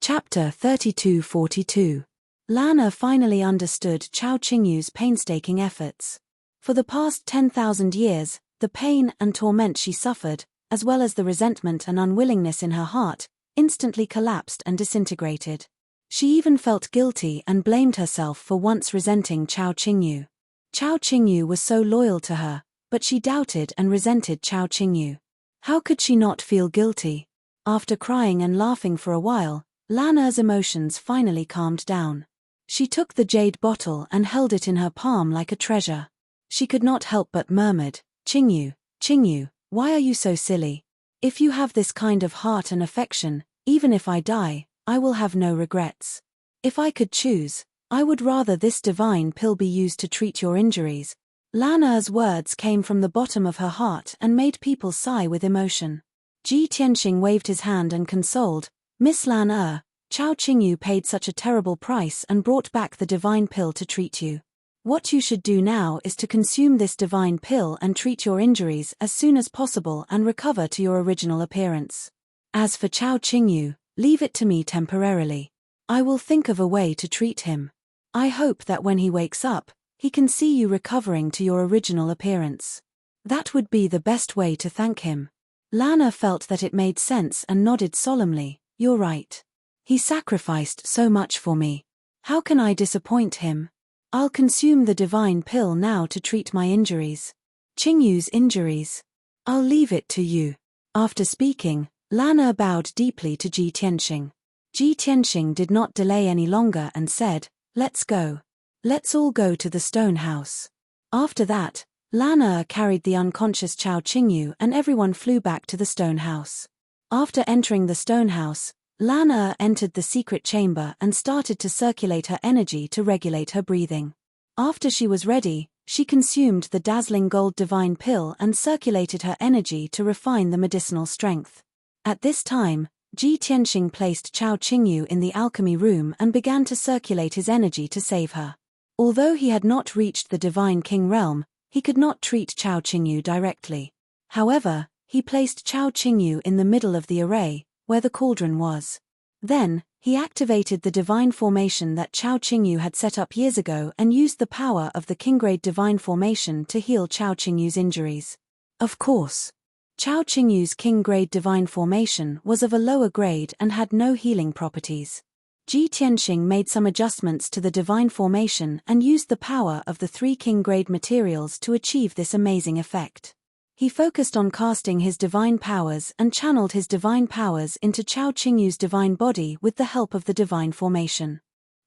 Chapter 3242. Lana finally understood Chao Qingyu's painstaking efforts. For the past 10,000 years, the pain and torment she suffered, as well as the resentment and unwillingness in her heart, instantly collapsed and disintegrated. She even felt guilty and blamed herself for once resenting Chao Qingyu. Chao Qingyu was so loyal to her, but she doubted and resented Chao Qingyu. How could she not feel guilty? After crying and laughing for a while, Lana's emotions finally calmed down. She took the jade bottle and held it in her palm like a treasure. She could not help but murmured, "Qingyu, Qingyu, why are you so silly? If you have this kind of heart and affection, even if I die, I will have no regrets. If I could choose, I would rather this divine pill be used to treat your injuries." Lana's words came from the bottom of her heart and made people sigh with emotion. Ji Tianxing waved his hand and consoled, "Miss Lan Chao Qingyu paid such a terrible price and brought back the divine pill to treat you. What you should do now is to consume this divine pill and treat your injuries as soon as possible and recover to your original appearance. As for Chao Qingyu, leave it to me temporarily. I will think of a way to treat him. I hope that when he wakes up, he can see you recovering to your original appearance. That would be the best way to thank him." Lana felt that it made sense and nodded solemnly, "You're right. He sacrificed so much for me. How can I disappoint him? I'll consume the divine pill now to treat my injuries. Qingyu's injuries. I'll leave it to you." After speaking, Lana bowed deeply to Ji Tianxing. Ji Tianxing did not delay any longer and said, "Let's go. Let's all go to the stone house." After that, Lana carried the unconscious Chao Qingyu and everyone flew back to the stone house. After entering the stone house, Lana entered the secret chamber and started to circulate her energy to regulate her breathing. After she was ready, she consumed the dazzling gold divine pill and circulated her energy to refine the medicinal strength. At this time, Ji Tianxing placed Chao Qingyu in the alchemy room and began to circulate his energy to save her. Although he had not reached the divine king realm, he could not treat Chao Qingyu directly. However, he placed Chao Qingyu in the middle of the array, where the cauldron was. Then, he activated the divine formation that Chao Qingyu had set up years ago and used the power of the king-grade divine formation to heal Chao Qingyu's injuries. Of course, Chao Qingyu's king-grade divine formation was of a lower grade and had no healing properties. Ji Tianxing made some adjustments to the divine formation and used the power of the 3 king-grade materials to achieve this amazing effect. He focused on casting his divine powers and channeled his divine powers into Chao Qingyu's divine body with the help of the divine formation.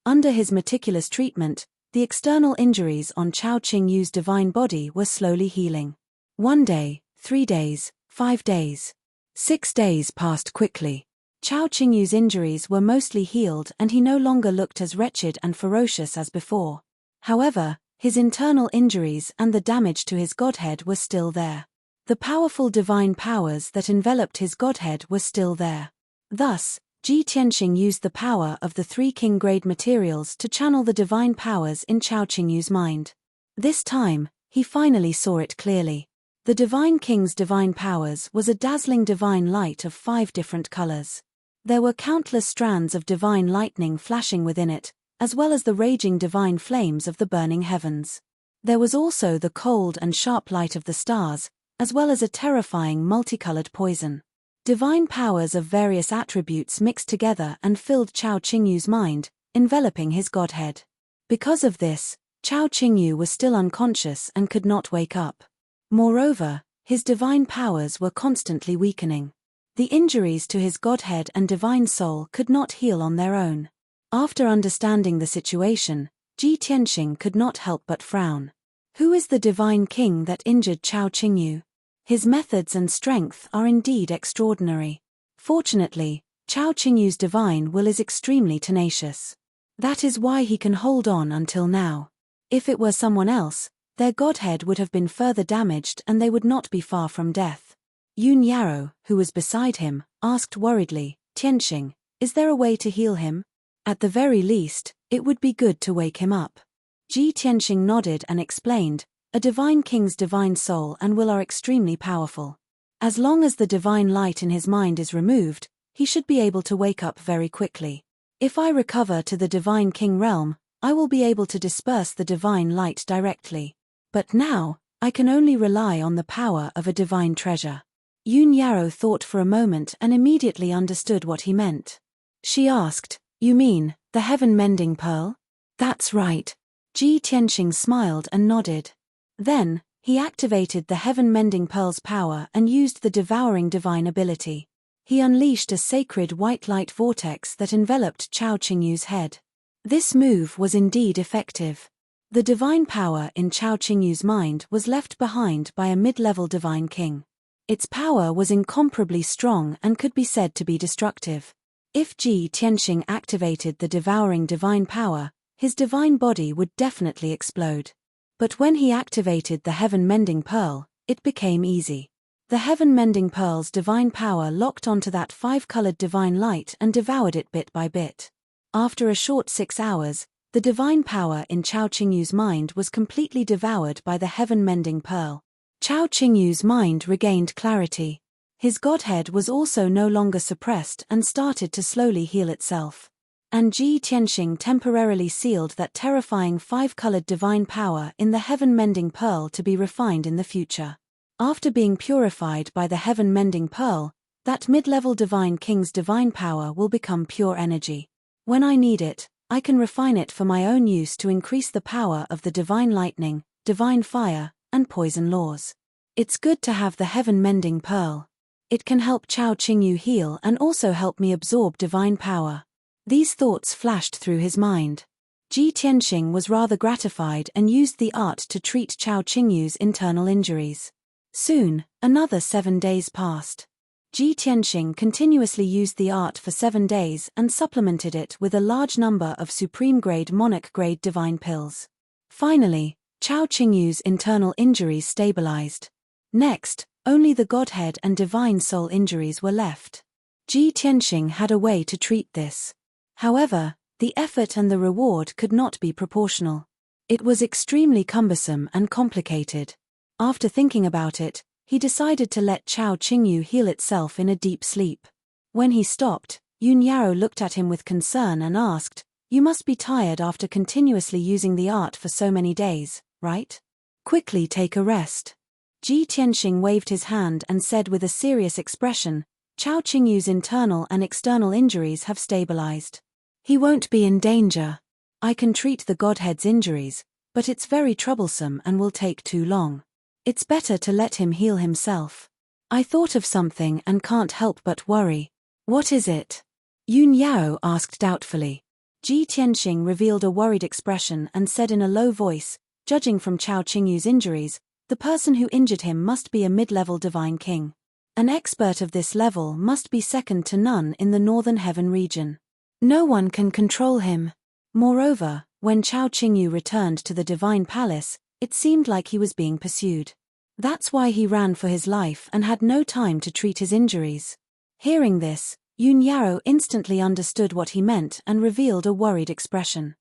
Under his meticulous treatment, the external injuries on Chao Qingyu's divine body were slowly healing. 1 day, 3 days, 5 days. 6 days passed quickly. Chao Qingyu's injuries were mostly healed and he no longer looked as wretched and ferocious as before. However, his internal injuries and the damage to his godhead were still there. The powerful divine powers that enveloped his godhead were still there. Thus, Ji Tianxing used the power of the 3 king-grade materials to channel the divine powers in Chao Qingyu's mind. This time, he finally saw it clearly. The divine king's divine powers was a dazzling divine light of 5 different colors. There were countless strands of divine lightning flashing within it, as well as the raging divine flames of the burning heavens. There was also the cold and sharp light of the stars, as well as a terrifying multicolored poison. Divine powers of various attributes mixed together and filled Chao Qingyu's mind, enveloping his godhead. Because of this, Chao Qingyu was still unconscious and could not wake up. Moreover, his divine powers were constantly weakening. The injuries to his godhead and divine soul could not heal on their own. After understanding the situation, Ji Tianxing could not help but frown. Who is the divine king that injured Chao Qingyu? His methods and strength are indeed extraordinary. Fortunately, Chao Qingyu's divine will is extremely tenacious. That is why he can hold on until now. If it were someone else, their godhead would have been further damaged and they would not be far from death. Yun Yarrow, who was beside him, asked worriedly, "Tianxing, is there a way to heal him? At the very least, it would be good to wake him up." Ji Tianxing nodded and explained, "A divine king's divine soul and will are extremely powerful. As long as the divine light in his mind is removed, he should be able to wake up very quickly. If I recover to the Divine King realm, I will be able to disperse the divine light directly. But now, I can only rely on the power of a divine treasure. Yun Yarrow thought for a moment and immediately understood what he meant. She asked, "You mean, the heaven-mending pearl?" "That's right." Ji Tianxing smiled and nodded. Then, he activated the heaven-mending pearl's power and used the devouring divine ability. He unleashed a sacred white light vortex that enveloped Chao Qingyu's head. This move was indeed effective. The divine power in Chao Qingyu's mind was left behind by a mid-level divine king. Its power was incomparably strong and could be said to be destructive. If Ji Tianxing activated the devouring divine power, his divine body would definitely explode. But when he activated the heaven-mending pearl, it became easy. The heaven-mending pearl's divine power locked onto that five-colored divine light and devoured it bit by bit. After a short 6 hours, the divine power in Chao Qingyu's mind was completely devoured by the heaven-mending pearl. Chao Qingyu's mind regained clarity. His godhead was also no longer suppressed and started to slowly heal itself. And Ji Tianxing temporarily sealed that terrifying five-colored divine power in the heaven-mending pearl to be refined in the future. After being purified by the heaven-mending pearl, that mid-level divine king's divine power will become pure energy. When I need it, I can refine it for my own use to increase the power of the divine lightning, divine fire, and poison laws. It's good to have the heaven-mending pearl. It can help Chao Qingyu heal and also help me absorb divine power. These thoughts flashed through his mind. Ji Tianxing was rather gratified and used the art to treat Chao Qingyu's internal injuries. Soon, another 7 days passed. Ji Tianxing continuously used the art for 7 days and supplemented it with a large number of supreme-grade monarch-grade divine pills. Finally, Chao Qingyu's internal injuries stabilized. Next, only the godhead and divine soul injuries were left. Ji Tianxing had a way to treat this. However, the effort and the reward could not be proportional. It was extremely cumbersome and complicated. After thinking about it, he decided to let Chao Qingyu heal itself in a deep sleep. When he stopped, Yun Yarrow looked at him with concern and asked, "You must be tired after continuously using the art for so many days, right? Quickly take a rest." Ji Tianxing waved his hand and said with a serious expression, "Chao Qingyu's internal and external injuries have stabilized. He won't be in danger. I can treat the godhead's injuries, but it's very troublesome and will take too long. It's better to let him heal himself. I thought of something and can't help but worry." "What is it?" Yun Yarrow asked doubtfully. Ji Tianxing revealed a worried expression and said in a low voice, "Judging from Chao Qingyu's injuries, the person who injured him must be a mid-level divine king. An expert of this level must be second to none in the northern heaven region. No one can control him." Moreover, when Chao Qingyu returned to the divine palace, it seemed like he was being pursued. That's why he ran for his life and had no time to treat his injuries. Hearing this, Yun Yarrow instantly understood what he meant and revealed a worried expression.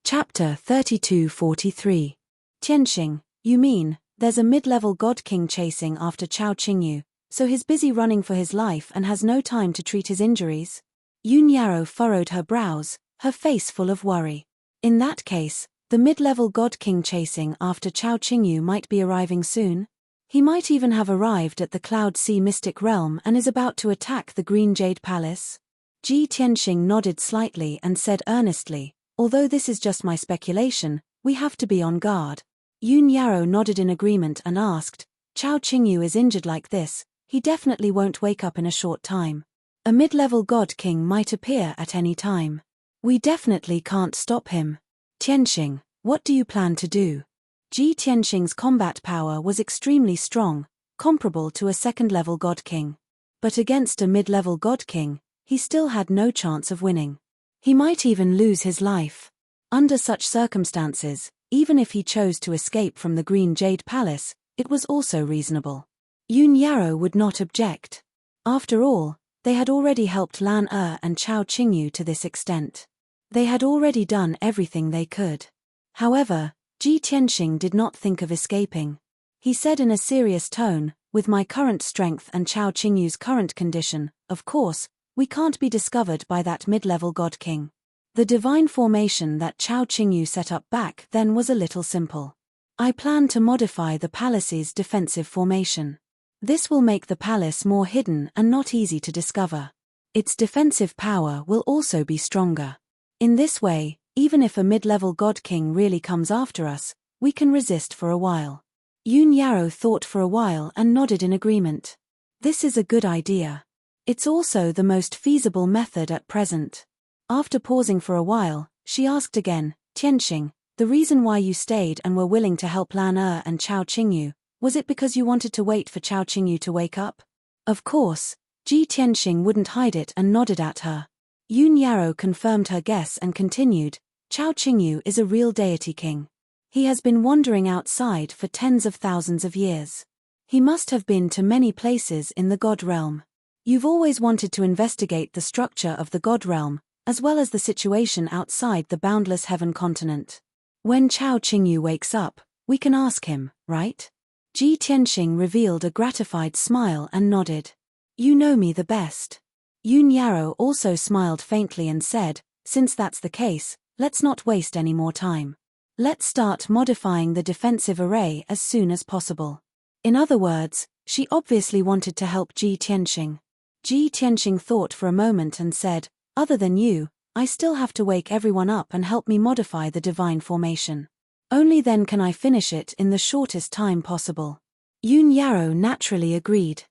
Chapter 3243. Tianxing, you mean, there's a mid-level god king chasing after Chao Qingyu, so he's busy running for his life and has no time to treat his injuries? Yun Yarrow furrowed her brows, her face full of worry. In that case, the mid-level god king chasing after Chao Qingyu might be arriving soon. He might even have arrived at the Cloud Sea Mystic Realm and is about to attack the Green Jade Palace. Ji Tianxing nodded slightly and said earnestly, "Although this is just my speculation, we have to be on guard." Yun Yarrow nodded in agreement and asked, "Chao Qingyu is injured like this, he definitely won't wake up in a short time. A mid-level god king might appear at any time. We definitely can't stop him. Tianxing, what do you plan to do?" Ji Tianxing's combat power was extremely strong, comparable to a second-level god king. But against a mid-level god king, he still had no chance of winning. He might even lose his life. Under such circumstances, even if he chose to escape from the Green Jade Palace, it was also reasonable. Yun Yarrow would not object. After all, they had already helped Lan and Chao Qingyu to this extent. They had already done everything they could. However, Ji Tianxing did not think of escaping. He said in a serious tone, "With my current strength and Chao Qingyu's current condition, of course, we can't be discovered by that mid-level God King. The divine formation that Chao Qingyu set up back then was a little simple. I plan to modify the palace's defensive formation. This will make the palace more hidden and not easy to discover. Its defensive power will also be stronger. In this way, even if a mid-level God King really comes after us, we can resist for a while. Yun Yaro thought for a while and nodded in agreement. This is a good idea. It's also the most feasible method at present. After pausing for a while, she asked again, Tianxing, the reason why you stayed and were willing to help Lan and Chao Qingyu, was it because you wanted to wait for Chao Qingyu to wake up? Of course, Ji Tianxing wouldn't hide it and nodded at her. Yun Yaro confirmed her guess and continued, Chao Qingyu is a real deity king. He has been wandering outside for tens of thousands of years. He must have been to many places in the God realm. You've always wanted to investigate the structure of the God realm, as well as the situation outside the boundless heaven continent. When Chao Qingyu wakes up, we can ask him, right? Ji Tianxing revealed a gratified smile and nodded. You know me the best. Yun Yaro also smiled faintly and said, since that's the case, let's not waste any more time. Let's start modifying the defensive array as soon as possible. In other words, she obviously wanted to help Ji Tianxing. Ji Tianxing thought for a moment and said, other than you, I still have to wake everyone up and help me modify the divine formation. Only then can I finish it in the shortest time possible. Yun Yaro naturally agreed.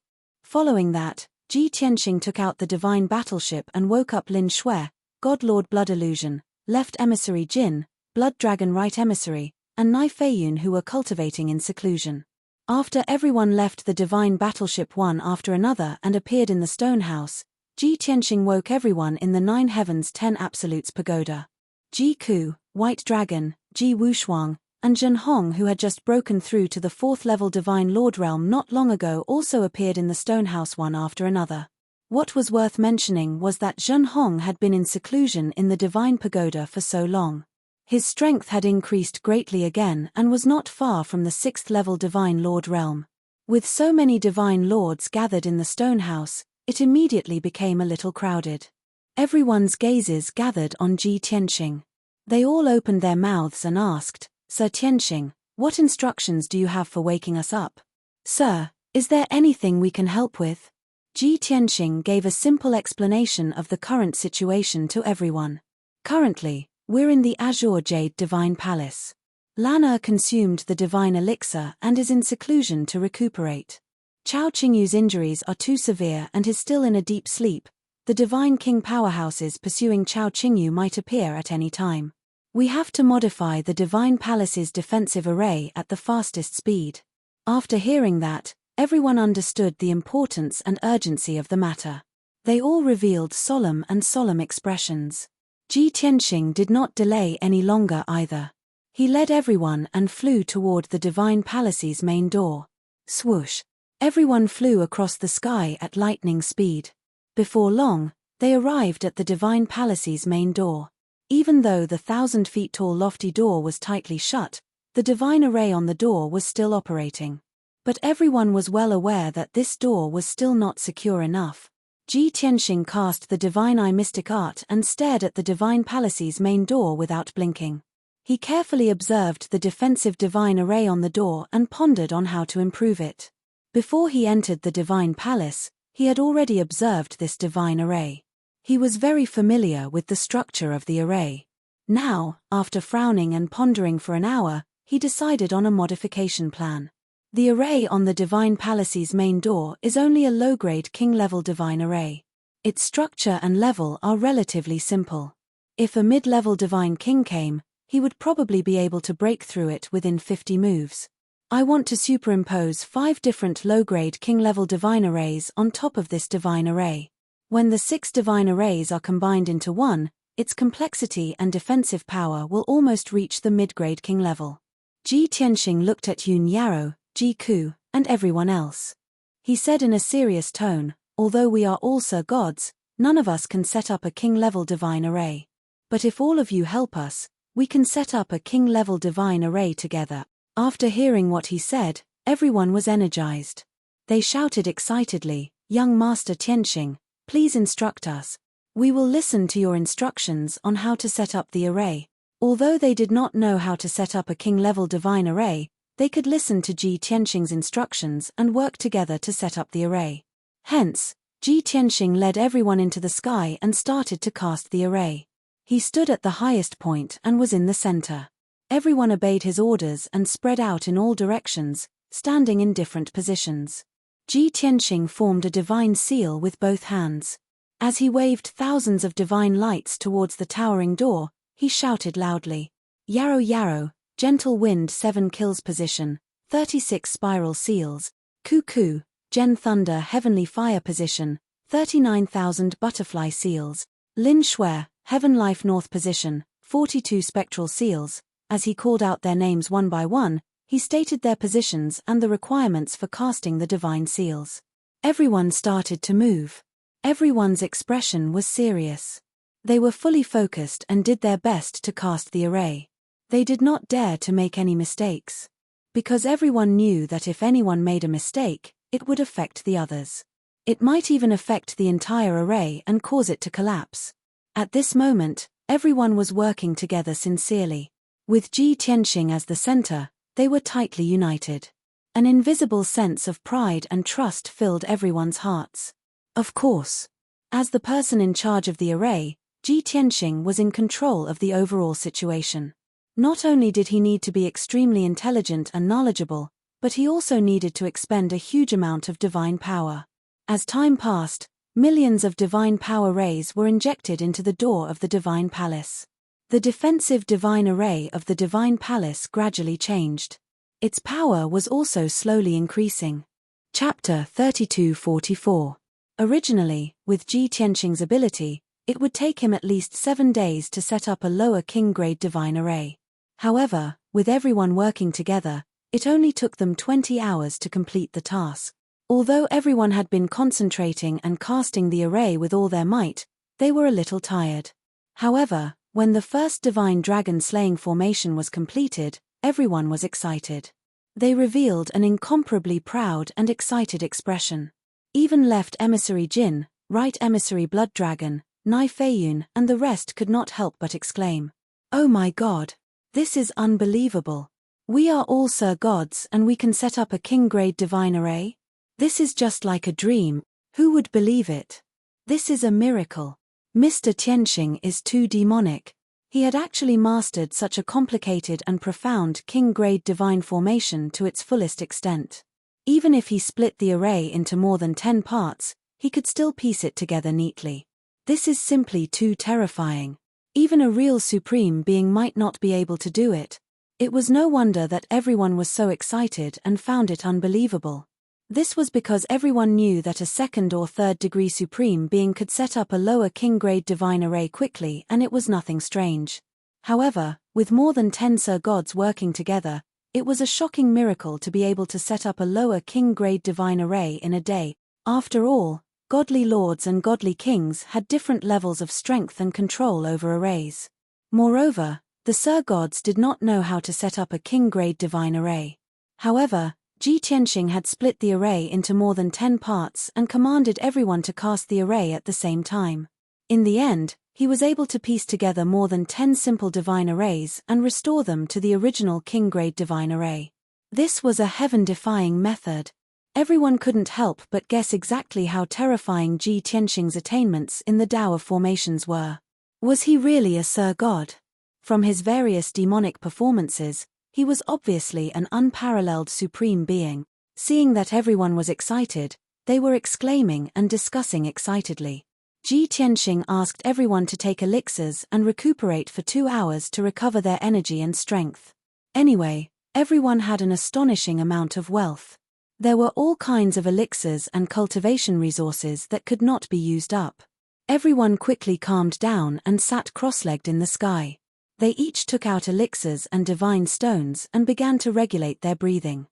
Following that, Ji Tianxing took out the divine battleship and woke up Lin Shui, God Lord Blood Illusion, Left Emissary Jin, Blood Dragon Right Emissary, and Nai Feiyun, who were cultivating in seclusion. After everyone left the divine battleship one after another and appeared in the stone house, Ji Tianxing woke everyone in the 9 Heavens 10 Absolutes Pagoda. Ji Ku, White Dragon, Ji Wushuang, and Zhen Hong, who had just broken through to the 4th level Divine Lord realm not long ago, also appeared in the Stonehouse one after another. What was worth mentioning was that Zhen Hong had been in seclusion in the Divine Pagoda for so long. His strength had increased greatly again and was not far from the 6th level Divine Lord realm. With so many Divine Lords gathered in the Stonehouse, it immediately became a little crowded. Everyone's gazes gathered on Ji Tianxing. They all opened their mouths and asked, Sir Tianxing, what instructions do you have for waking us up? Sir, is there anything we can help with? Ji Tianxing gave a simple explanation of the current situation to everyone. Currently, we're in the Azure Jade Divine Palace. Lan consumed the divine elixir and is in seclusion to recuperate. Chao Qingyu's injuries are too severe and is still in a deep sleep. The Divine King powerhouses pursuing Chao Qingyu might appear at any time. We have to modify the Divine Palace's defensive array at the fastest speed. After hearing that, everyone understood the importance and urgency of the matter. They all revealed solemn expressions. Ji Tianxing did not delay any longer either. He led everyone and flew toward the Divine Palace's main door. Swoosh! Everyone flew across the sky at lightning speed. Before long, they arrived at the Divine Palace's main door. Even though the 1,000 feet tall lofty door was tightly shut, the divine array on the door was still operating. But everyone was well aware that this door was still not secure enough. Ji Tianxing cast the Divine Eye Mystic Art and stared at the Divine Palace's main door without blinking. He carefully observed the defensive divine array on the door and pondered on how to improve it. Before he entered the Divine Palace, he had already observed this divine array. He was very familiar with the structure of the array. Now, after frowning and pondering for an hour, he decided on a modification plan. The array on the Divine Palace's main door is only a low-grade king-level divine array. Its structure and level are relatively simple. If a mid-level divine king came, he would probably be able to break through it within 50 moves. I want to superimpose 5 different low-grade king-level divine arrays on top of this divine array. When the 6 divine arrays are combined into one, its complexity and defensive power will almost reach the mid-grade king level. Ji Tianxing looked at Yun Yaro, Ji Ku, and everyone else. He said in a serious tone, although we are all Sir Gods, none of us can set up a king-level divine array. But if all of you help us, we can set up a king-level divine array together. After hearing what he said, everyone was energized. They shouted excitedly, Young Master Tianxing, Please instruct us. We will listen to your instructions on how to set up the array. Although they did not know how to set up a king-level divine array, they could listen to Ji Tianxing's instructions and work together to set up the array. Hence, Ji Tianxing led everyone into the sky and started to cast the array. He stood at the highest point and was in the center. Everyone obeyed his orders and spread out in all directions, standing in different positions. Ji Tianxing formed a divine seal with both hands. As he waved thousands of divine lights towards the towering door, he shouted loudly, "Yarrow Yarrow, gentle wind 7 kills position, 36 spiral seals, Cuckoo, Gen Thunder heavenly fire position, 39,000 butterfly seals, Lin Shui, heaven life north position, 42 spectral seals." As he called out their names one by one, he stated their positions and the requirements for casting the divine seals. Everyone started to move. Everyone's expression was serious. They were fully focused and did their best to cast the array. They did not dare to make any mistakes. Because everyone knew that if anyone made a mistake, it would affect the others. It might even affect the entire array and cause it to collapse. At this moment, everyone was working together sincerely. With Ji Tianxing as the center, they were tightly united. An invisible sense of pride and trust filled everyone's hearts. Of course, as the person in charge of the array, Ji Tianxing was in control of the overall situation. Not only did he need to be extremely intelligent and knowledgeable, but he also needed to expend a huge amount of divine power. As time passed, millions of divine power rays were injected into the door of the divine palace. The defensive divine array of the divine palace gradually changed. Its power was also slowly increasing. Chapter 3244. Originally, with Ji Tianxing's ability, it would take him at least 7 days to set up a lower king-grade divine array. However, with everyone working together, it only took them 20 hours to complete the task. Although everyone had been concentrating and casting the array with all their might, they were a little tired. However, when the first divine dragon-slaying formation was completed, everyone was excited. They revealed an incomparably proud and excited expression. Even left emissary Jin, right emissary blood dragon, Nai Feiyun and the rest could not help but exclaim, "Oh my God! This is unbelievable! We are all Sir Gods and we can set up a king-grade divine array? This is just like a dream, who would believe it? This is a miracle. Mr. Tianxing is too demonic." He had actually mastered such a complicated and profound king-grade divine formation to its fullest extent. Even if he split the array into more than 10 parts, he could still piece it together neatly. This is simply too terrifying. Even a real supreme being might not be able to do it. It was no wonder that everyone was so excited and found it unbelievable. This was because everyone knew that a second or third degree supreme being could set up a lower king-grade divine array quickly, and it was nothing strange. However, with more than 10 Sir Gods working together, it was a shocking miracle to be able to set up a lower king-grade divine array in a day. After all, godly lords and godly kings had different levels of strength and control over arrays. Moreover, the Sir Gods did not know how to set up a king-grade divine array. However, Ji Tianxing had split the array into more than 10 parts and commanded everyone to cast the array at the same time. In the end, he was able to piece together more than 10 simple divine arrays and restore them to the original king-grade divine array. This was a heaven-defying method. Everyone couldn't help but guess exactly how terrifying Ji Tianxing's attainments in the Tao of formations were. Was he really a Sir God? From his various demonic performances, he was obviously an unparalleled supreme being. Seeing that everyone was excited, they were exclaiming and discussing excitedly. Ji Tianxing asked everyone to take elixirs and recuperate for 2 hours to recover their energy and strength. Anyway, everyone had an astonishing amount of wealth. There were all kinds of elixirs and cultivation resources that could not be used up. Everyone quickly calmed down and sat cross-legged in the sky. They each took out elixirs and divine stones and began to regulate their breathing.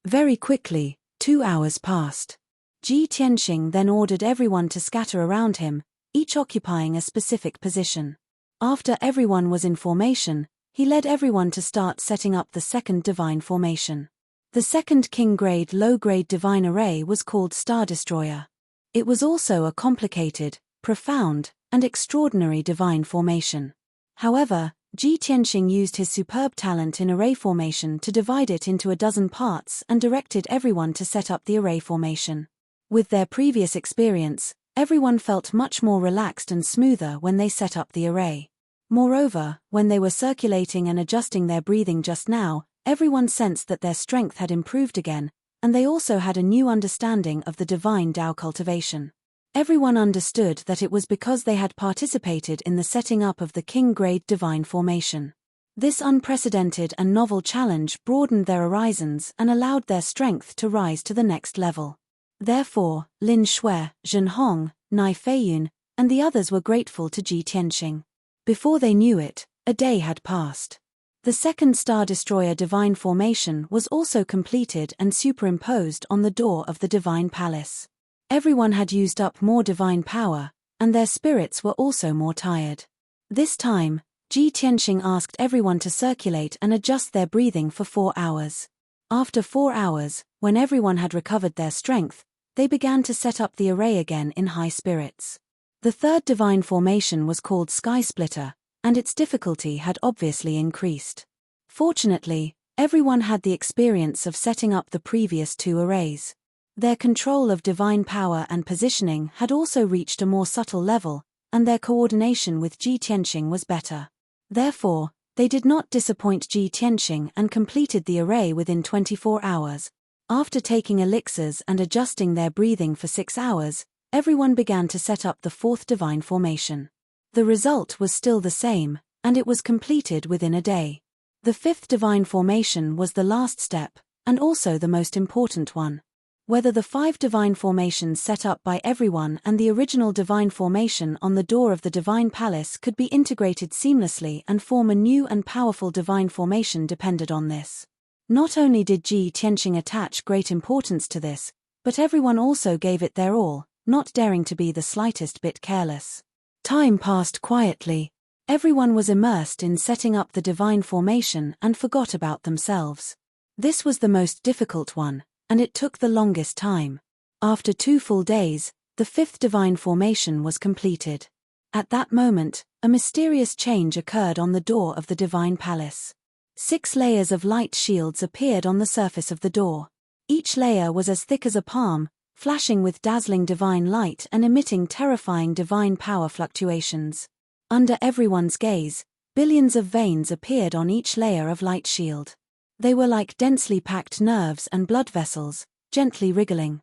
Very quickly, 2 hours passed. Ji Tianxing then ordered everyone to scatter around him, each occupying a specific position. After everyone was in formation, he led everyone to start setting up the second divine formation. The second king-grade low-grade divine array was called Star Destroyer. It was also a complicated, profound, and extraordinary divine formation. However, Ji Tianxing used his superb talent in array formation to divide it into a dozen parts and directed everyone to set up the array formation. With their previous experience, everyone felt much more relaxed and smoother when they set up the array. Moreover, when they were circulating and adjusting their breathing just now, everyone sensed that their strength had improved again, and they also had a new understanding of the divine Tao cultivation. Everyone understood that it was because they had participated in the setting up of the king-grade divine formation. This unprecedented and novel challenge broadened their horizons and allowed their strength to rise to the next level. Therefore, Lin Shui, Zhen Hong, Nai Feiyun, and the others were grateful to Ji Tianxing. Before they knew it, a day had passed. The second Star Destroyer divine formation was also completed and superimposed on the door of the divine palace. Everyone had used up more divine power, and their spirits were also more tired. This time, Ji Tianxing asked everyone to circulate and adjust their breathing for 4 hours. After 4 hours, when everyone had recovered their strength, they began to set up the array again in high spirits. The third divine formation was called Sky Splitter, and its difficulty had obviously increased. Fortunately, everyone had the experience of setting up the previous 2 arrays. Their control of divine power and positioning had also reached a more subtle level, and their coordination with Ji Tianxing was better. Therefore, they did not disappoint Ji Tianxing and completed the array within 24 hours. After taking elixirs and adjusting their breathing for 6 hours, everyone began to set up the fourth divine formation. The result was still the same, and it was completed within a day. The fifth divine formation was the last step, and also the most important one. Whether the 5 divine formations set up by everyone and the original divine formation on the door of the divine palace could be integrated seamlessly and form a new and powerful divine formation depended on this. Not only did Ji Tianxing attach great importance to this, but everyone also gave it their all, not daring to be the slightest bit careless. Time passed quietly. Everyone was immersed in setting up the divine formation and forgot about themselves. This was the most difficult one, and it took the longest time. After 2 full days, the 5th divine formation was completed. At that moment, a mysterious change occurred on the door of the divine palace. 6 layers of light shields appeared on the surface of the door. Each layer was as thick as a palm, flashing with dazzling divine light and emitting terrifying divine power fluctuations. Under everyone's gaze, billions of veins appeared on each layer of light shield. They were like densely packed nerves and blood vessels, gently wriggling.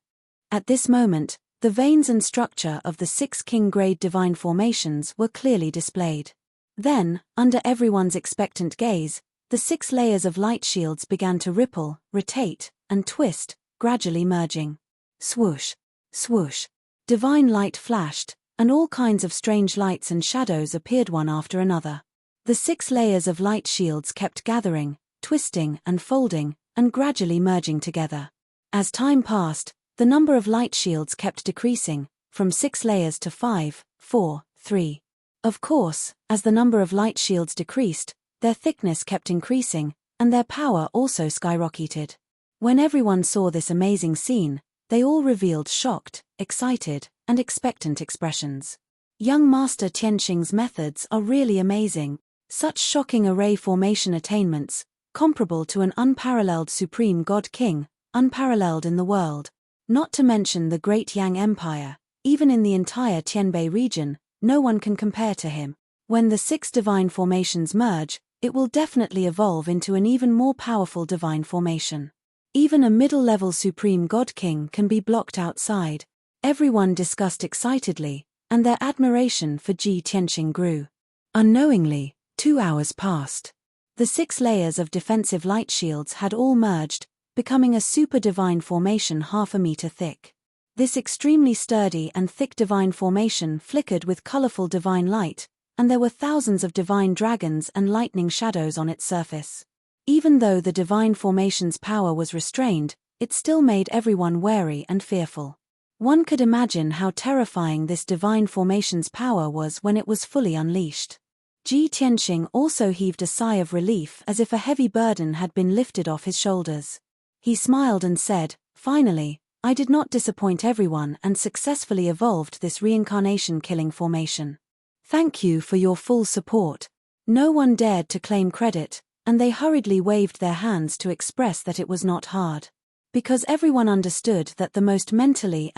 At this moment, the veins and structure of the 6 king-grade divine formations were clearly displayed. Then, under everyone's expectant gaze, the 6 layers of light shields began to ripple, rotate, and twist, gradually merging. Swoosh, swoosh. Divine light flashed, and all kinds of strange lights and shadows appeared one after another. The 6 layers of light shields kept gathering, twisting and folding, and gradually merging together. As time passed, the number of light shields kept decreasing, from 6 layers to 5, 4, 3. Of course, as the number of light shields decreased, their thickness kept increasing, and their power also skyrocketed. When everyone saw this amazing scene, they all revealed shocked, excited, and expectant expressions. Young Master Tianxing's methods are really amazing. Such shocking array formation attainments, comparable to an unparalleled supreme god king, unparalleled in the world. Not to mention the great Yang Empire, even in the entire Tianbei region, no one can compare to him. When the 6 divine formations merge, it will definitely evolve into an even more powerful divine formation. Even a middle-level supreme god king can be blocked outside. Everyone discussed excitedly, and their admiration for Ji Tianxing grew. Unknowingly, 2 hours passed. The 6 layers of defensive light shields had all merged, becoming a super divine formation half a meter thick. This extremely sturdy and thick divine formation flickered with colorful divine light, and there were thousands of divine dragons and lightning shadows on its surface. Even though the divine formation's power was restrained, it still made everyone wary and fearful. One could imagine how terrifying this divine formation's power was when it was fully unleashed. Ji Tianxing also heaved a sigh of relief as if a heavy burden had been lifted off his shoulders. He smiled and said, "Finally, I did not disappoint everyone and successfully evolved this reincarnation-killing formation. Thank you for your full support. No one dared to claim credit, and they hurriedly waved their hands to express that it was not hard. Because everyone understood that the most mentally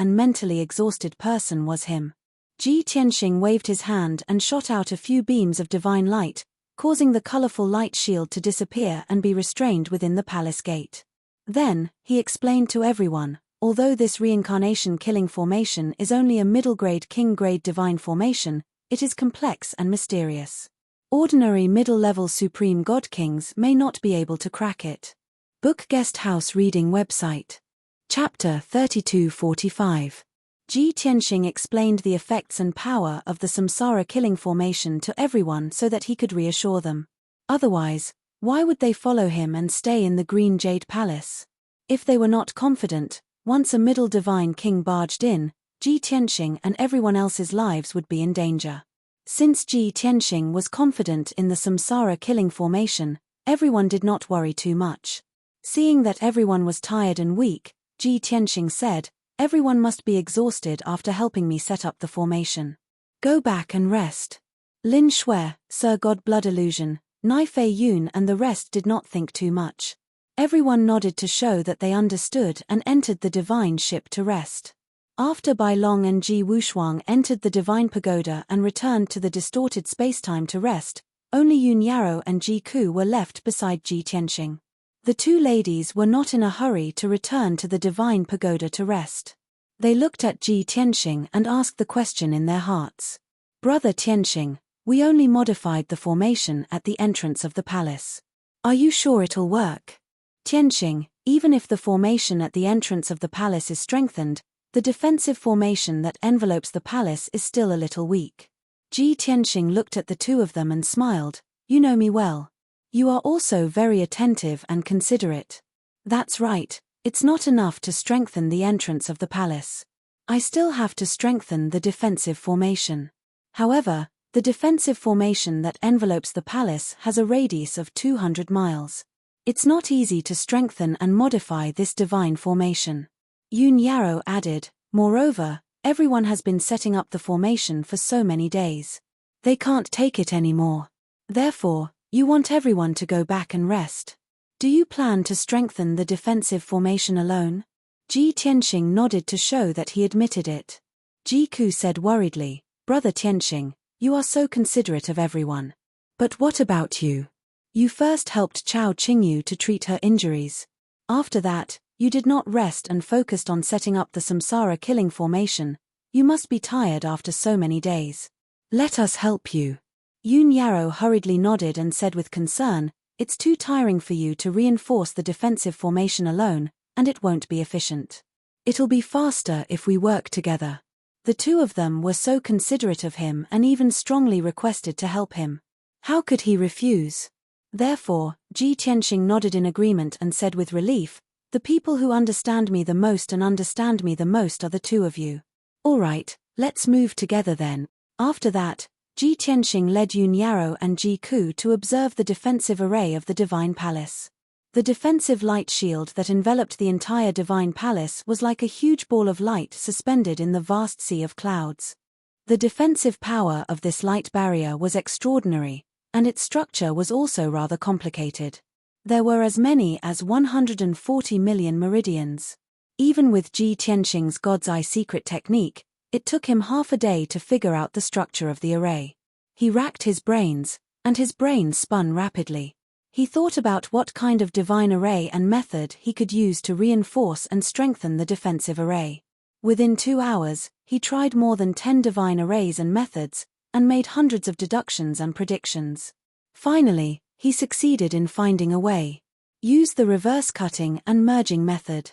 exhausted person was him. Ji Tianxing waved his hand and shot out a few beams of divine light, causing the colorful light shield to disappear and be restrained within the palace gate. Then, he explained to everyone, although this reincarnation-killing formation is only a middle-grade king-grade divine formation, it is complex and mysterious. Ordinary middle-level supreme god kings may not be able to crack it. Book Guest House Reading Website. Chapter 3245. Ji Tianxing explained the effects and power of the samsara-killing formation to everyone so that he could reassure them. Otherwise, why would they follow him and stay in the Green Jade Palace? If they were not confident, once a middle divine king barged in, Ji Tianxing and everyone else's lives would be in danger. Since Ji Tianxing was confident in the samsara-killing formation, everyone did not worry too much. Seeing that everyone was tired and weak, Ji Tianxing said, "Everyone must be exhausted after helping me set up the formation. Go back and rest." Lin Shui, Sir God Blood Illusion, Nai Fei Yun and the rest did not think too much. Everyone nodded to show that they understood and entered the divine ship to rest. After Bai Long and Ji Wushuang entered the divine pagoda and returned to the distorted spacetime to rest, only Yun Yarrow and Ji Ku were left beside Ji Tianxing. The two ladies were not in a hurry to return to the divine pagoda to rest. They looked at Ji Tianxing and asked the question in their hearts. "Brother Tianxing, we only modified the formation at the entrance of the palace. Are you sure it'll work?" "Tianxing, even if the formation at the entrance of the palace is strengthened, the defensive formation that envelopes the palace is still a little weak." Ji Tianxing looked at the two of them and smiled. "You know me well. You are also very attentive and considerate. That's right, it's not enough to strengthen the entrance of the palace. I still have to strengthen the defensive formation. However, the defensive formation that envelopes the palace has a radius of 200 miles. It's not easy to strengthen and modify this divine formation." Yun Yarrow added, "Moreover, everyone has been setting up the formation for so many days. They can't take it anymore. Therefore, you want everyone to go back and rest. Do you plan to strengthen the defensive formation alone?" Ji Tianxing nodded to show that he admitted it. Ji Ku said worriedly, "Brother Tianxing, you are so considerate of everyone. But what about you? You first helped Chao Qingyu to treat her injuries. After that, you did not rest and focused on setting up the samsara-killing formation. You must be tired after so many days. Let us help you." Yun Yarrow hurriedly nodded and said with concern, "It's too tiring for you to reinforce the defensive formation alone, and it won't be efficient. It'll be faster if we work together." The two of them were so considerate of him and even strongly requested to help him. How could he refuse? Therefore, Ji Tianxing nodded in agreement and said with relief, "The people who understand me the most and understand me the most are the two of you. All right, let's move together then." After that, Ji Tianxing led Yun Yarrow and Ji Ku to observe the defensive array of the Divine Palace. The defensive light shield that enveloped the entire Divine Palace was like a huge ball of light suspended in the vast sea of clouds. The defensive power of this light barrier was extraordinary, and its structure was also rather complicated. There were as many as 140 million meridians. Even with Ji Tianxing's God's Eye secret technique, it took him half a day to figure out the structure of the array. He racked his brains, and his brain spun rapidly. He thought about what kind of divine array and method he could use to reinforce and strengthen the defensive array. Within 2 hours, he tried more than 10 divine arrays and methods, and made hundreds of deductions and predictions. Finally, he succeeded in finding a way. Use the reverse cutting and merging method.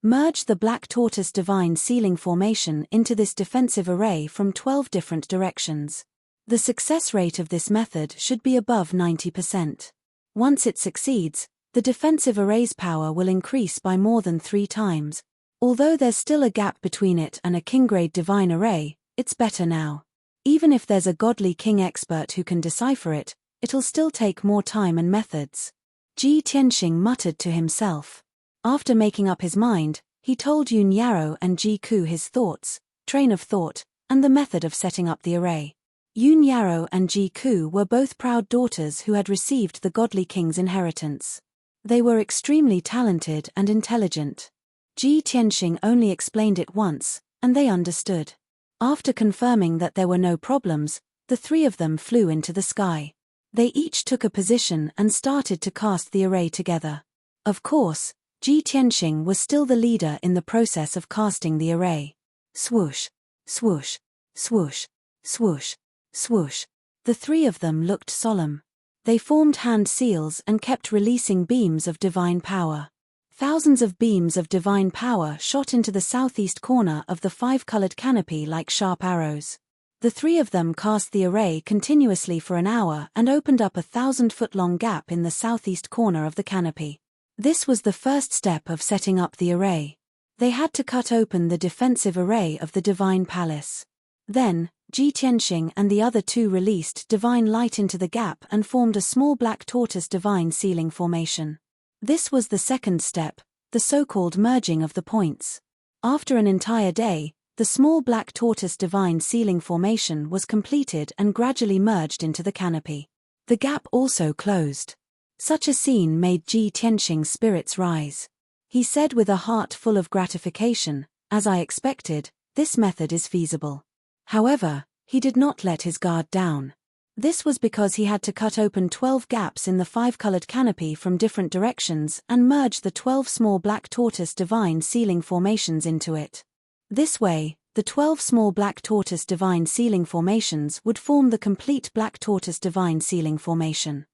Merge the black tortoise divine ceiling formation into this defensive array from 12 different directions. The success rate of this method should be above 90%. Once it succeeds, the defensive array's power will increase by more than 3 times. Although there's still a gap between it and a king-grade divine array, it's better now. Even if there's a godly king expert who can decipher it, it'll still take more time and methods. Ji Tianxing muttered to himself. After making up his mind, He told Yun Yarrow and Ji Ku his thoughts, train of thought, and the method of setting up the array. Yun Yarrow and Ji Ku were both proud daughters who had received the godly king's inheritance. They were extremely talented and intelligent. Ji Tianxing only explained it once, and they understood. After confirming that there were no problems, the three of them flew into the sky. They each took a position and started to cast the array together. Of course, Ji Tianxing was still the leader in the process of casting the array. Swoosh, swoosh, swoosh, swoosh, swoosh. The three of them looked solemn. They formed hand seals and kept releasing beams of divine power. Thousands of beams of divine power shot into the southeast corner of the five-colored canopy like sharp arrows. The three of them cast the array continuously for an hour and opened up a 1,000-foot-long gap in the southeast corner of the canopy. This was the first step of setting up the array. They had to cut open the defensive array of the divine palace. Then, Ji Tianxing and the other two released divine light into the gap and formed a small black tortoise divine sealing formation. This was the second step, the so-called merging of the points. After an entire day, the small black tortoise divine sealing formation was completed and gradually merged into the canopy. The gap also closed. Such a scene made Ji Tianxing's spirits rise. He said with a heart full of gratification, "As I expected, this method is feasible." However, he did not let his guard down. This was because he had to cut open 12 gaps in the five-colored canopy from different directions and merge the 12 small black tortoise divine sealing formations into it. This way, the 12 small black tortoise divine sealing formations would form the complete black tortoise divine sealing formation.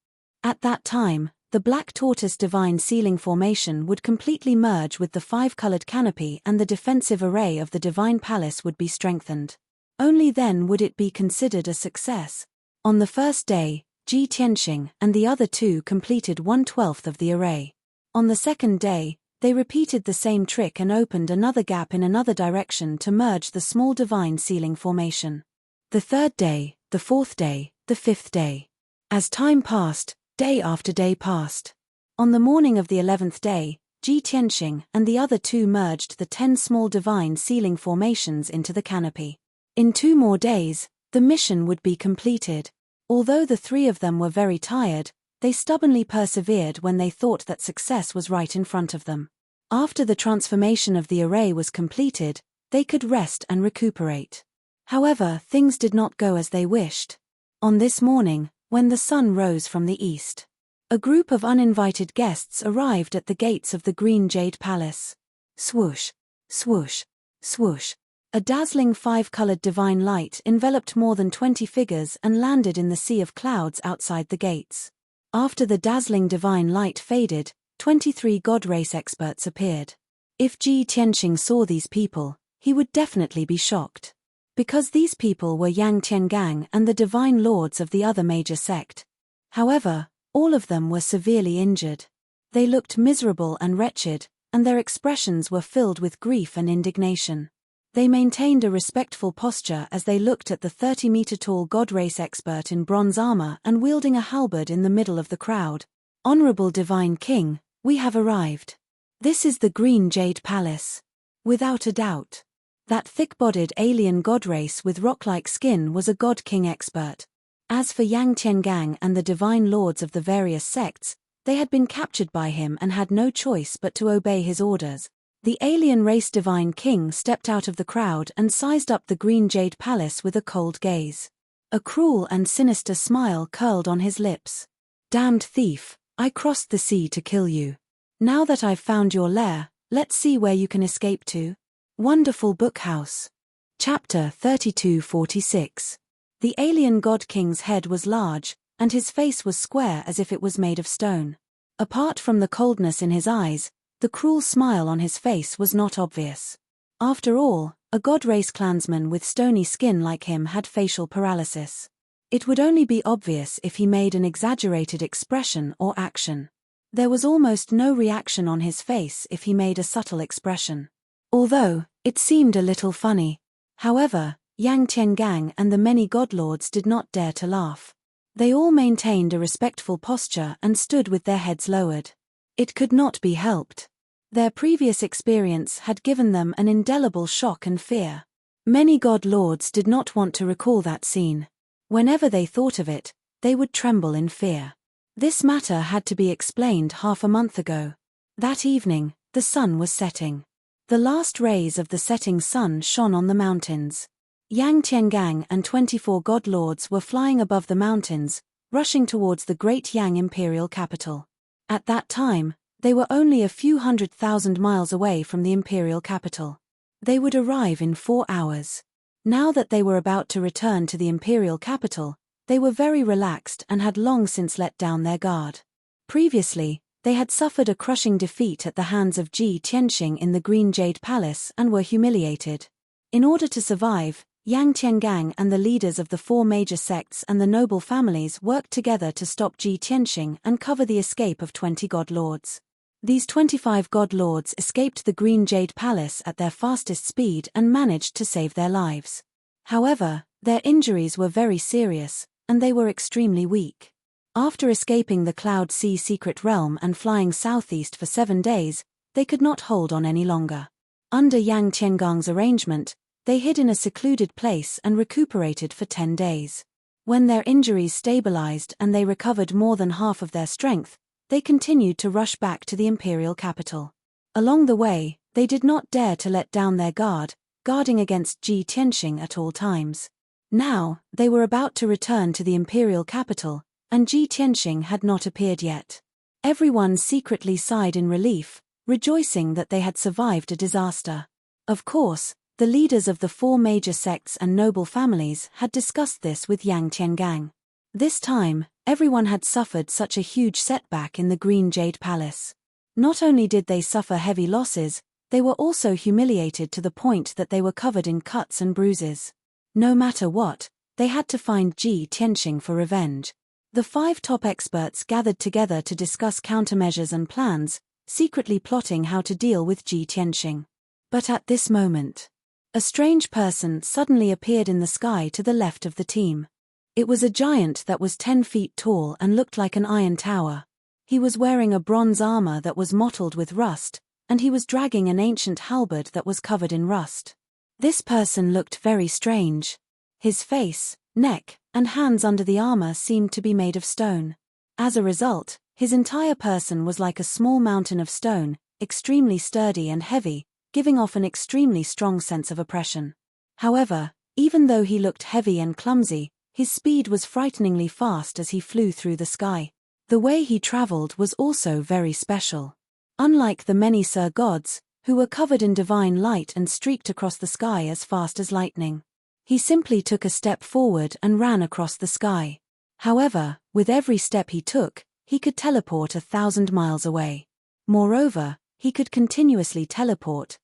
At that time, the black tortoise divine sealing formation would completely merge with the five-colored canopy and the defensive array of the divine palace would be strengthened. Only then would it be considered a success. On the first day, Ji Tianxing and the other two completed 1/12 of the array. On the second day, they repeated the same trick and opened another gap in another direction to merge the small divine sealing formation. The third day, the fourth day, the fifth day. As time passed, day after day passed. On the morning of the 11th day, Ji Tianxing and the other two merged the 10 small divine sealing formations into the canopy. In 2 more days, the mission would be completed. Although the three of them were very tired, they stubbornly persevered when they thought that success was right in front of them. After the transformation of the array was completed, they could rest and recuperate. However, things did not go as they wished. On this morning, when the sun rose from the east, a group of uninvited guests arrived at the gates of the Green Jade Palace. Swoosh, swoosh, swoosh. A dazzling 5-colored divine light enveloped more than 20 figures and landed in the sea of clouds outside the gates. After the dazzling divine light faded, 23 god race experts appeared. If Ji Tianxing saw these people, he would definitely be shocked. Because these people were Yang Tiangang and the divine lords of the other major sect. However, all of them were severely injured. They looked miserable and wretched, and their expressions were filled with grief and indignation. They maintained a respectful posture as they looked at the 30-meter-tall god race expert in bronze armor and wielding a halberd in the middle of the crowd. "Honorable Divine King, we have arrived. This is the Green Jade Palace." Without a doubt. That thick-bodied alien god race with rock-like skin was a god king expert. As for Yang Tiangang and the divine lords of the various sects, they had been captured by him and had no choice but to obey his orders. The alien race divine king stepped out of the crowd and sized up the Green Jade Palace with a cold gaze. A cruel and sinister smile curled on his lips. "Damned thief, I crossed the sea to kill you. Now that I've found your lair, let's see where you can escape to." Wonderful Book House. Chapter 3246. The alien god king's head was large, and his face was square as if it was made of stone. Apart from the coldness in his eyes, the cruel smile on his face was not obvious. After all, a god race clansman with stony skin like him had facial paralysis. It would only be obvious if he made an exaggerated expression or action. There was almost no reaction on his face if he made a subtle expression. Although, it seemed a little funny. However, Yang Tiangang and the many godlords did not dare to laugh. They all maintained a respectful posture and stood with their heads lowered. It could not be helped. Their previous experience had given them an indelible shock and fear. Many god lords did not want to recall that scene. Whenever they thought of it, they would tremble in fear. This matter had to be explained half a month ago. That evening, the sun was setting. The last rays of the setting sun shone on the mountains. Yang Tiangang and 24 god lords were flying above the mountains, rushing towards the great Yang imperial capital. At that time, they were only a few 100,000 miles away from the imperial capital. They would arrive in 4 hours. Now that they were about to return to the imperial capital, they were very relaxed and had long since let down their guard. Previously, they had suffered a crushing defeat at the hands of Ji Tianxing in the Green Jade Palace and were humiliated. In order to survive, Yang Tiangang and the leaders of the 4 major sects and the noble families worked together to stop Ji Tianxing and cover the escape of 20 god lords. These 25 god lords escaped the Green Jade Palace at their fastest speed and managed to save their lives. However, their injuries were very serious, and they were extremely weak. After escaping the Cloud Sea secret realm and flying southeast for 7 days, they could not hold on any longer. Under Yang Tiangang's arrangement, they hid in a secluded place and recuperated for 10 days. When their injuries stabilized and they recovered more than half of their strength, they continued to rush back to the imperial capital. Along the way, they did not dare to let down their guard, guarding against Ji Tianxing at all times. Now, they were about to return to the imperial capital, and Ji Tianxing had not appeared yet. Everyone secretly sighed in relief, rejoicing that they had survived a disaster. Of course, the leaders of the 4 major sects and noble families had discussed this with Yang Tiangang. This time, everyone had suffered such a huge setback in the Green Jade Palace. Not only did they suffer heavy losses, they were also humiliated to the point that they were covered in cuts and bruises. No matter what, they had to find Ji Tianxing for revenge. The 5 top experts gathered together to discuss countermeasures and plans, secretly plotting how to deal with Ji Tianxing. But at this moment, a strange person suddenly appeared in the sky to the left of the team. It was a giant that was 10 feet tall and looked like an iron tower. He was wearing a bronze armor that was mottled with rust, and he was dragging an ancient halberd that was covered in rust. This person looked very strange. His face, neck, and hands under the armor seemed to be made of stone. As a result, his entire person was like a small mountain of stone, extremely sturdy and heavy, giving off an extremely strong sense of oppression. However, even though he looked heavy and clumsy, his speed was frighteningly fast as he flew through the sky. The way he traveled was also very special. Unlike the many Sir Gods, who were covered in divine light and streaked across the sky as fast as lightning, he simply took a step forward and ran across the sky. However, with every step he took, he could teleport 1,000 miles away. Moreover, he could continuously teleport,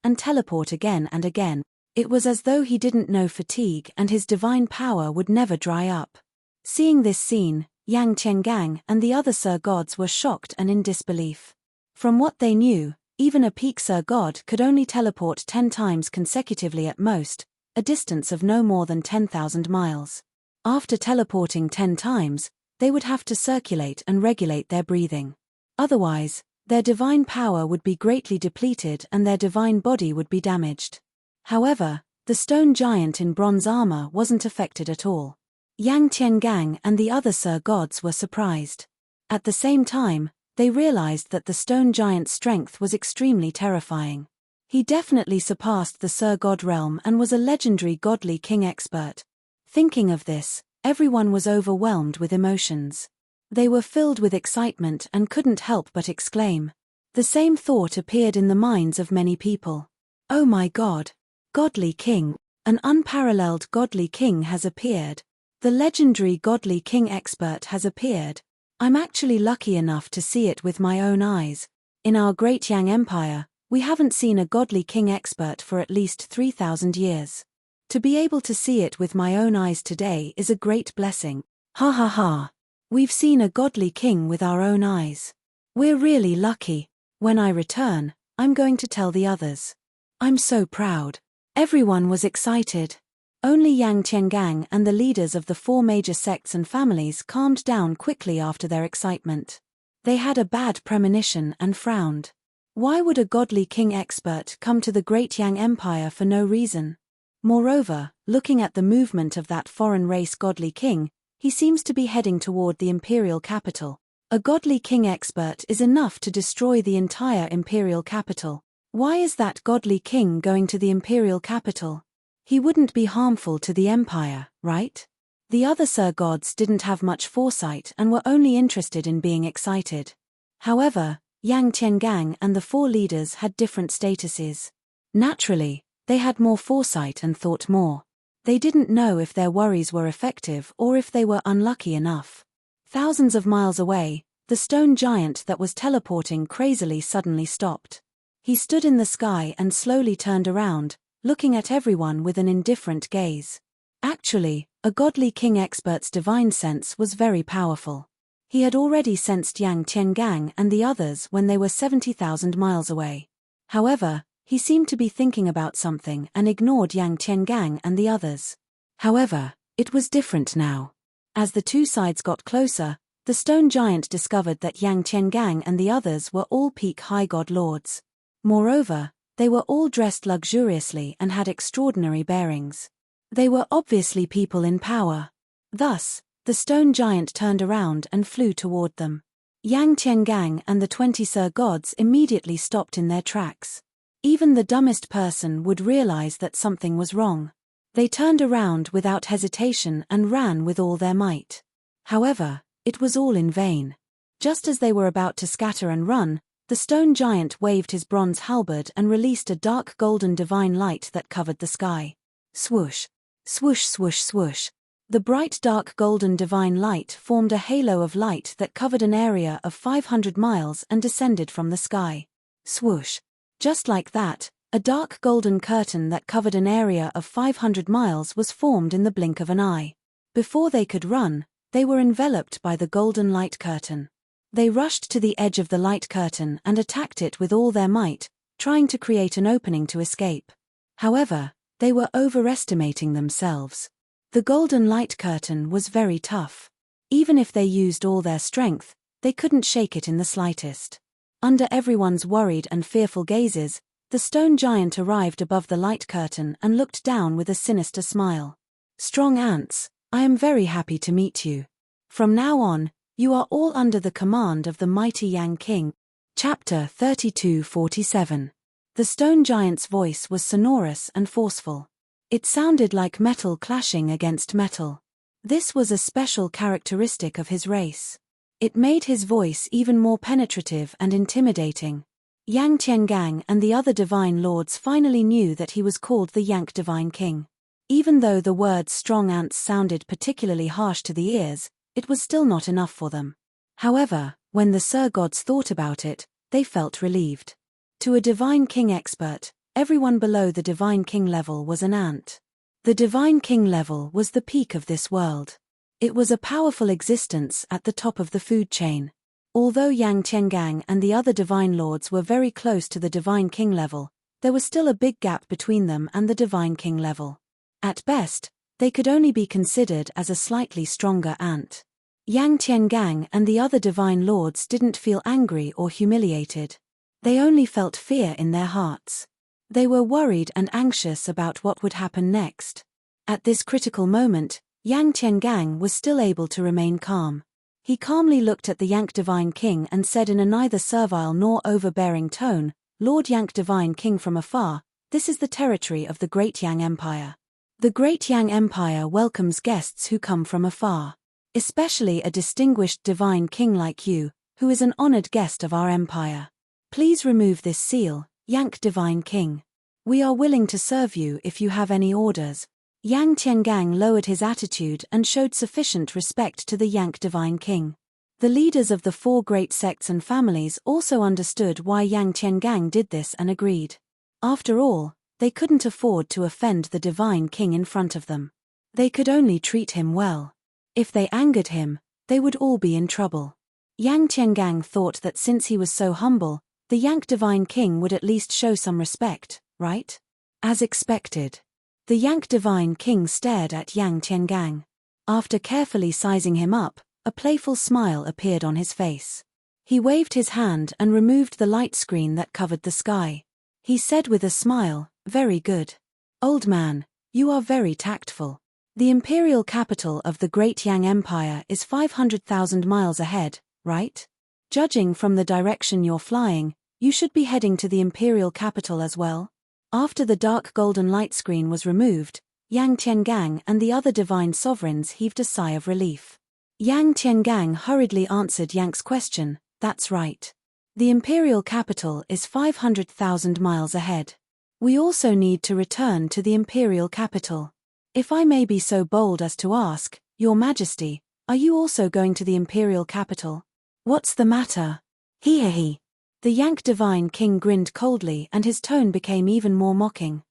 and teleport again and again. It was as though he didn't know fatigue and his divine power would never dry up. Seeing this scene, Yang Tiangang and the other Sir Gods were shocked and in disbelief. From what they knew, even a peak Sir God could only teleport 10 times consecutively at most, a distance of no more than 10,000 miles. After teleporting 10 times, they would have to circulate and regulate their breathing. Otherwise, their divine power would be greatly depleted and their divine body would be damaged. However, the stone giant in bronze armor wasn't affected at all. Yang Tiangang and the other Sir Gods were surprised. At the same time, they realized that the stone giant's strength was extremely terrifying. He definitely surpassed the Sir God realm and was a legendary godly king expert. Thinking of this, everyone was overwhelmed with emotions. They were filled with excitement and couldn't help but exclaim. The same thought appeared in the minds of many people. Oh my God! Godly King! An unparalleled godly king has appeared. The legendary godly king expert has appeared. I'm actually lucky enough to see it with my own eyes. In our great Yang Empire, we haven't seen a godly king expert for at least 3,000 years. To be able to see it with my own eyes today is a great blessing. Ha ha ha! We've seen a godly king with our own eyes. We're really lucky. When I return, I'm going to tell the others. I'm so proud. Everyone was excited. Only Yang Tiangang and the leaders of the 4 major sects and families calmed down quickly after their excitement. They had a bad premonition and frowned. Why would a godly king expert come to the great Yang Empire for no reason? Moreover, looking at the movement of that foreign race godly king, he seems to be heading toward the imperial capital. A godly king expert is enough to destroy the entire imperial capital. Why is that godly king going to the imperial capital? He wouldn't be harmful to the empire, right? The other Sir Gods didn't have much foresight and were only interested in being excited. However, Yang Tiangang and the four leaders had different statuses. Naturally, they had more foresight and thought more. They didn't know if their worries were effective or if they were unlucky enough. Thousands of miles away, the stone giant that was teleporting crazily suddenly stopped. He stood in the sky and slowly turned around, looking at everyone with an indifferent gaze. Actually, a godly king expert's divine sense was very powerful. He had already sensed Yang Tiangang and the others when they were 70,000 miles away. However, he seemed to be thinking about something and ignored Yang Tiangang and the others. However, it was different now. As the two sides got closer, the stone giant discovered that Yang Tiangang and the others were all peak high god lords. Moreover, they were all dressed luxuriously and had extraordinary bearings. They were obviously people in power. Thus, the stone giant turned around and flew toward them. Yang Tiangang and the 20 Sir Gods immediately stopped in their tracks. Even the dumbest person would realize that something was wrong. They turned around without hesitation and ran with all their might. However, it was all in vain. Just as they were about to scatter and run, the stone giant waved his bronze halberd and released a dark golden divine light that covered the sky. Swoosh! Swoosh swoosh swoosh! The bright dark golden divine light formed a halo of light that covered an area of 500 miles and descended from the sky. Swoosh! Just like that, a dark golden curtain that covered an area of 500 miles was formed in the blink of an eye. Before they could run, they were enveloped by the golden light curtain. They rushed to the edge of the light curtain and attacked it with all their might, trying to create an opening to escape. However, they were overestimating themselves. The golden light curtain was very tough. Even if they used all their strength, they couldn't shake it in the slightest. Under everyone's worried and fearful gazes, the stone giant arrived above the light curtain and looked down with a sinister smile. Strong ants, I am very happy to meet you. From now on, you are all under the command of the mighty Yang King. Chapter 32:47. The stone giant's voice was sonorous and forceful. It sounded like metal clashing against metal. This was a special characteristic of his race. It made his voice even more penetrative and intimidating. Yang Tiangang and the other divine lords finally knew that he was called the Yang Divine King. Even though the words strong ants sounded particularly harsh to the ears, it was still not enough for them. However, when the Sir Gods thought about it, they felt relieved. To a divine king expert, everyone below the divine king level was an ant. The divine king level was the peak of this world. It was a powerful existence at the top of the food chain. Although Yang Tiangang and the other divine lords were very close to the divine king level, there was still a big gap between them and the divine king level. At best, they could only be considered as a slightly stronger ant. Yang Tiangang and the other divine lords didn't feel angry or humiliated. They only felt fear in their hearts. They were worried and anxious about what would happen next. At this critical moment, Yang Tiangang was still able to remain calm. He calmly looked at the Yang Divine King and said in a neither servile nor overbearing tone, "Lord Yang Divine King from afar, this is the territory of the Great Yang Empire. The Great Yang Empire welcomes guests who come from afar. Especially a distinguished divine king like you, who is an honored guest of our empire. Please remove this seal, Yang Divine King. We are willing to serve you if you have any orders." Yang Tiangang lowered his attitude and showed sufficient respect to the Yang Divine King. The leaders of the four great sects and families also understood why Yang Tiangang did this and agreed. After all, they couldn't afford to offend the Divine King in front of them. They could only treat him well. If they angered him, they would all be in trouble. Yang Tiangang thought that since he was so humble, the Yang Divine King would at least show some respect, right? As expected. The Yang Divine King stared at Yang Tiangang. After carefully sizing him up, a playful smile appeared on his face. He waved his hand and removed the light screen that covered the sky. He said with a smile, "Very good. Old man, you are very tactful. The imperial capital of the Great Yang Empire is 500,000 miles ahead, right? Judging from the direction you're flying, you should be heading to the imperial capital as well." After the dark golden light screen was removed, Yang Tiangang and the other divine sovereigns heaved a sigh of relief. Yang Tiangang hurriedly answered Yang's question, "That's right. The imperial capital is 500,000 miles ahead. We also need to return to the imperial capital. If I may be so bold as to ask, Your Majesty, are you also going to the imperial capital?" "What's the matter?" He. The Yank divine king grinned coldly and his tone became even more mocking.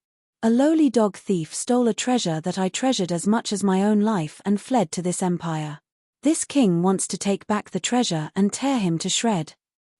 "A lowly dog thief stole a treasure that I treasured as much as my own life and fled to this empire. This king wants to take back the treasure and tear him to shred.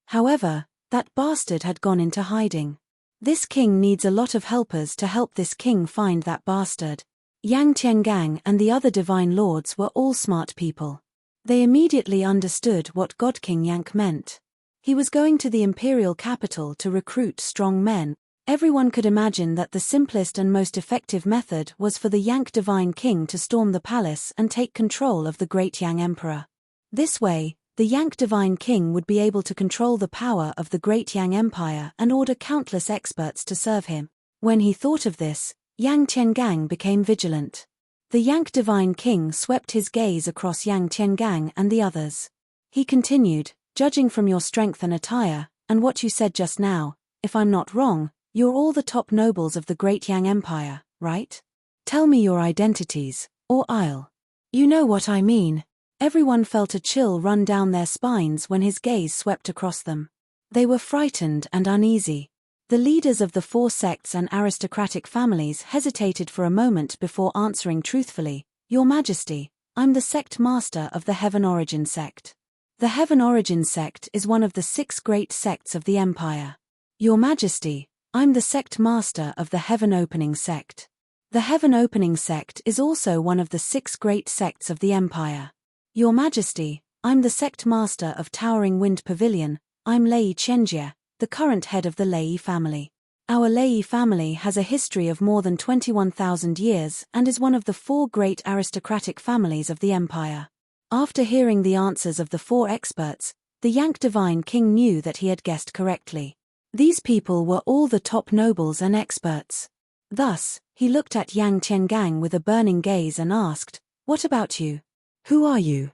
However, that bastard had gone into hiding. This king needs a lot of helpers to help this king find that bastard." Yang Tiangang and the other divine lords were all smart people. They immediately understood what God King Yank meant. He was going to the imperial capital to recruit strong men. Everyone could imagine that the simplest and most effective method was for the Yank divine king to storm the palace and take control of the great Yang emperor. This way, the Yank divine king would be able to control the power of the great Yang empire and order countless experts to serve him. When he thought of this, Yang Tiangang became vigilant. The Yank divine king swept his gaze across Yang Tiangang and the others. He continued, "Judging from your strength and attire, and what you said just now, if I'm not wrong, you're all the top nobles of the great Yang empire, right? Tell me your identities, or I'll..." "You know what I mean." Everyone felt a chill run down their spines when his gaze swept across them. They were frightened and uneasy. The leaders of the 4 sects and aristocratic families hesitated for a moment before answering truthfully, "Your Majesty, I'm the sect master of the Heaven Origin sect. The Heaven Origin sect is one of the 6 great sects of the empire. Your Majesty, I'm the sect master of the Heaven Opening sect. The Heaven Opening sect is also one of the 6 great sects of the empire. Your Majesty, I'm the sect master of Towering Wind Pavilion. I'm Lei Qianjie, the current head of the Lei family. Our Lei family has a history of more than 21,000 years and is one of the 4 great aristocratic families of the empire." After hearing the answers of the 4 experts, the Yank divine king knew that he had guessed correctly. These people were all the top nobles and experts. Thus, he looked at Yang Tiangang with a burning gaze and asked, "What about you? Who are you?"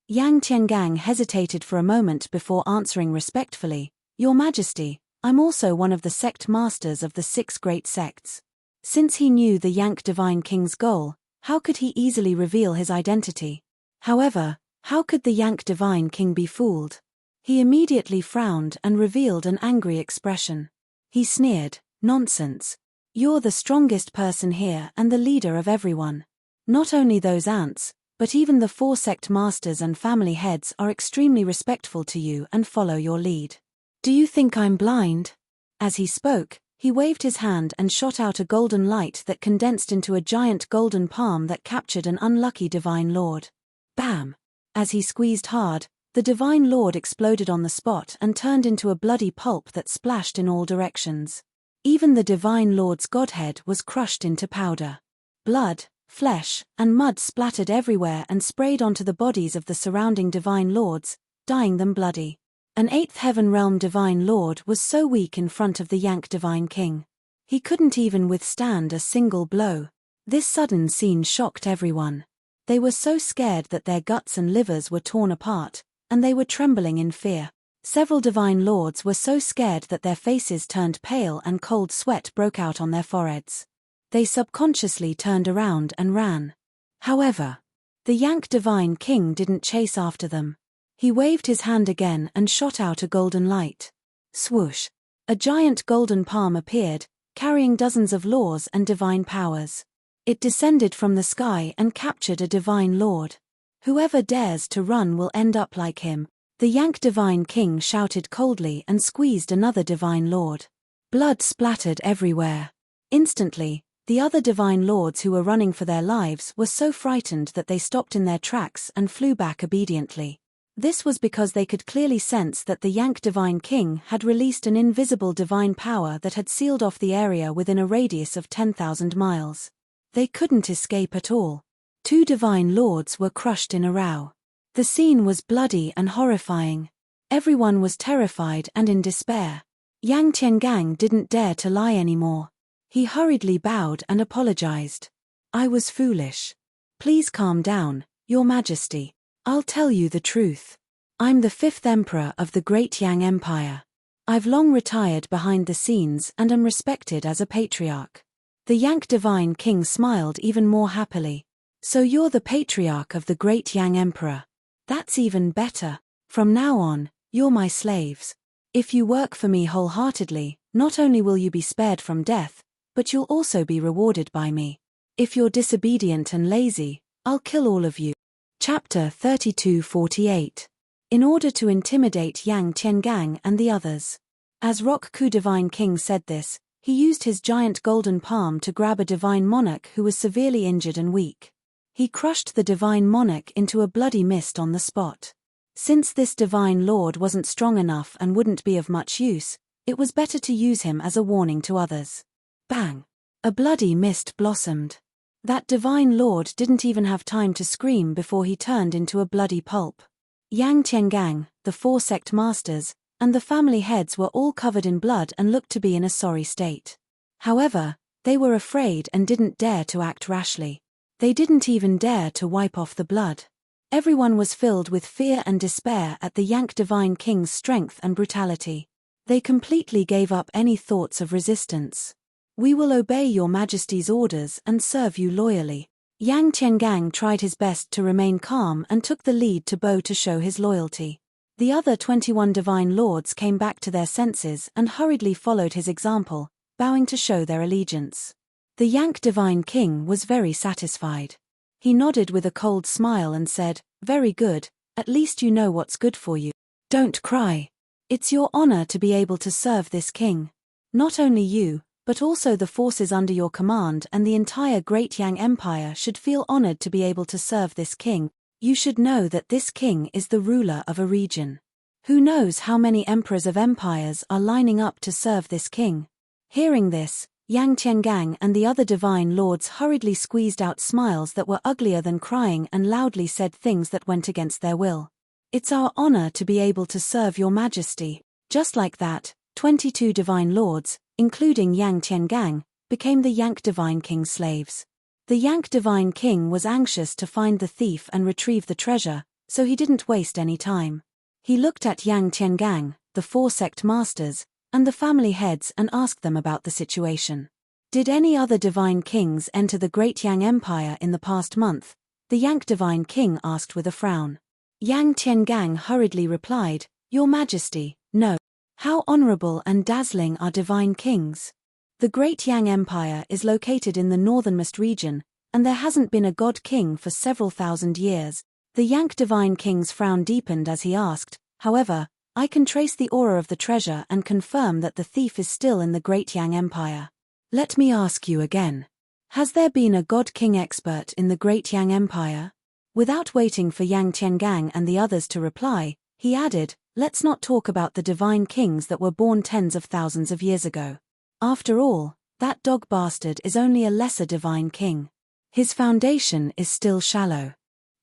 Yang Tiangang hesitated for a moment before answering respectfully, "Your Majesty, I'm also one of the sect masters of the 6 great sects." Since he knew the Yank divine king's goal, how could he easily reveal his identity? However, how could the Yank divine king be fooled? He immediately frowned and revealed an angry expression. He sneered, "Nonsense. You're the strongest person here and the leader of everyone. Not only those ants, but even the 4 sect masters and family heads are extremely respectful to you and follow your lead. Do you think I'm blind?" As he spoke, he waved his hand and shot out a golden light that condensed into a giant golden palm that captured an unlucky divine lord. Bam! As he squeezed hard, the divine lord exploded on the spot and turned into a bloody pulp that splashed in all directions. Even the divine lord's godhead was crushed into powder. Blood, flesh, and mud splattered everywhere and sprayed onto the bodies of the surrounding divine lords, dyeing them bloody. An 8th heaven realm divine lord was so weak in front of the Yank divine king. He couldn't even withstand a single blow. This sudden scene shocked everyone. They were so scared that their guts and livers were torn apart, and they were trembling in fear. Several divine lords were so scared that their faces turned pale and cold sweat broke out on their foreheads. They subconsciously turned around and ran. However, the Yank divine king didn't chase after them. He waved his hand again and shot out a golden light. Swoosh! A giant golden palm appeared, carrying dozens of laws and divine powers. It descended from the sky and captured a divine lord. "Whoever dares to run will end up like him," the Yank divine king shouted coldly and squeezed another divine lord. Blood splattered everywhere. Instantly, the other divine lords who were running for their lives were so frightened that they stopped in their tracks and flew back obediently. This was because they could clearly sense that the Yank Divine King had released an invisible divine power that had sealed off the area within a radius of 10,000 miles. They couldn't escape at all. 2 divine lords were crushed in a row. The scene was bloody and horrifying. Everyone was terrified and in despair. Yang Tiangang didn't dare to lie anymore. He hurriedly bowed and apologized. "I was foolish. Please calm down, Your Majesty. I'll tell you the truth. I'm the 5th emperor of the Great Yang Empire. I've long retired behind the scenes and am respected as a patriarch." The Yank Divine King smiled even more happily. "So you're the patriarch of the Great Yang Emperor. That's even better. From now on, you're my slaves. If you work for me wholeheartedly, not only will you be spared from death, but you'll also be rewarded by me. If you're disobedient and lazy, I'll kill all of you." Chapter 32:48. In order to intimidate Yang Tiangang and the others. As Rock Ku Divine King said this, he used his giant golden palm to grab a divine monarch who was severely injured and weak. He crushed the divine monarch into a bloody mist on the spot. Since this divine lord wasn't strong enough and wouldn't be of much use, it was better to use him as a warning to others. Bang! A bloody mist blossomed. That divine lord didn't even have time to scream before he turned into a bloody pulp. Yang Tiangang, the 4 sect masters, and the family heads were all covered in blood and looked to be in a sorry state. However, they were afraid and didn't dare to act rashly. They didn't even dare to wipe off the blood. Everyone was filled with fear and despair at the Yank Divine King's strength and brutality. They completely gave up any thoughts of resistance. "We will obey Your Majesty's orders and serve you loyally." Yang Tiangang tried his best to remain calm and took the lead to bow to show his loyalty. The other 21 divine lords came back to their senses and hurriedly followed his example, bowing to show their allegiance. The Yank Divine King was very satisfied. He nodded with a cold smile and said, "Very good, at least you know what's good for you. Don't cry. It's your honor to be able to serve this king. Not only you, but also the forces under your command and the entire Great Yang Empire should feel honored to be able to serve this king. You should know that this king is the ruler of a region. Who knows how many emperors of empires are lining up to serve this king?" Hearing this, Yang Tiangang and the other divine lords hurriedly squeezed out smiles that were uglier than crying and loudly said things that went against their will. "It's our honor to be able to serve Your Majesty." Just like that, 22 divine lords, including Yang Tiangang, became the Yank Divine King's slaves. The Yank Divine King was anxious to find the thief and retrieve the treasure, so he didn't waste any time. He looked at Yang Tiangang, the 4 sect masters, and the family heads and asked them about the situation. Did any other divine kings enter the Great Yang Empire in the past month? The Yank Divine King asked with a frown. Yang Tiangang hurriedly replied, "Your Majesty, no. How honorable and dazzling are divine kings. The Great Yang Empire is located in the northernmost region, and there hasn't been a god king for several thousand years." The Yank Divine King's frown deepened as he asked, "However, I can trace the aura of the treasure and confirm that the thief is still in the Great Yang Empire. Let me ask you again. Has there been a god king expert in the Great Yang Empire?" Without waiting for Yang Tiangang and the others to reply, he added, "Let's not talk about the divine kings that were born tens of thousands of years ago. After all, that dog bastard is only a lesser divine king. His foundation is still shallow."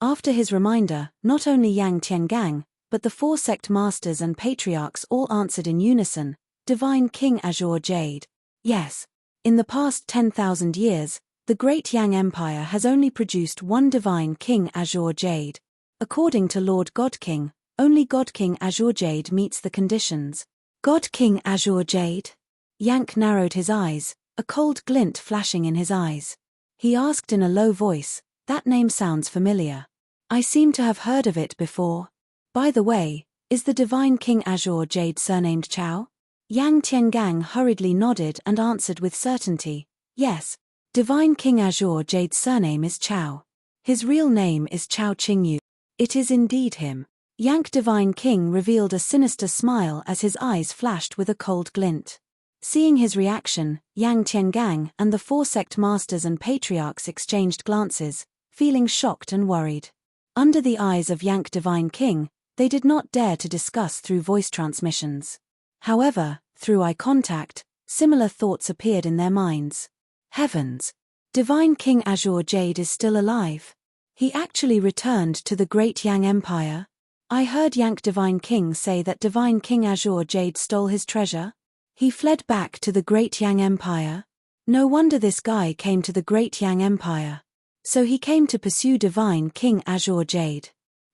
After his reminder, not only Yang Tiangang, but the 4 sect masters and patriarchs all answered in unison, "Divine King Azure Jade." Yes. In the past 10,000 years, the Great Yang Empire has only produced one divine King Azure Jade. According to Lord God King, only God King Azure Jade meets the conditions. God King Azure Jade? Yank narrowed his eyes, a cold glint flashing in his eyes. He asked in a low voice, "That name sounds familiar. I seem to have heard of it before. By the way, is the divine King Azure Jade surnamed Chao?" Yang Tiangang hurriedly nodded and answered with certainty, "Yes, divine King Azure Jade's surname is Chao. His real name is Chao Qingyu. It is indeed him." Yank Divine King revealed a sinister smile as his eyes flashed with a cold glint. Seeing his reaction, Yang Tiangang and the 4 sect masters and patriarchs exchanged glances, feeling shocked and worried. Under the eyes of Yank Divine King, They did not dare to discuss through voice transmissions. However, through eye contact, similar thoughts appeared in their minds. Heavens! Divine King Azure Jade is still alive. He actually returned to the Great Yang Empire. I heard Yank Divine King say that Divine King Azure Jade stole his treasure. He fled back to the Great Yang Empire. No wonder this guy came to the Great Yang Empire. So he came to pursue Divine King Azure Jade.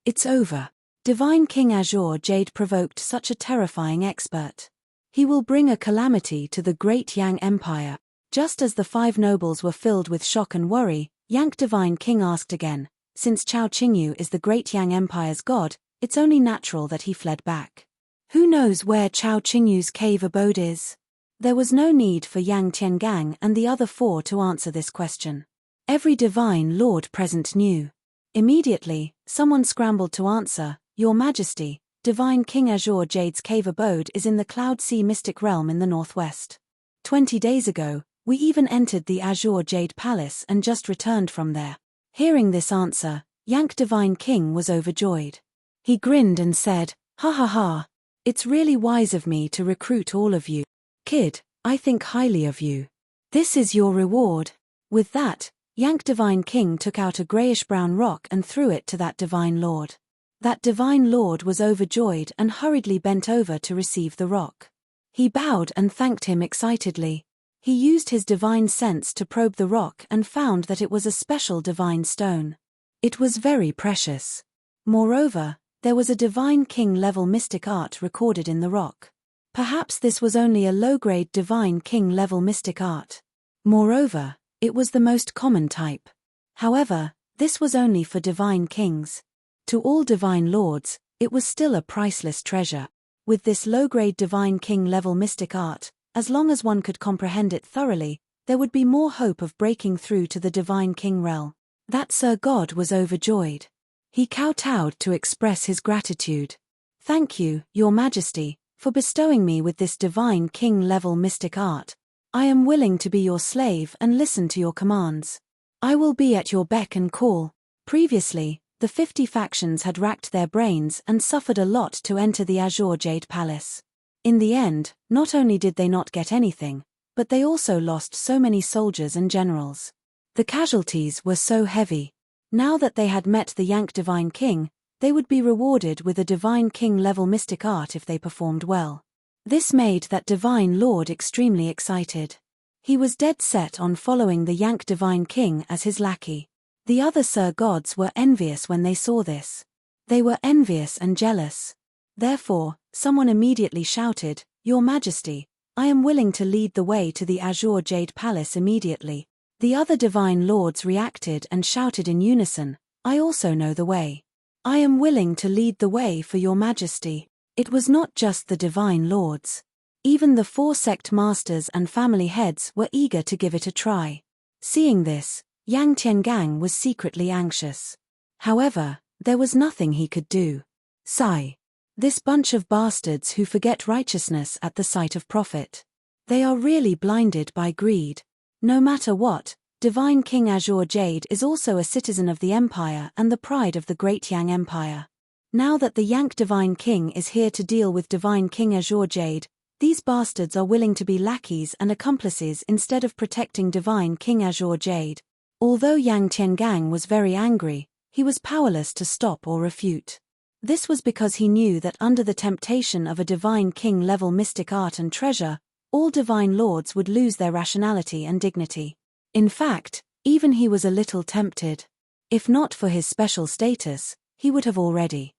It's over. Divine King Azure Jade provoked such a terrifying expert. He will bring a calamity to the Great Yang Empire. Just as the 5 nobles were filled with shock and worry, Yank Divine King asked again, since Chao Qingyu is the Great Yang Empire's god, it's only natural that he fled back. Who knows where Chao Qingyu's cave abode is? There was no need for Yang Tiangang and the other 4 to answer this question. Every divine lord present knew. Immediately, someone scrambled to answer, Your Majesty, Divine King Azure Jade's cave abode is in the Cloud Sea Mystic Realm in the northwest. 20 days ago, we even entered the Azure Jade Palace and just returned from there. Hearing this answer, Yank Divine King was overjoyed. He grinned and said, Ha ha ha. It's really wise of me to recruit all of you. Kid, I think highly of you. This is your reward. With that, Yank Divine King took out a grayish-brown rock and threw it to that divine lord. That divine lord was overjoyed and hurriedly bent over to receive the rock. He bowed and thanked him excitedly. He used his divine sense to probe the rock and found that it was a special divine stone. It was very precious. Moreover, there was a divine king-level mystic art recorded in the rock. Perhaps this was only a low-grade divine king-level mystic art. Moreover, it was the most common type. However, this was only for divine kings. To all divine lords, it was still a priceless treasure. With this low-grade divine king-level mystic art, as long as one could comprehend it thoroughly, there would be more hope of breaking through to the divine king realm. That Sir God was overjoyed. He kowtowed to express his gratitude. Thank you, Your Majesty, for bestowing me with this divine king-level mystic art. I am willing to be your slave and listen to your commands. I will be at your beck and call. Previously, the 50 factions had racked their brains and suffered a lot to enter the Azure Jade Palace. In the end, not only did they not get anything, but they also lost so many soldiers and generals. The casualties were so heavy. Now that they had met the Yank Divine King, they would be rewarded with a Divine King-level mystic art if they performed well. This made that Divine Lord extremely excited. He was dead set on following the Yank Divine King as his lackey. The other Sir Gods were envious when they saw this. They were envious and jealous. Therefore, someone immediately shouted, Your Majesty, I am willing to lead the way to the Azure Jade Palace immediately. The other divine lords reacted and shouted in unison, I also know the way. I am willing to lead the way for Your Majesty. It was not just the divine lords. Even the 4 sect masters and family heads were eager to give it a try. Seeing this, Yang Tiangang was secretly anxious. However, there was nothing he could do. Sigh. This bunch of bastards who forget righteousness at the sight of profit. They are really blinded by greed. No matter what, Divine King Azure Jade is also a citizen of the Empire and the pride of the Great Yang Empire. Now that the Yank Divine King is here to deal with Divine King Azure Jade, these bastards are willing to be lackeys and accomplices instead of protecting Divine King Azure Jade. Although Yang Tiangang was very angry, he was powerless to stop or refute. This was because he knew that under the temptation of a Divine King-level mystic art and treasure, all divine lords would lose their rationality and dignity. In fact, even he was a little tempted. If not for his special status, he would have already.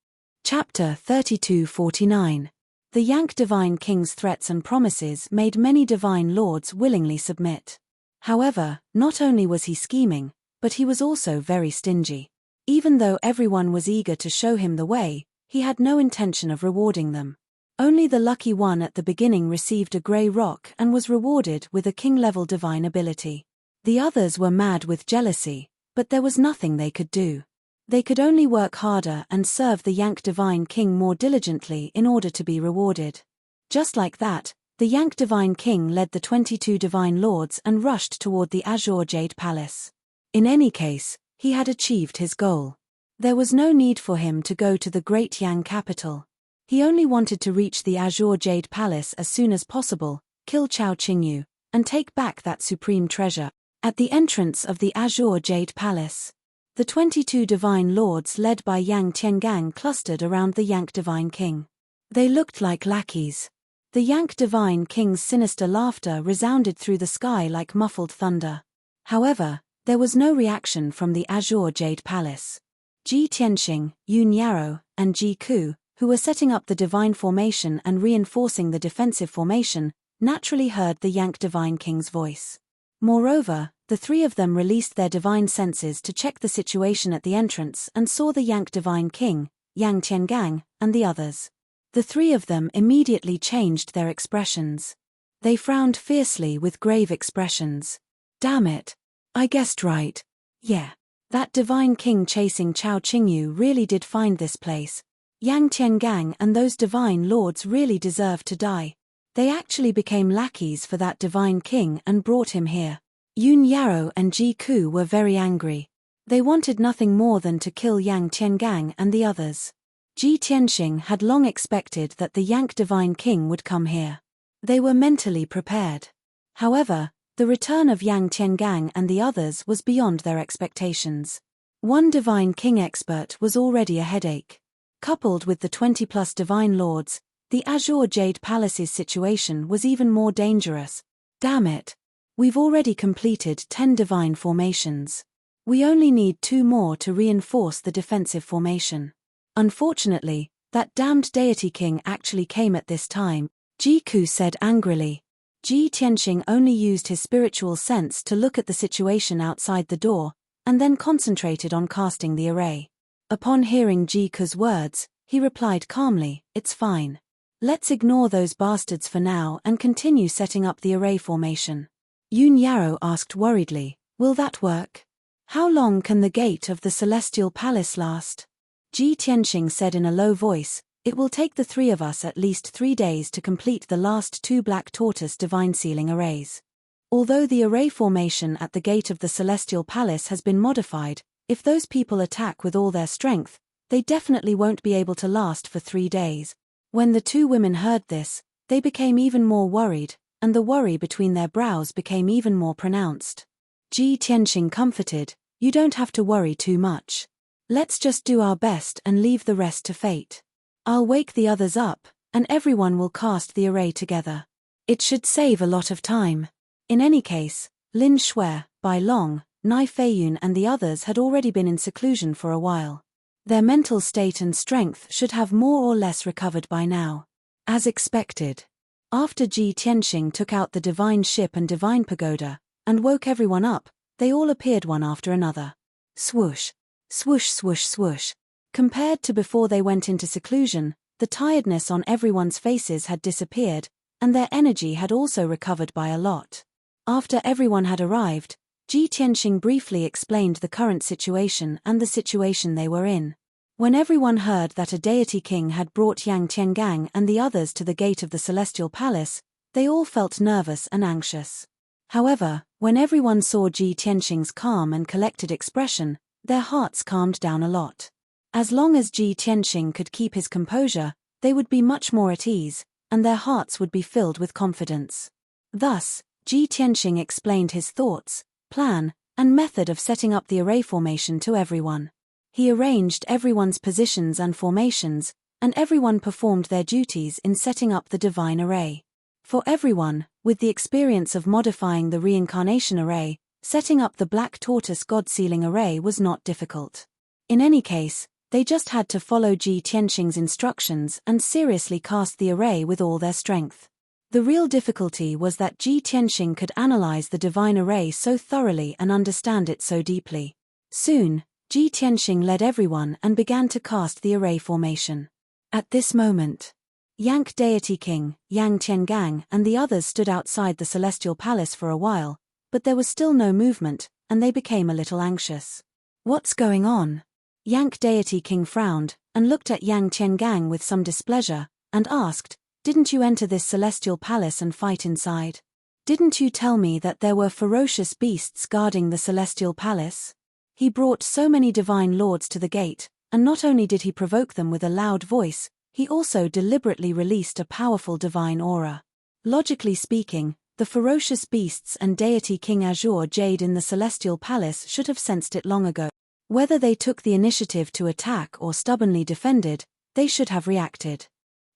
Chapter 3249. The Yank Divine King's threats and promises made many divine lords willingly submit. However, not only was he scheming, but he was also very stingy. Even though everyone was eager to show him the way, he had no intention of rewarding them. Only the lucky one at the beginning received a grey rock and was rewarded with a king-level divine ability. The others were mad with jealousy, but there was nothing they could do. They could only work harder and serve the Yank Divine King more diligently in order to be rewarded. Just like that, the Yank Divine King led the 22 divine lords and rushed toward the Azure Jade Palace. In any case, he had achieved his goal. There was no need for him to go to the great Yang capital. He only wanted to reach the Azure Jade Palace as soon as possible, kill Chao Qingyu, and take back that supreme treasure. At the entrance of the Azure Jade Palace, the 22 divine lords led by Yang Tiangang clustered around the Yank Divine King. They looked like lackeys. The Yank Divine King's sinister laughter resounded through the sky like muffled thunder. However, there was no reaction from the Azure Jade Palace. Ji Tianxing, Yun Yarrow, and Ji Ku, who were setting up the divine formation and reinforcing the defensive formation, naturally heard the Yank Divine King's voice. Moreover, the three of them released their divine senses to check the situation at the entrance and saw the Yank Divine King, Yang Tiangang, and the others. The three of them immediately changed their expressions. They frowned fiercely with grave expressions. Damn it. I guessed right. Yeah. That divine king chasing Chao Qingyu really did find this place. Yang Tiangang and those divine lords really deserve to die. They actually became lackeys for that divine king and brought him here. Yun Yarrow and Ji Ku were very angry. They wanted nothing more than to kill Yang Tiangang and the others. Ji Tianxing had long expected that the Yank divine king would come here. They were mentally prepared. However, the return of Yang Tiangang and the others was beyond their expectations. One divine king expert was already a headache. Coupled with the 20+ divine lords, the Azure Jade Palace's situation was even more dangerous. Damn it. We've already completed 10 divine formations. We only need 2 more to reinforce the defensive formation. Unfortunately, that damned deity king actually came at this time, Ji Ku said angrily. Ji Tianxing only used his spiritual sense to look at the situation outside the door, and then concentrated on casting the array. Upon hearing Ji Ku's words, he replied calmly, "It's fine. Let's ignore those bastards for now and continue setting up the array formation." Yun Yarrow asked worriedly, "Will that work? How long can the gate of the Celestial Palace last?" Ji Tianxing said in a low voice, "It will take the 3 of us at least 3 days to complete the last 2 black tortoise divine sealing arrays. Although the array formation at the gate of the Celestial Palace has been modified, if those people attack with all their strength, they definitely won't be able to last for 3 days." When the 2 women heard this, they became even more worried, and the worry between their brows became even more pronounced. Ji Tianxing comforted, "You don't have to worry too much. Let's just do our best and leave the rest to fate. I'll wake the others up, and everyone will cast the array together. It should save a lot of time." In any case, Lin Shui, Bai Long, Nai Feiyun and the others had already been in seclusion for a while. Their mental state and strength should have more or less recovered by now. As expected. After Ji Tianxing took out the divine ship and divine pagoda, and woke everyone up, they all appeared one after another. Swoosh. Swoosh swoosh swoosh. Compared to before they went into seclusion, the tiredness on everyone's faces had disappeared, and their energy had also recovered by a lot. After everyone had arrived, Ji Tianxing briefly explained the current situation and the situation they were in. When everyone heard that a deity king had brought Yang Tiangang and the others to the gate of the Celestial Palace, they all felt nervous and anxious. However, when everyone saw Ji Tianxing's calm and collected expression, their hearts calmed down a lot. As long as Ji Tianxing could keep his composure, they would be much more at ease, and their hearts would be filled with confidence. Thus, Ji Tianxing explained his thoughts, plan, and method of setting up the array formation to everyone. He arranged everyone's positions and formations, and everyone performed their duties in setting up the divine array. For everyone, with the experience of modifying the reincarnation array, setting up the black tortoise god-sealing array was not difficult. In any case, they just had to follow Ji Tianxing's instructions and seriously cast the array with all their strength. The real difficulty was that Ji Tianxing could analyze the divine array so thoroughly and understand it so deeply. Soon, Ji Tianxing led everyone and began to cast the array formation. At this moment, Yank Deity King, Yang Tiangang and the others stood outside the Celestial Palace for a while, but there was still no movement, and they became a little anxious. "What's going on?" Yank Deity King frowned, and looked at Yang Tiangang with some displeasure, and asked, "Didn't you enter this Celestial Palace and fight inside? Didn't you tell me that there were ferocious beasts guarding the Celestial Palace?" He brought so many divine lords to the gate, and not only did he provoke them with a loud voice, he also deliberately released a powerful divine aura. Logically speaking, the ferocious beasts and deity King Azure Jade in the Celestial Palace should have sensed it long ago. Whether they took the initiative to attack or stubbornly defended, they should have reacted.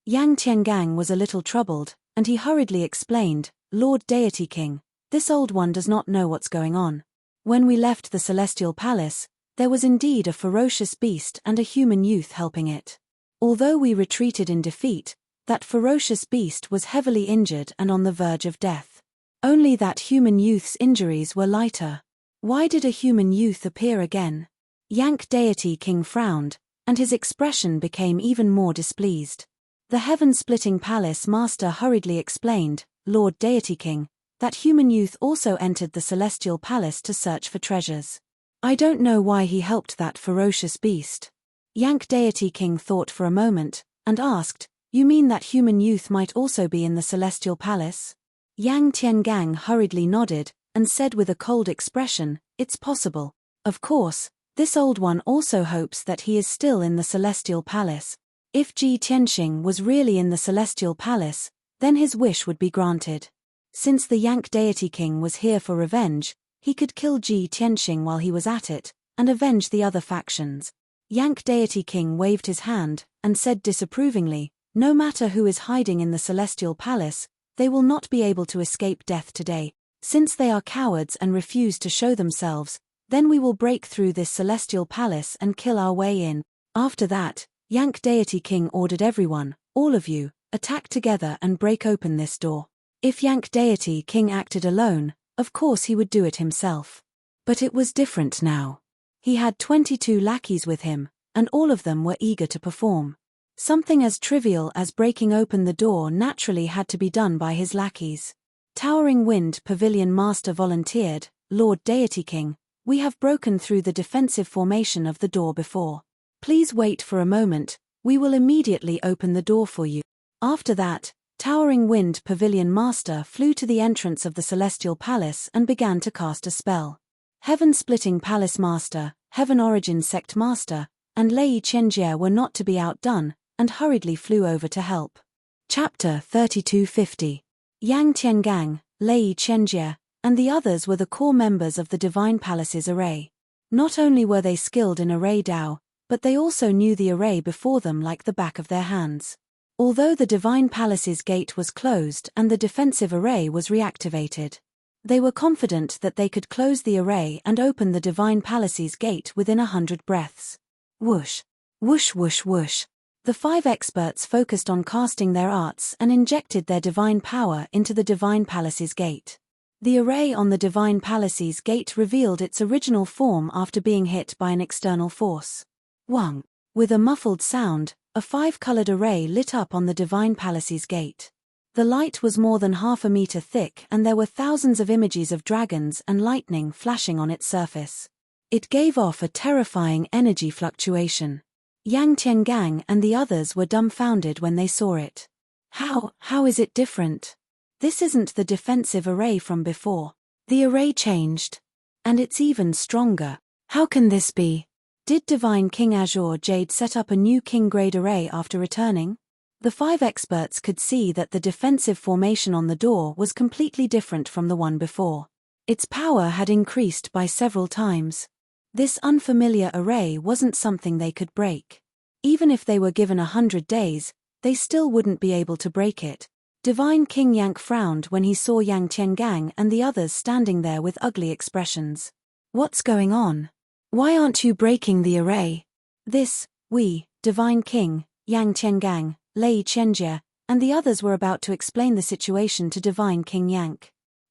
Yang Tiangang was a little troubled, and he hurriedly explained, "Lord Deity King, this old one does not know what's going on. When we left the Celestial Palace, there was indeed a ferocious beast and a human youth helping it. Although we retreated in defeat, that ferocious beast was heavily injured and on the verge of death. Only that human youth's injuries were lighter. Why did a human youth appear again?" Yang Deity King frowned, and his expression became even more displeased. The heaven-splitting palace master hurriedly explained, "Lord Deity King, that human youth also entered the Celestial Palace to search for treasures. I don't know why he helped that ferocious beast." Yang Deity King thought for a moment, and asked, "You mean that human youth might also be in the Celestial Palace?" Yang Tiangang hurriedly nodded, and said with a cold expression, "It's possible. Of course, this old one also hopes that he is still in the Celestial Palace. If Ji Tianxing was really in the Celestial Palace, then his wish would be granted. Since the Yang Deity King was here for revenge, he could kill Ji Tianxing while he was at it, and avenge the other factions." Yang Deity King waved his hand, and said disapprovingly, "No matter who is hiding in the Celestial Palace, they will not be able to escape death today. Since they are cowards and refuse to show themselves, then we will break through this Celestial Palace and kill our way in." After that, Yang Deity King ordered everyone, "All of you, attack together and break open this door." If Yang Deity King acted alone, of course he would do it himself. But it was different now. He had 22 lackeys with him, and all of them were eager to perform. Something as trivial as breaking open the door naturally had to be done by his lackeys. Towering Wind Pavilion Master volunteered, "Lord Deity King, we have broken through the defensive formation of the door before. Please wait for a moment, we will immediately open the door for you." After that, Towering Wind Pavilion Master flew to the entrance of the Celestial Palace and began to cast a spell. Heaven-splitting Palace Master, Heaven Origin Sect Master, and Lei Chenjie were not to be outdone, and hurriedly flew over to help. Chapter 3250. Yang Tiangang, Lei Chenjie, and the others were the core members of the Divine Palace's array. Not only were they skilled in array Dao, but they also knew the array before them like the back of their hands. Although the Divine Palace's gate was closed and the defensive array was reactivated, they were confident that they could close the array and open the Divine Palace's gate within 100 breaths. Whoosh! Whoosh whoosh whoosh! The 5 experts focused on casting their arts and injected their divine power into the Divine Palace's gate. The array on the Divine Palace's gate revealed its original form after being hit by an external force. Wang! With a muffled sound, a 5-colored array lit up on the Divine Palace's gate. The light was more than half a meter thick and there were thousands of images of dragons and lightning flashing on its surface. It gave off a terrifying energy fluctuation. Yang Tiangang and the others were dumbfounded when they saw it. How is it different? This isn't the defensive array from before. The array changed. And it's even stronger. How can this be? Did Divine King Azure Jade set up a new king-grade array after returning? The 5 experts could see that the defensive formation on the door was completely different from the one before. Its power had increased by several times. This unfamiliar array wasn't something they could break. Even if they were given 100 days, they still wouldn't be able to break it. Divine King Yang frowned when he saw Yang Tiangang and the others standing there with ugly expressions. What's going on? Why aren't you breaking the array? Divine King, Yang Tiangang, Lei Chenjie, and the others were about to explain the situation to Divine King Yang.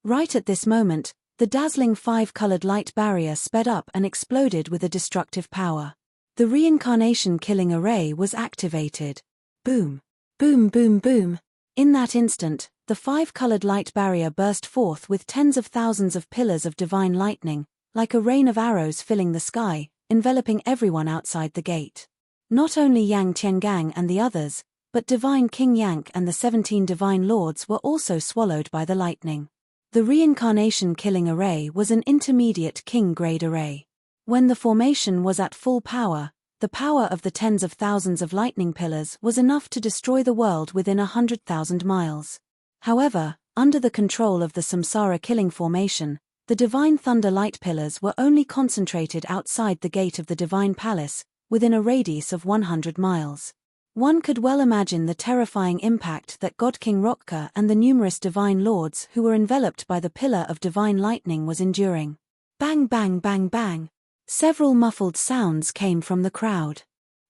Right at this moment, the dazzling 5-colored light barrier sped up and exploded with a destructive power. The reincarnation killing array was activated. Boom! Boom boom boom! In that instant, the 5-colored light barrier burst forth with tens of thousands of pillars of divine lightning, like a rain of arrows filling the sky, enveloping everyone outside the gate. Not only Yang Tiangang and the others, but Divine King Yang and the 17 divine lords were also swallowed by the lightning. The reincarnation killing array was an intermediate king-grade array. When the formation was at full power, the power of the tens of thousands of lightning pillars was enough to destroy the world within 100,000 miles. However, under the control of the Samsara killing formation, the divine thunder light pillars were only concentrated outside the gate of the divine palace, within a radius of 100 miles. One could well imagine the terrifying impact that God King Rokka and the numerous divine lords who were enveloped by the pillar of divine lightning was enduring. Bang bang bang bang. Several muffled sounds came from the crowd.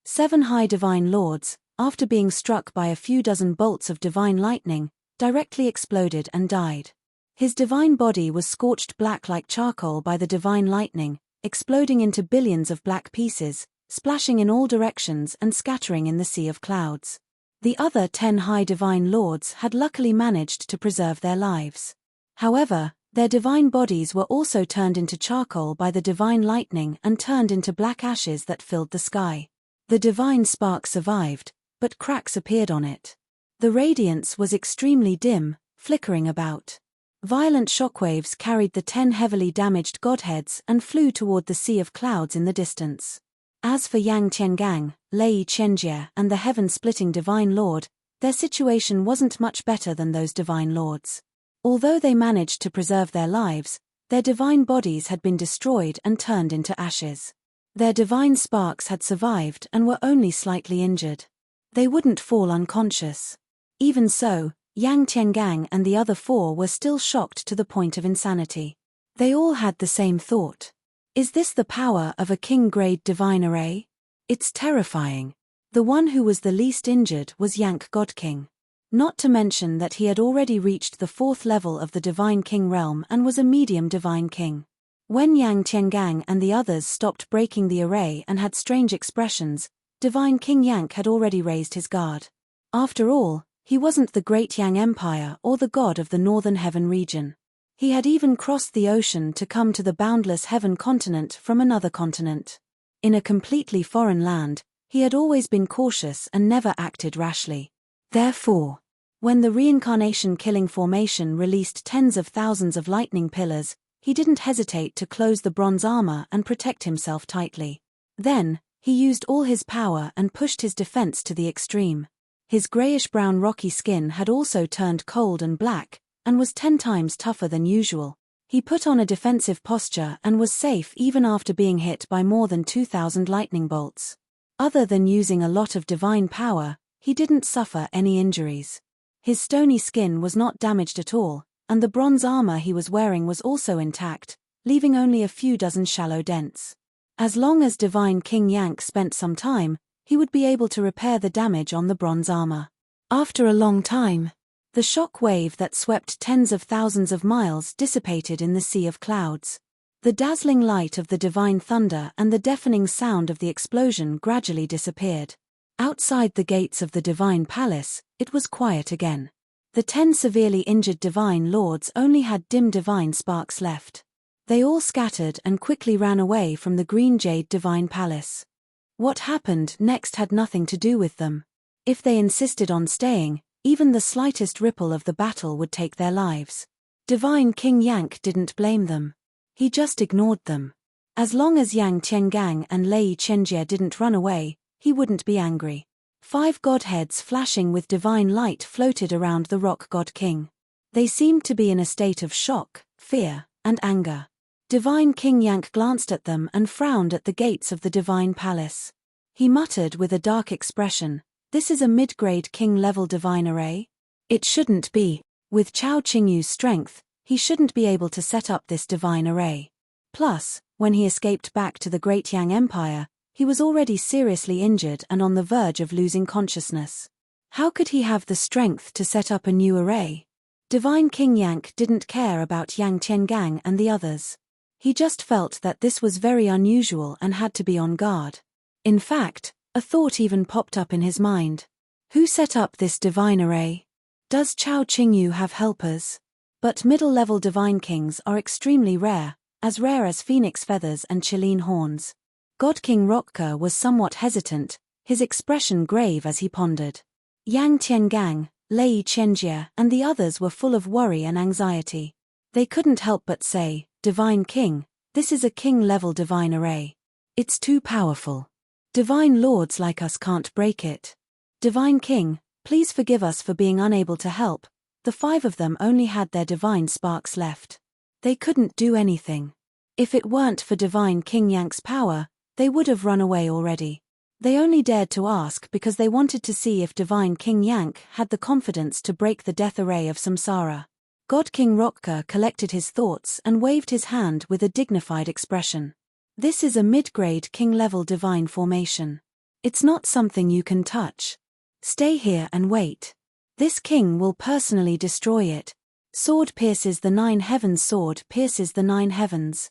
7 high divine lords, after being struck by a few dozen bolts of divine lightning, directly exploded and died. His divine body was scorched black like charcoal by the divine lightning, exploding into billions of black pieces, splashing in all directions and scattering in the sea of clouds. The other 10 high divine lords had luckily managed to preserve their lives. However, their divine bodies were also turned into charcoal by the divine lightning and turned into black ashes that filled the sky. The divine spark survived, but cracks appeared on it. The radiance was extremely dim, flickering about. Violent shockwaves carried the 10 heavily damaged godheads and flew toward the sea of clouds in the distance. As for Yang Tiangang, Lei Qianjie and the heaven-splitting divine lord, their situation wasn't much better than those divine lords. Although they managed to preserve their lives, their divine bodies had been destroyed and turned into ashes. Their divine sparks had survived and were only slightly injured. They wouldn't fall unconscious. Even so, Yang Tiangang and the other 4 were still shocked to the point of insanity. They all had the same thought. Is this the power of a king-grade divine array? It's terrifying. The one who was the least injured was Yank God King. Not to mention that he had already reached the 4th level of the divine king realm and was a medium divine king. When Yang Tiangang and the others stopped breaking the array and had strange expressions, divine King Yank had already raised his guard. After all, he wasn't the great Yang Empire or the god of the northern heaven region. He had even crossed the ocean to come to the boundless heaven continent from another continent. In a completely foreign land, he had always been cautious and never acted rashly. Therefore, when the reincarnation killing formation released tens of thousands of lightning pillars, he didn't hesitate to close the bronze armor and protect himself tightly. Then, he used all his power and pushed his defense to the extreme. His grayish-brown rocky skin had also turned cold and black, and was 10 times tougher than usual. He put on a defensive posture and was safe even after being hit by more than 2,000 lightning bolts. Other than using a lot of divine power, he didn't suffer any injuries. His stony skin was not damaged at all, and the bronze armor he was wearing was also intact, leaving only a few dozen shallow dents. As long as Divine King Yank spent some time, he would be able to repair the damage on the bronze armor. After a long time, the shock wave that swept tens of thousands of miles dissipated in the sea of clouds. The dazzling light of the divine thunder and the deafening sound of the explosion gradually disappeared. Outside the gates of the divine palace, it was quiet again. The 10 severely injured divine lords only had dim divine sparks left. They all scattered and quickly ran away from the green jade divine palace. What happened next had nothing to do with them. If they insisted on staying, even the slightest ripple of the battle would take their lives. Divine King Yank didn't blame them. He just ignored them. As long as Yang Tiangang and Lei Qianjie didn't run away, he wouldn't be angry. 5 godheads flashing with divine light floated around the rock god king. They seemed to be in a state of shock, fear, and anger. Divine King Yank glanced at them and frowned at the gates of the divine palace. He muttered with a dark expression, "This is a mid-grade king-level divine array? It shouldn't be. With Chao Qingyu's strength, he shouldn't be able to set up this divine array." Plus, when he escaped back to the Great Yang Empire, he was already seriously injured and on the verge of losing consciousness. How could he have the strength to set up a new array? Divine King Yank didn't care about Yang Tiangang and the others. He just felt that this was very unusual and had to be on guard. In fact, a thought even popped up in his mind. Who set up this divine array? Does Chao Qingyu have helpers? But middle-level divine kings are extremely rare as phoenix feathers and Chilean horns. God King Rokka was somewhat hesitant, his expression grave as he pondered. Yang Tiangang, Lei Qianjie and the others were full of worry and anxiety. They couldn't help but say, "Divine King, This is a king-level divine array. It's too powerful. Divine lords like us can't break it. Divine King, please forgive us for being unable to help. The 5 of them only had their divine sparks left. They couldn't do anything. If it weren't for Divine King Yank's power, they would have run away already. They only dared to ask because they wanted to see if Divine King Yank had the confidence to break the death array of samsara. God King Rotka collected his thoughts and waved his hand with a dignified expression. This is a mid-grade king-level divine formation. It's not something you can touch. Stay here and wait. This king will personally destroy it. Sword pierces the 9 heavens. Sword pierces the 9 heavens.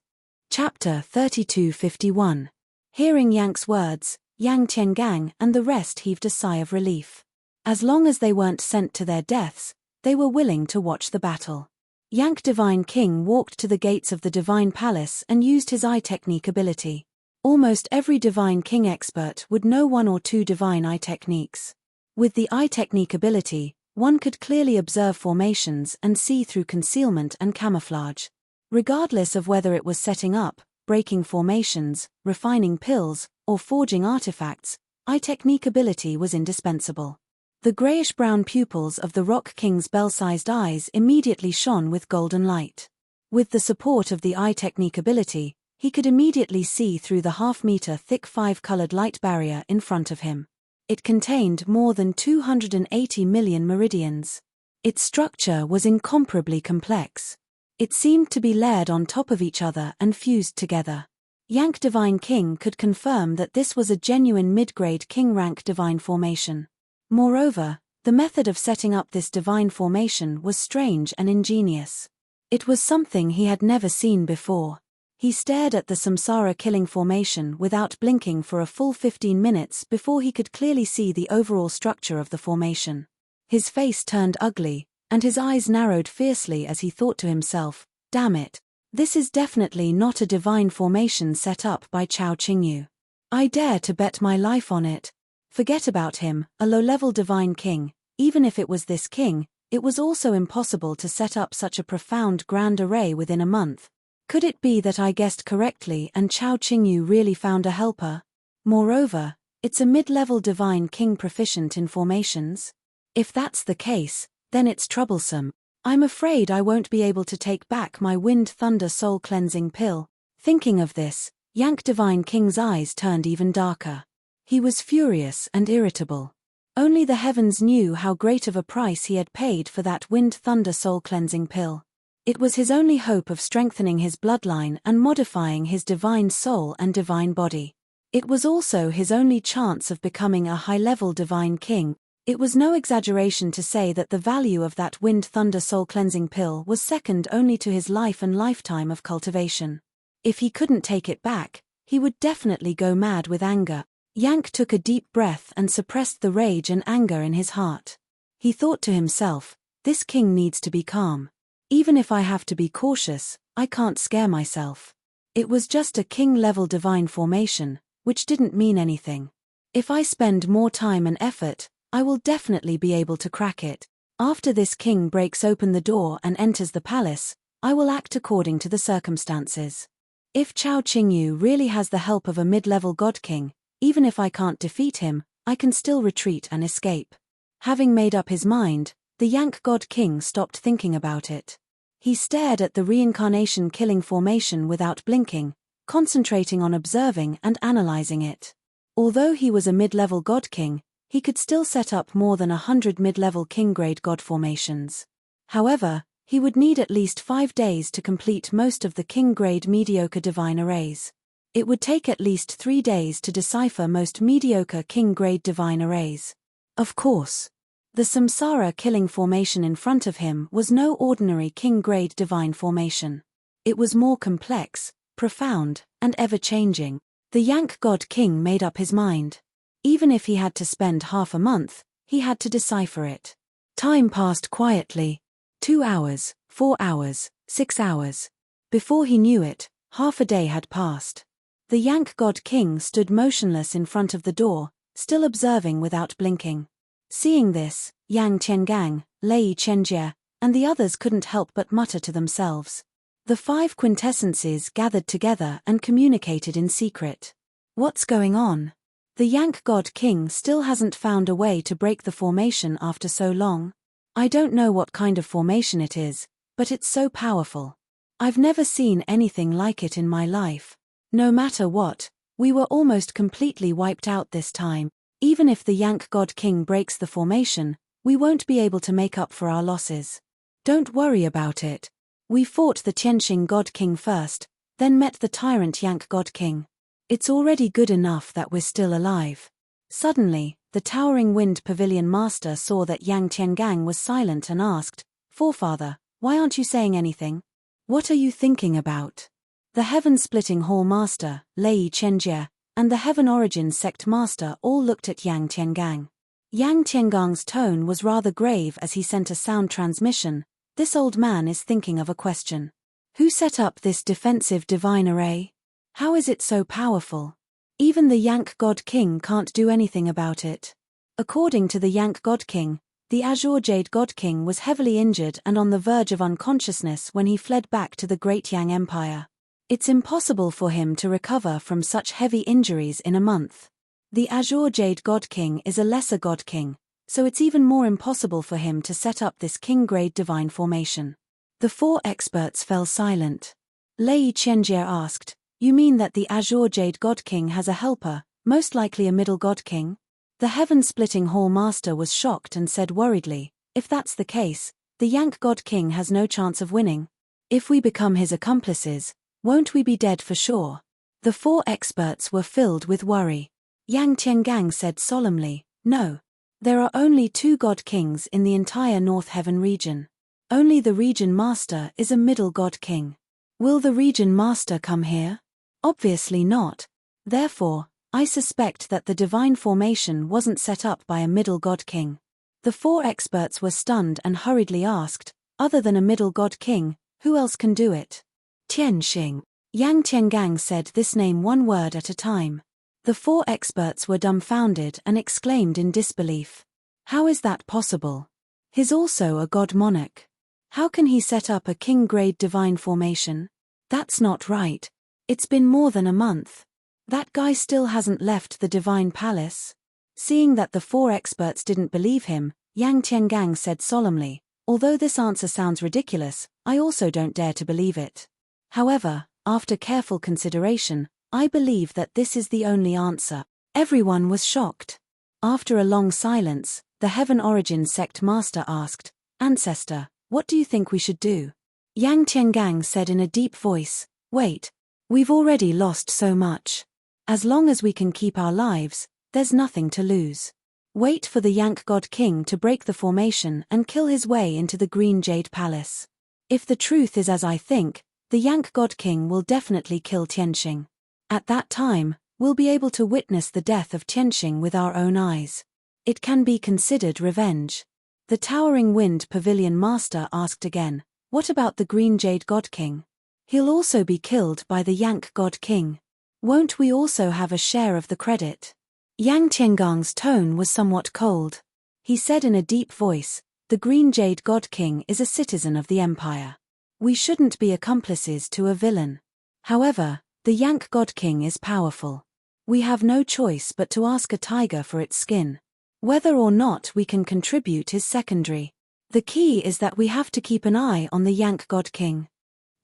Chapter 32:51. Hearing Yank's words, Yang Tiangang and the rest heaved a sigh of relief. As long as they weren't sent to their deaths, they were willing to watch the battle. Yank Divine King walked to the gates of the Divine Palace and used his eye technique ability. Almost every Divine King expert would know 1 or 2 divine eye techniques. With the eye technique ability, one could clearly observe formations and see through concealment and camouflage. Regardless of whether it was setting up, breaking formations, refining pills, or forging artifacts, eye technique ability was indispensable. The grayish-brown pupils of the Rock King's bell-sized eyes immediately shone with golden light. With the support of the eye technique ability, he could immediately see through the half-meter thick 5-colored light barrier in front of him. It contained more than 280 million meridians. Its structure was incomparably complex. It seemed to be layered on top of each other and fused together. Yank Divine King could confirm that this was a genuine mid-grade king-rank divine formation. Moreover, the method of setting up this divine formation was strange and ingenious. It was something he had never seen before. He stared at the samsara killing formation without blinking for a full 15 minutes before he could clearly see the overall structure of the formation. His face turned ugly, and his eyes narrowed fiercely as he thought to himself, "Damn it. This is definitely not a divine formation set up by Chao Qingyu. I dare to bet my life on it." Forget about him, a low-level divine king. Even if it was this king, it was also impossible to set up such a profound grand array within a month. Could it be that I guessed correctly and Chao Qingyu really found a helper? Moreover, it's a mid-level divine king proficient in formations. If that's the case, then it's troublesome. I'm afraid I won't be able to take back my Wind Thunder Soul Cleansing Pill. Thinking of this, Yank Divine King's eyes turned even darker. He was furious and irritable. Only the heavens knew how great of a price he had paid for that Wind Thunder Soul Cleansing Pill. It was his only hope of strengthening his bloodline and modifying his divine soul and divine body. It was also his only chance of becoming a high-level divine king. It was no exaggeration to say that the value of that Wind Thunder Soul Cleansing Pill was second only to his life and lifetime of cultivation. If he couldn't take it back, he would definitely go mad with anger. Yank took a deep breath and suppressed the rage and anger in his heart. He thought to himself, this king needs to be calm. Even if I have to be cautious, I can't scare myself. It was just a king-level divine formation, which didn't mean anything. If I spend more time and effort, I will definitely be able to crack it. After this king breaks open the door and enters the palace, I will act according to the circumstances. If Chao Qingyu really has the help of a mid-level god king, even if I can't defeat him, I can still retreat and escape. Having made up his mind, the Yank God King stopped thinking about it. He stared at the reincarnation killing formation without blinking, concentrating on observing and analyzing it. Although he was a mid-level God King, he could still set up more than 100 mid-level king-grade god formations. However, he would need at least 5 days to complete most of the king-grade mediocre divine arrays. It would take at least 3 days to decipher most mediocre king-grade divine arrays. Of course, the samsara killing formation in front of him was no ordinary king-grade divine formation. It was more complex, profound, and ever-changing. The Yank God King made up his mind. Even if he had to spend half a month, he had to decipher it. Time passed quietly. 2 hours, 4 hours, 6 hours. Before he knew it, half a day had passed. The Yank God King stood motionless in front of the door, still observing without blinking. Seeing this, Yang Tiangang, Lei Chenjie, and the others couldn't help but mutter to themselves. The 5 quintessences gathered together and communicated in secret. What's going on? The Yank God King still hasn't found a way to break the formation after so long. I don't know what kind of formation it is, but it's so powerful. I've never seen anything like it in my life. No matter what, we were almost completely wiped out this time. Even if the Yank God King breaks the formation, we won't be able to make up for our losses. Don't worry about it. We fought the Tianxing God King first, then met the tyrant Yank God King. It's already good enough that we're still alive. Suddenly, the towering wind pavilion master saw that Yang Tiangang was silent and asked, "Forefather, why aren't you saying anything? What are you thinking about?" The heaven-splitting hall master, Lei Chenjie, and the Heaven Origin sect master all looked at Yang Tiangang. Yang Tiangang's tone was rather grave as he sent a sound transmission. This old man is thinking of a question. Who set up this defensive divine array? How is it so powerful? Even the Yank God King can't do anything about it. According to the Yank God King, the Azure Jade God King was heavily injured and on the verge of unconsciousness when he fled back to the Great Yang Empire. It's impossible for him to recover from such heavy injuries in a month. The Azure Jade God King is a lesser God King, so it's even more impossible for him to set up this king-grade divine formation. The 4 experts fell silent. Lei Chenjie asked, "You mean that the Azure Jade God King has a helper, most likely a middle God King?" The heaven-splitting hall master was shocked and said worriedly, "If that's the case, the Yank God King has no chance of winning. If we become his accomplices, won't we be dead for sure?" The 4 experts were filled with worry. Yang Tiangang said solemnly, "No. There are only 2 God Kings in the entire North Heaven region. Only the region master is a middle God King. Will the region master come here? Obviously not. Therefore, I suspect that the divine formation wasn't set up by a middle God King." The 4 experts were stunned and hurriedly asked, "Other than a middle God King, who else can do it?" "Tianxing." Yang Tiangang said this name one word at a time. The 4 experts were dumbfounded and exclaimed in disbelief. How is that possible? He's also a god monarch. How can he set up a king-grade divine formation? That's not right. It's been more than a month. That guy still hasn't left the divine palace. Seeing that the 4 experts didn't believe him, Yang Tiangang said solemnly, "Although this answer sounds ridiculous, I also don't dare to believe it. However, after careful consideration, I believe that this is the only answer." Everyone was shocked. After a long silence, the Heaven Origin sect master asked, "Ancestor, what do you think we should do?" Yang Tiangang said in a deep voice, "Wait. We've already lost so much. As long as we can keep our lives, there's nothing to lose. Wait for the Yank God King to break the formation and kill his way into the Green Jade Palace. If the truth is as I think, the Yank God King will definitely kill Tianxing. At that time, we'll be able to witness the death of Tianxing with our own eyes. It can be considered revenge." The Towering Wind Pavilion Master asked again, "What about the Green Jade God King? He'll also be killed by the Yank God King. Won't we also have a share of the credit?" Yang Tiangang's tone was somewhat cold. He said in a deep voice, "The Green Jade God King is a citizen of the Empire. We shouldn't be accomplices to a villain. However, the Yank God King is powerful. We have no choice but to ask a tiger for its skin. Whether or not we can contribute is secondary. The key is that we have to keep an eye on the Yank God King."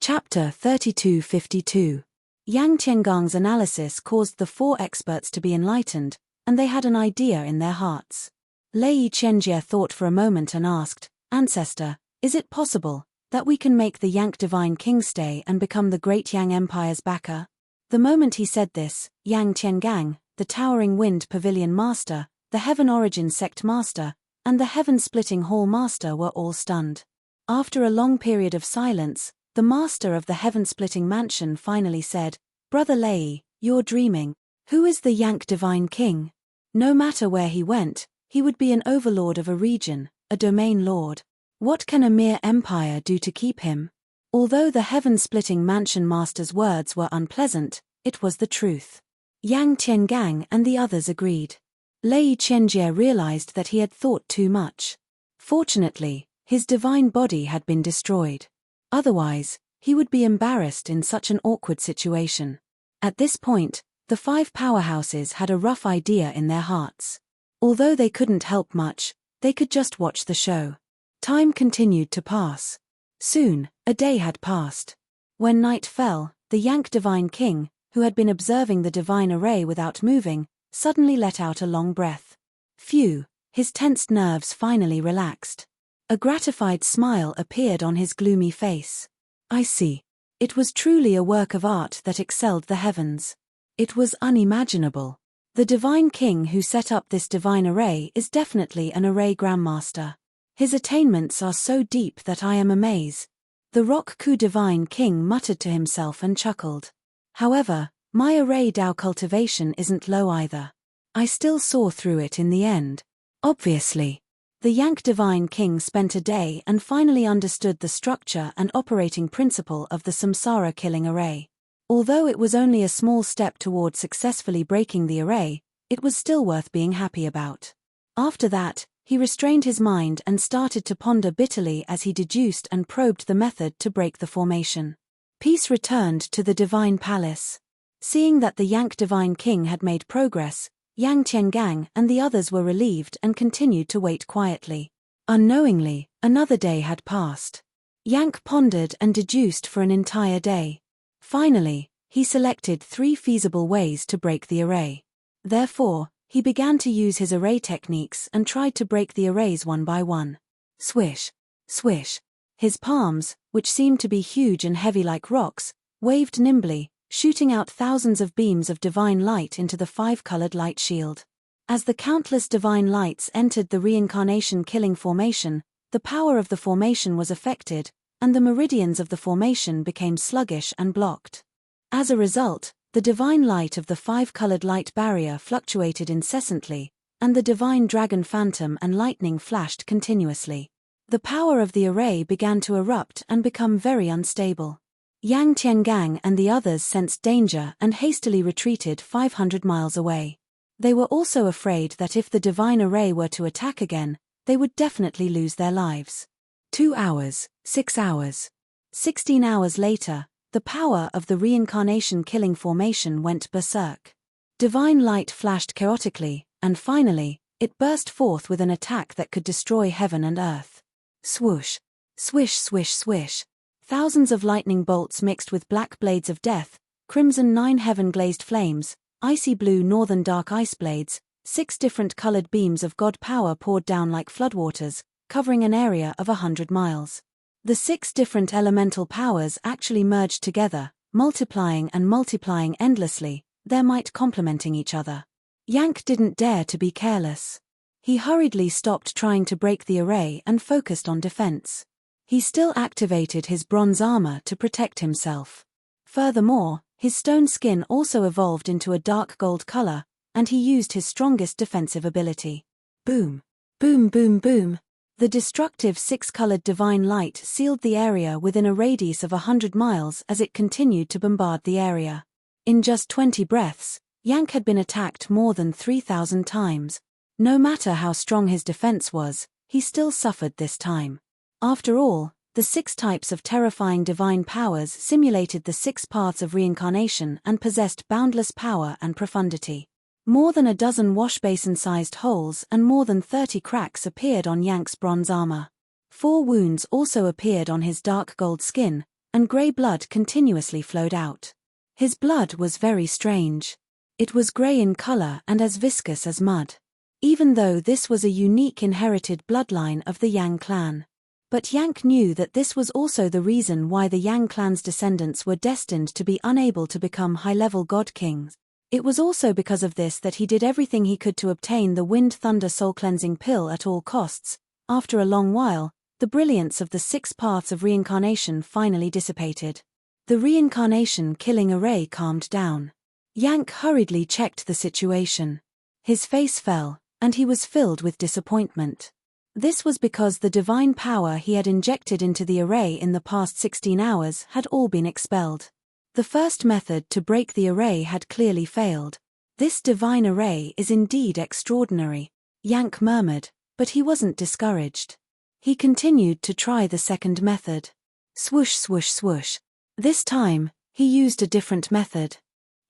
Chapter 3252. Yang Tiangang's analysis caused the 4 experts to be enlightened, and they had an idea in their hearts. Lei Chenjie thought for a moment and asked, "Ancestor, is it possible that we can make the Yank Divine King stay and become the Great Yang Empire's backer?" The moment he said this, Yang Tiangang, the Towering Wind Pavilion Master, the Heaven Origin Sect Master, and the Heaven-Splitting Hall Master were all stunned. After a long period of silence, the Master of the Heaven-Splitting Mansion finally said, "Brother Lei, you're dreaming. Who is the Yank Divine King? No matter where he went, he would be an overlord of a region, a domain lord. What can a mere empire do to keep him?" Although the Heaven-Splitting Mansion Master's words were unpleasant, it was the truth. Yang Tiangang and the others agreed. Lei Chenjie realized that he had thought too much. Fortunately, his divine body had been destroyed. Otherwise, He would be embarrassed in such an awkward situation. At this point, the 5 powerhouses had a rough idea in their hearts. Although they couldn't help much, they could just watch the show. Time continued to pass. Soon, a day had passed. When night fell, the Yank Divine King, who had been observing the divine array without moving, suddenly let out a long breath. Phew, his tensed nerves finally relaxed. A gratified smile appeared on his gloomy face. I see. It was truly a work of art that excelled the heavens. It was unimaginable. The Divine King who set up this divine array is definitely an array grandmaster. His attainments are so deep that I am amazed. The Rock-Ku Divine King muttered to himself and chuckled. However, my array Dao cultivation isn't low either. I still saw through it in the end. Obviously. The Yank Divine King spent a day and finally understood the structure and operating principle of the Samsara killing array. Although it was only a small step toward successfully breaking the array, it was still worth being happy about. After that, he restrained his mind and started to ponder bitterly as he deduced and probed the method to break the formation. Peace returned to the Divine Palace. Seeing that the Yank Divine King had made progress, Yang Tiangang and the others were relieved and continued to wait quietly. Unknowingly, another day had passed. Yank pondered and deduced for an entire day. Finally, he selected 3 feasible ways to break the array. Therefore, he began to use his array techniques and tried to break the arrays one by one. Swish, swish. His palms, which seemed to be huge and heavy like rocks, waved nimbly, shooting out thousands of beams of divine light into the 5-colored light shield. As the countless divine lights entered the reincarnation-killing formation, the power of the formation was affected, and the meridians of the formation became sluggish and blocked. As a result, the divine light of the 5-colored light barrier fluctuated incessantly, and the divine dragon phantom and lightning flashed continuously. The power of the array began to erupt and become very unstable. Yang Tiangang and the others sensed danger and hastily retreated 500 miles away. They were also afraid that if the divine array were to attack again, they would definitely lose their lives. 2 hours, 6 hours. 16 hours later, the power of the reincarnation-killing formation went berserk. Divine light flashed chaotically, and finally, it burst forth with an attack that could destroy heaven and earth. Swoosh. Swish swish swish. Thousands of lightning bolts mixed with black blades of death, crimson 9 heaven-glazed flames, icy blue northern dark ice blades, 6 different colored beams of God power poured down like floodwaters, covering an area of 100 miles. The 6 different elemental powers actually merged together, multiplying and multiplying endlessly, their might complementing each other. Yank didn't dare to be careless. He hurriedly stopped trying to break the array and focused on defense. He still activated his bronze armor to protect himself. Furthermore, his stone skin also evolved into a dark gold color, and he used his strongest defensive ability. Boom. Boom boom boom. The destructive 6-colored divine light sealed the area within a radius of 100 miles as it continued to bombard the area. In just 20 breaths, Yank had been attacked more than 3,000 times. No matter how strong his defense was, he still suffered this time. After all, the 6 types of terrifying divine powers simulated the 6 paths of reincarnation and possessed boundless power and profundity. More than a dozen washbasin-sized holes and more than 30 cracks appeared on Yank's bronze armor. 4 wounds also appeared on his dark gold skin, and gray blood continuously flowed out. His blood was very strange. It was gray in color and as viscous as mud. Even though this was a unique inherited bloodline of the Yang clan. But Yank knew that this was also the reason why the Yang clan's descendants were destined to be unable to become high-level god kings. It was also because of this that he did everything he could to obtain the Wind Thunder soul-cleansing pill at all costs. After a long while, the brilliance of the 6 paths of reincarnation finally dissipated. The reincarnation-killing array calmed down. Yank hurriedly checked the situation. His face fell, and he was filled with disappointment. This was because the divine power he had injected into the array in the past 16 hours had all been expelled. The first method to break the array had clearly failed. This divine array is indeed extraordinary, Yank murmured, but he wasn't discouraged. He continued to try the second method. Swoosh swoosh swoosh. This time, he used a different method.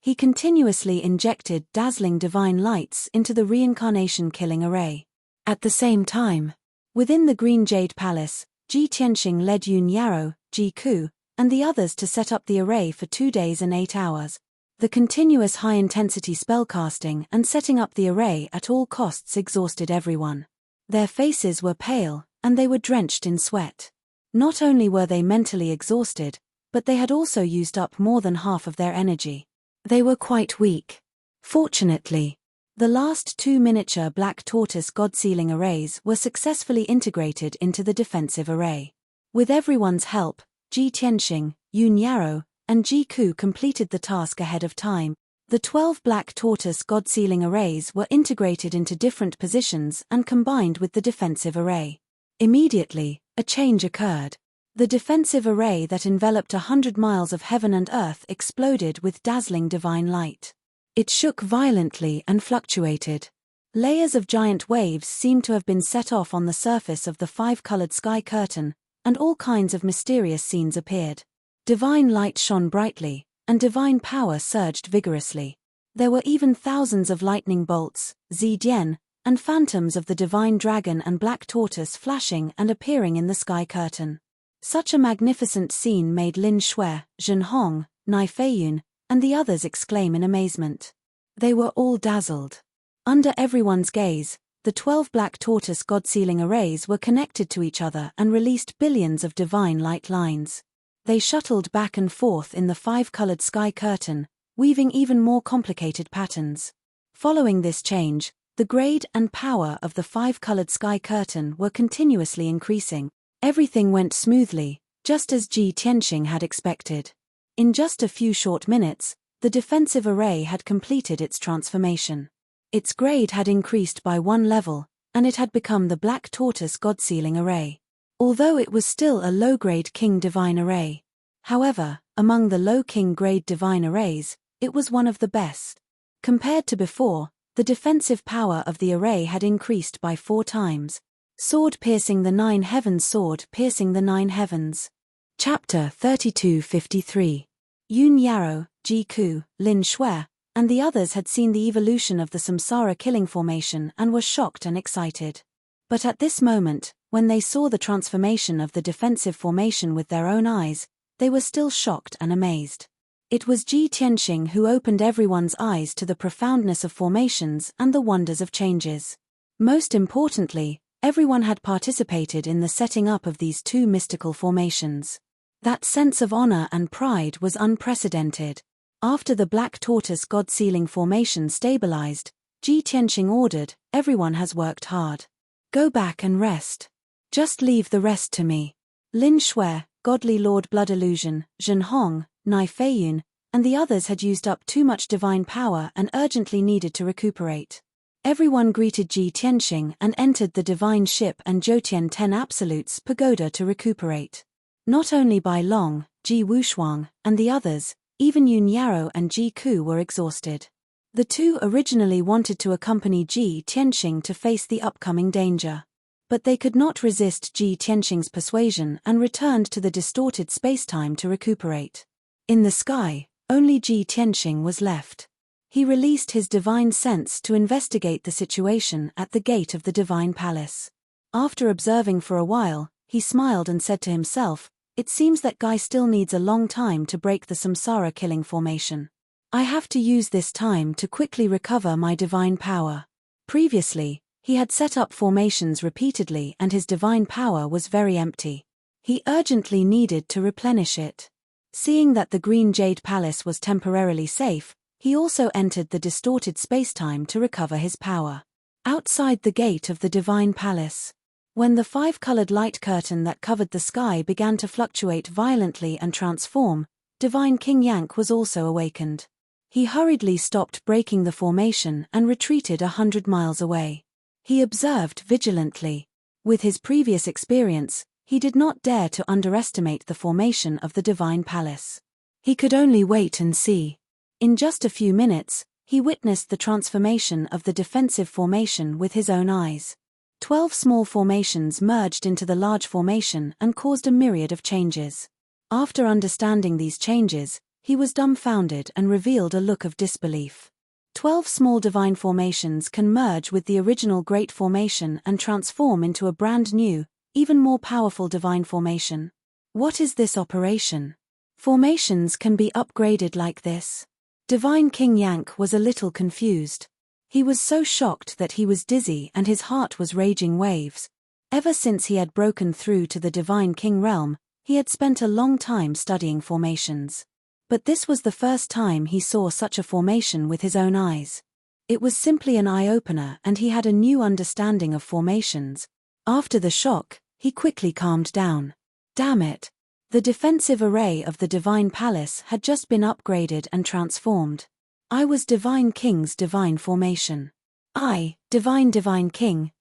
He continuously injected dazzling divine lights into the reincarnation-killing array. At the same time, within the Green Jade Palace, Ji Tianxing led Yun Yarrow, Ji Ku, and the others to set up the array for 2 days and 8 hours. The continuous high-intensity spellcasting and setting up the array at all costs exhausted everyone. Their faces were pale, and they were drenched in sweat. Not only were they mentally exhausted, but they had also used up more than half of their energy. They were quite weak. Fortunately, the last 2 miniature black tortoise god-sealing arrays were successfully integrated into the defensive array. With everyone's help, Ji Tianxing, Yun Yarrow, and Ji Ku completed the task ahead of time. The 12 black tortoise god-sealing arrays were integrated into different positions and combined with the defensive array. Immediately, a change occurred. The defensive array that enveloped 100 miles of heaven and earth exploded with dazzling divine light. It shook violently and fluctuated. Layers of giant waves seemed to have been set off on the surface of the 5-colored sky curtain, and all kinds of mysterious scenes appeared. Divine light shone brightly, and divine power surged vigorously. There were even thousands of lightning bolts, zidian, and phantoms of the divine dragon and black tortoise flashing and appearing in the sky curtain. Such a magnificent scene made Lin Shui, Zhen Hong, Nai Feiyun, and the others exclaim in amazement. They were all dazzled. Under everyone's gaze, the 12 black tortoise god-sealing arrays were connected to each other and released billions of divine light lines. They shuttled back and forth in the 5-colored sky curtain, weaving even more complicated patterns. Following this change, the grade and power of the 5-colored sky curtain were continuously increasing. Everything went smoothly, just as Ji Tianxing had expected. In just a few short minutes, the defensive array had completed its transformation. Its grade had increased by 1 level, and it had become the Black Tortoise God-Sealing Array. Although it was still a low-grade King Divine Array. However, among the low King grade Divine Arrays, it was one of the best. Compared to before, the defensive power of the array had increased by 4 times. Sword piercing the 9 heavens. Sword piercing the 9 heavens. Chapter 3253. Yun Yarrow, Ji Ku, Lin Shui, and the others had seen the evolution of the Samsara killing formation and were shocked and excited. But at this moment, when they saw the transformation of the defensive formation with their own eyes, they were still shocked and amazed. It was Ji Tianxing who opened everyone's eyes to the profoundness of formations and the wonders of changes. Most importantly, everyone had participated in the setting up of these 2 mystical formations. That sense of honor and pride was unprecedented. After the Black Tortoise God-Sealing formation stabilized, Ji Tianxing ordered, "Everyone has worked hard. Go back and rest. Just leave the rest to me." Lin Shui, Godly Lord Blood Illusion, Zhen Hong, Nai Feiyun, and the others had used up too much divine power and urgently needed to recuperate. Everyone greeted Ji Tianxing and entered the divine ship and Zhoutian 10 Absolutes pagoda to recuperate. Not only Bai Long, Ji Wushuang, and the others, even Yun Yarrow and Ji Ku were exhausted. The 2 originally wanted to accompany Ji Tianxing to face the upcoming danger. But they could not resist Ji Tianxing's persuasion and returned to the distorted spacetime to recuperate. In the sky, only Ji Tianxing was left. He released his divine sense to investigate the situation at the gate of the divine palace. After observing for a while, he smiled and said to himself, "It seems that guy still needs a long time to break the Samsara killing formation. I have to use this time to quickly recover my divine power." Previously, he had set up formations repeatedly and his divine power was very empty. He urgently needed to replenish it. Seeing that the Green Jade Palace was temporarily safe, he also entered the distorted spacetime to recover his power. Outside the gate of the divine palace, when the 5-colored light curtain that covered the sky began to fluctuate violently and transform, Divine King Yank was also awakened. He hurriedly stopped breaking the formation and retreated 100 miles away. He observed vigilantly. With his previous experience, he did not dare to underestimate the formation of the divine palace. He could only wait and see. In just a few minutes, he witnessed the transformation of the defensive formation with his own eyes. 12 small formations merged into the large formation and caused a myriad of changes. After understanding these changes, he was dumbfounded and revealed a look of disbelief. 12 small divine formations can merge with the original Great Formation and transform into a brand new, even more powerful divine formation. What is this operation? Formations can be upgraded like this. Divine King Yank was a little confused. He was so shocked that he was dizzy and his heart was raging waves. Ever since he had broken through to the Divine King realm, he had spent a long time studying formations. But this was the first time he saw such a formation with his own eyes. It was simply an eye-opener and he had a new understanding of formations. After the shock, he quickly calmed down. Damn it! The defensive array of the Divine Palace had just been upgraded and transformed. I was Divine King's divine formation. I, Divine King,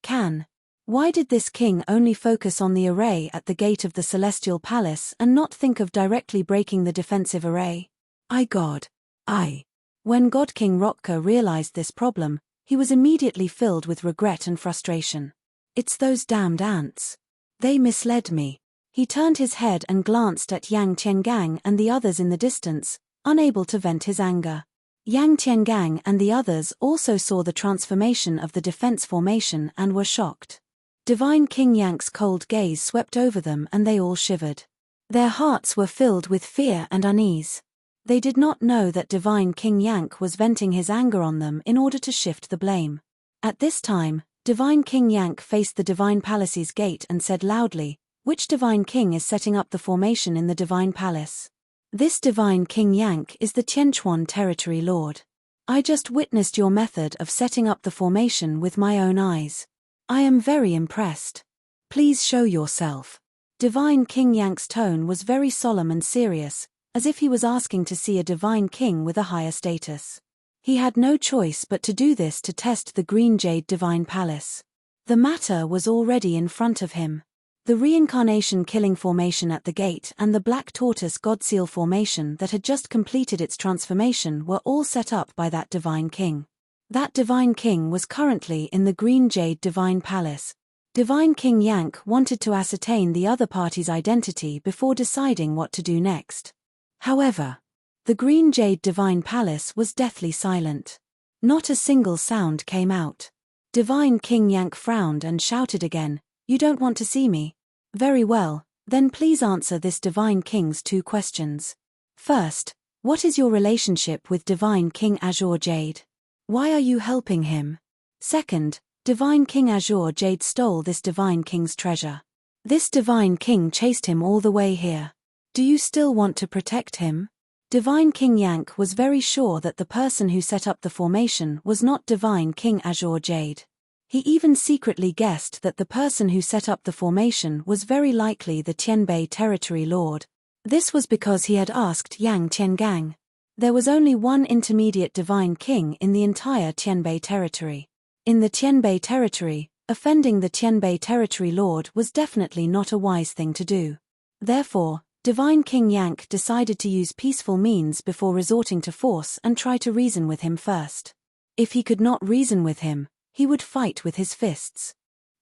can. Why did this king only focus on the array at the gate of the Celestial Palace and not think of directly breaking the defensive array? When God King Rotka realized this problem, he was immediately filled with regret and frustration. It's those damned ants. They misled me. He turned his head and glanced at Yang Tiangang and the others in the distance, unable to vent his anger. Yang Tiangang and the others also saw the transformation of the defense formation and were shocked. Divine King Yank's cold gaze swept over them and they all shivered. Their hearts were filled with fear and unease. They did not know that Divine King Yank was venting his anger on them in order to shift the blame. At this time, Divine King Yank faced the Divine Palace's gate and said loudly, "Which Divine King is setting up the formation in the Divine Palace?" "This Divine King Yank is the Tianquan Territory Lord. I just witnessed your method of setting up the formation with my own eyes. I am very impressed. Please show yourself." Divine King Yank's tone was very solemn and serious, as if he was asking to see a Divine King with a higher status. He had no choice but to do this to test the Green Jade Divine Palace. The matter was already in front of him. The Reincarnation Killing Formation at the gate and the Black Tortoise Godseal Formation that had just completed its transformation were all set up by that Divine King. That Divine King was currently in the Green Jade Divine Palace. Divine King Yank wanted to ascertain the other party's identity before deciding what to do next. However, the Green Jade Divine Palace was deathly silent. Not a single sound came out. Divine King Yank frowned and shouted again, "You don't want to see me? Very well, then please answer this Divine King's 2 questions. First, what is your relationship with Divine King Azure Jade? Why are you helping him? Second, Divine King Azure Jade stole this Divine King's treasure. This Divine King chased him all the way here. Do you still want to protect him?" Divine King Yank was very sure that the person who set up the formation was not Divine King Azure Jade. He even secretly guessed that the person who set up the formation was very likely the Tianbei Territory Lord. This was because he had asked Yang Tiangang. There was only one intermediate Divine King in the entire Tianbei Territory. In the Tianbei Territory, offending the Tianbei Territory Lord was definitely not a wise thing to do. Therefore, Divine King Yank decided to use peaceful means before resorting to force and try to reason with him first. If he could not reason with him, he would fight with his fists.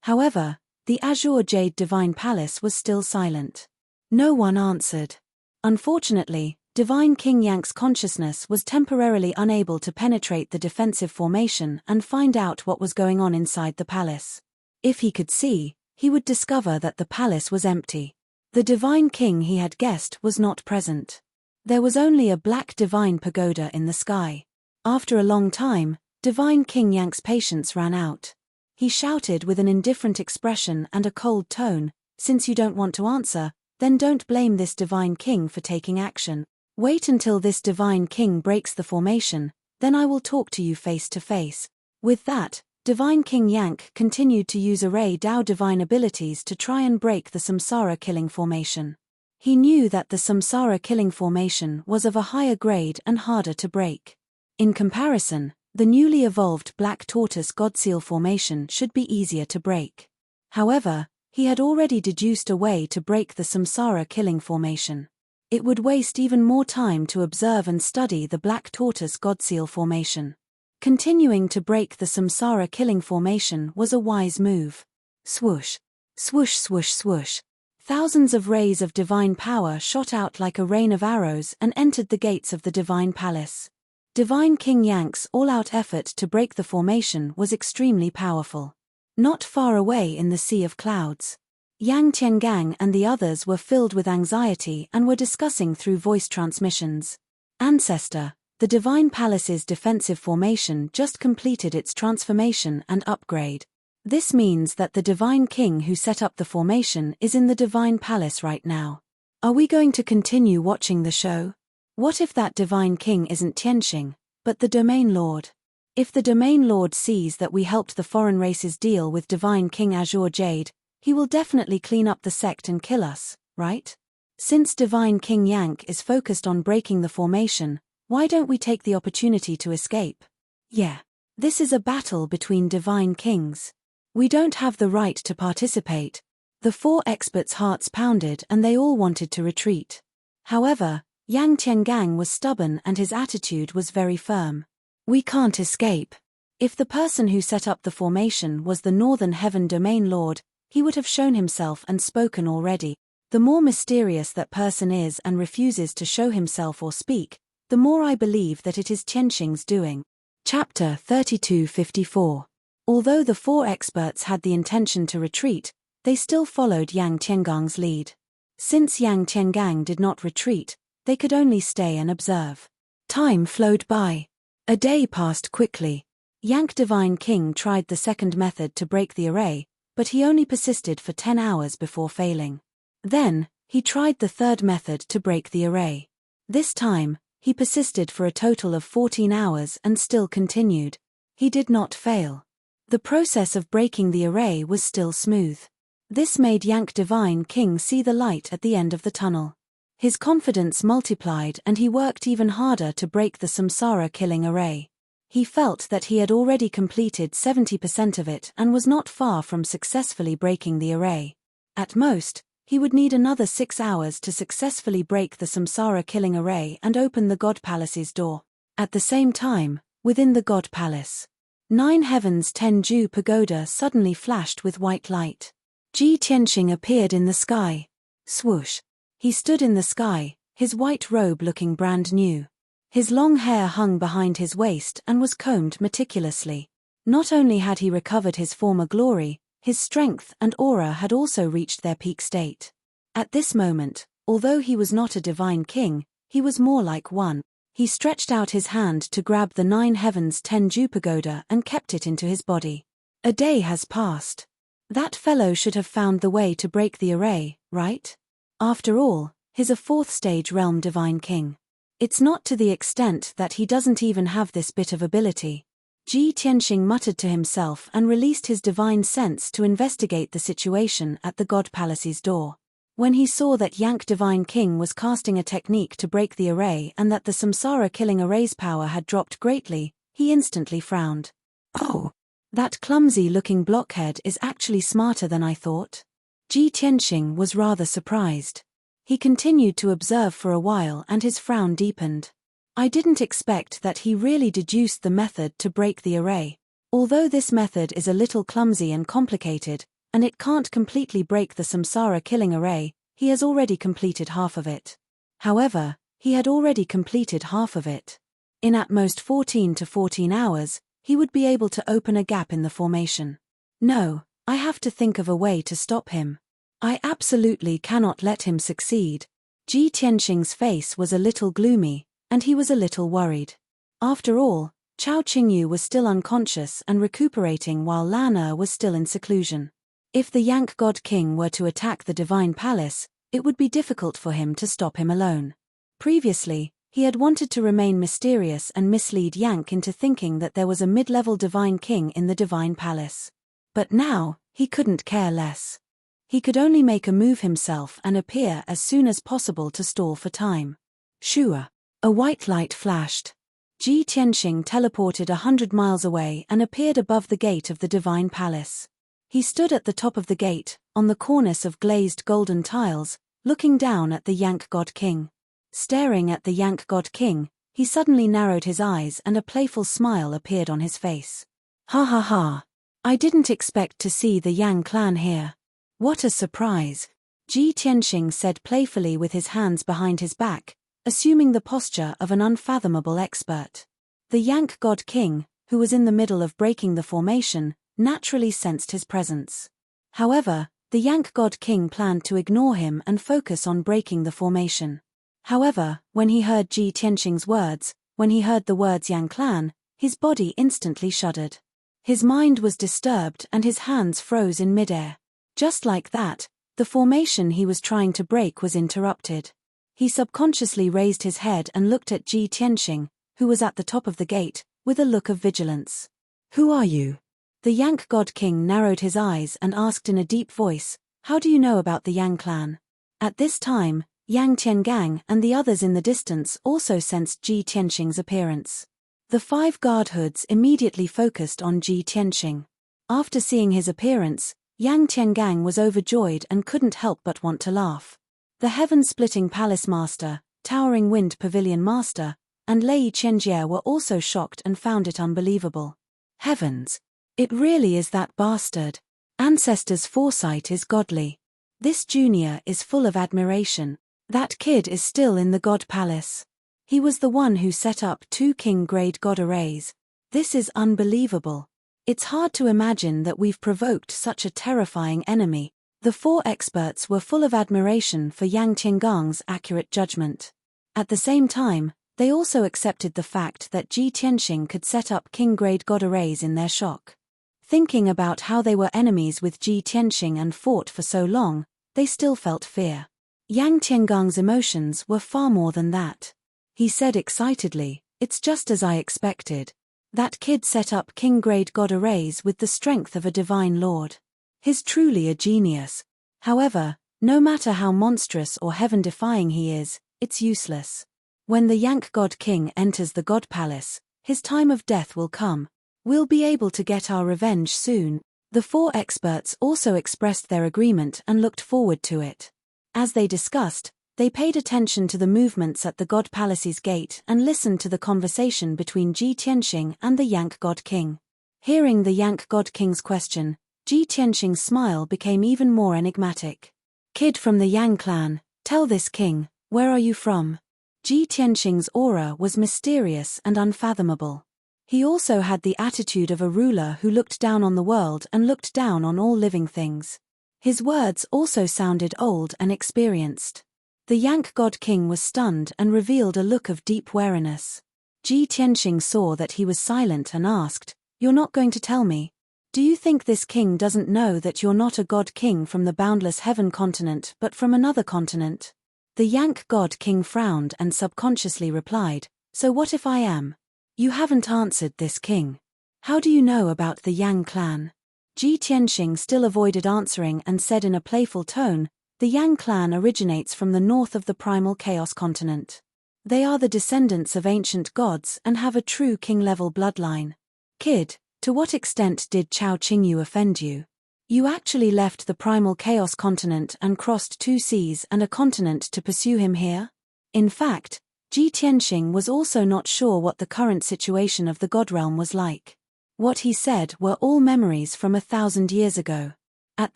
However, the Azure Jade Divine Palace was still silent. No one answered. Unfortunately, Divine King Yank's consciousness was temporarily unable to penetrate the defensive formation and find out what was going on inside the palace. If he could see, he would discover that the palace was empty. The Divine King he had guessed was not present. There was only a black divine pagoda in the sky. After a long time, Divine King Yank's patience ran out. He shouted with an indifferent expression and a cold tone, "Since you don't want to answer, then don't blame this Divine King for taking action. Wait until this Divine King breaks the formation, then I will talk to you face to face." With that, Divine King Yank continued to use Array Dao divine abilities to try and break the Samsara Killing Formation. He knew that the Samsara Killing Formation was of a higher grade and harder to break. In comparison, the newly evolved Black Tortoise Godseal Formation should be easier to break. However, he had already deduced a way to break the Samsara Killing Formation. It would waste even more time to observe and study the Black Tortoise Godseal Formation. Continuing to break the Samsara Killing Formation was a wise move. Swoosh, swoosh, swoosh, swoosh. Thousands of rays of divine power shot out like a rain of arrows and entered the gates of the divine palace. Divine King Yank's all-out effort to break the formation was extremely powerful. Not far away in the sea of clouds, Yang Tiangang and the others were filled with anxiety and were discussing through voice transmissions. Ancestor, the divine palace's defensive formation just completed its transformation and upgrade. This means that the divine king who set up the formation is in the divine palace right now. Are we going to continue watching the show? What if that divine king isn't Tianxing, but the domain lord? If the domain lord sees that we helped the foreign races deal with divine king Azure Jade, he will definitely clean up the sect and kill us, right? Since divine king Yank is focused on breaking the formation, why don't we take the opportunity to escape? Yeah. This is a battle between divine kings. We don't have the right to participate. The 4 experts' hearts pounded and they all wanted to retreat. However, Yang Tiangang was stubborn and his attitude was very firm. We can't escape. If the person who set up the formation was the Northern Heaven Domain Lord, he would have shown himself and spoken already. The more mysterious that person is and refuses to show himself or speak, the more I believe that it is Tianxing's doing. Chapter 3254. Although the 4 experts had the intention to retreat, they still followed Yang Tiangang's lead. Since Yang Tiangang did not retreat, they could only stay and observe. Time flowed by. A day passed quickly. Yank Divine King tried the second method to break the array, but he only persisted for 10 hours before failing. Then, he tried the third method to break the array. This time, he persisted for a total of 14 hours and still continued. He did not fail. The process of breaking the array was still smooth. This made Yank Divine King see the light at the end of the tunnel. His confidence multiplied and he worked even harder to break the samsara-killing array. He felt that he had already completed 70% of it and was not far from successfully breaking the array. At most, he would need another 6 hours to successfully break the samsara-killing array and open the God Palace's door. At the same time, within the God Palace, 9 Heavens Tenju Pagoda suddenly flashed with white light. Ji Tianxing appeared in the sky. Swoosh. He stood in the sky, his white robe looking brand new. His long hair hung behind his waist and was combed meticulously. Not only had he recovered his former glory, his strength and aura had also reached their peak state. At this moment, although he was not a divine king, he was more like one. He stretched out his hand to grab the 9 Heavens Tenju Pagoda and kept it into his body. A day has passed. That fellow should have found the way to break the array, right? After all, he's a 4th stage realm divine king. It's not to the extent that he doesn't even have this bit of ability. Ji Tianxing muttered to himself and released his divine sense to investigate the situation at the God Palace's door. When he saw that Yank Divine King was casting a technique to break the array and that the samsara-killing array's power had dropped greatly, he instantly frowned. Oh, that clumsy-looking blockhead is actually smarter than I thought. Ji Tianxing was rather surprised. He continued to observe for a while and his frown deepened. I didn't expect that he really deduced the method to break the array. Although this method is a little clumsy and complicated, and it can't completely break the samsara-killing array, he has already completed half of it. However, he had already completed half of it. In at most 14 to 14 hours, he would be able to open a gap in the formation. No, I have to think of a way to stop him. I absolutely cannot let him succeed. Ji Tianxing's face was a little gloomy, and he was a little worried. After all, Chao Qingyu was still unconscious and recuperating while Lana was still in seclusion. If the Yank God King were to attack the Divine Palace, it would be difficult for him to stop him alone. Previously, he had wanted to remain mysterious and mislead Yank into thinking that there was a mid-level Divine King in the Divine Palace. But now, he couldn't care less. He could only make a move himself and appear as soon as possible to stall for time. Shua. A white light flashed. Ji Tianxing teleported 100 miles away and appeared above the gate of the Divine Palace. He stood at the top of the gate, on the cornice of glazed golden tiles, looking down at the Yank God King. Staring at the Yank God King, he suddenly narrowed his eyes and a playful smile appeared on his face. Ha ha ha. I didn't expect to see the Yang clan here. What a surprise. Ji Tianxing said playfully with his hands behind his back, assuming the posture of an unfathomable expert. The Yank God King, who was in the middle of breaking the formation, naturally sensed his presence. However, the Yank God King planned to ignore him and focus on breaking the formation. However, when he heard Ji Tianxing's words, when he heard the words Yang Clan, his body instantly shuddered. His mind was disturbed and his hands froze in midair. Just like that, the formation he was trying to break was interrupted. He subconsciously raised his head and looked at Ji Tianxing, who was at the top of the gate, with a look of vigilance. "Who are you?" The Yank God King narrowed his eyes and asked in a deep voice, "How do you know about the Yang clan?" At this time, Yang Tiangang and the others in the distance also sensed Ji Tianxing's appearance. The 5 guard hoods immediately focused on Ji Tianxing. After seeing his appearance, Yang Tiangang was overjoyed and couldn't help but want to laugh. The heaven-splitting palace master, towering wind pavilion master, and Lei Chenjie were also shocked and found it unbelievable. Heavens! It really is that bastard. Ancestors' foresight is godly. This junior is full of admiration. That kid is still in the God Palace. He was the one who set up 2 king-grade God arrays. This is unbelievable. It's hard to imagine that we've provoked such a terrifying enemy. The 4 experts were full of admiration for Yang Tiangang's accurate judgment. At the same time, they also accepted the fact that Ji Tianxing could set up king-grade God arrays in their shock. Thinking about how they were enemies with Ji Tianxing and fought for so long, they still felt fear. Yang Tiangang's emotions were far more than that. He said excitedly, "It's just as I expected. That kid set up king-grade God arrays with the strength of a divine lord. He's truly a genius. However, no matter how monstrous or heaven-defying he is, it's useless. When the Yank God King enters the God Palace, his time of death will come. We'll be able to get our revenge soon." The 4 experts also expressed their agreement and looked forward to it. As they discussed, they paid attention to the movements at the God Palace's gate and listened to the conversation between Ji Tianxing and the Yank God King. Hearing the Yank God King's question, Ji Tianxing's smile became even more enigmatic. "Kid from the Yang clan, tell this king, where are you from?" Ji Tianxing's aura was mysterious and unfathomable. He also had the attitude of a ruler who looked down on the world and looked down on all living things. His words also sounded old and experienced. The Yank God King was stunned and revealed a look of deep wariness. Ji Tianxing saw that he was silent and asked, "You're not going to tell me? Do you think this king doesn't know that you're not a God King from the boundless heaven continent but from another continent?" The Yank God King frowned and subconsciously replied, "So what if I am?" "You haven't answered this king. How do you know about the Yang clan?" Ji Tianxing still avoided answering and said in a playful tone, "The Yang clan originates from the north of the primal chaos continent. They are the descendants of ancient gods and have a true king-level bloodline. Kid, to what extent did Chao Qingyu offend you? You actually left the primal chaos continent and crossed 2 seas and a continent to pursue him here?" In fact, Ji Tianxing was also not sure what the current situation of the God realm was like. What he said were all memories from 1,000 years ago. At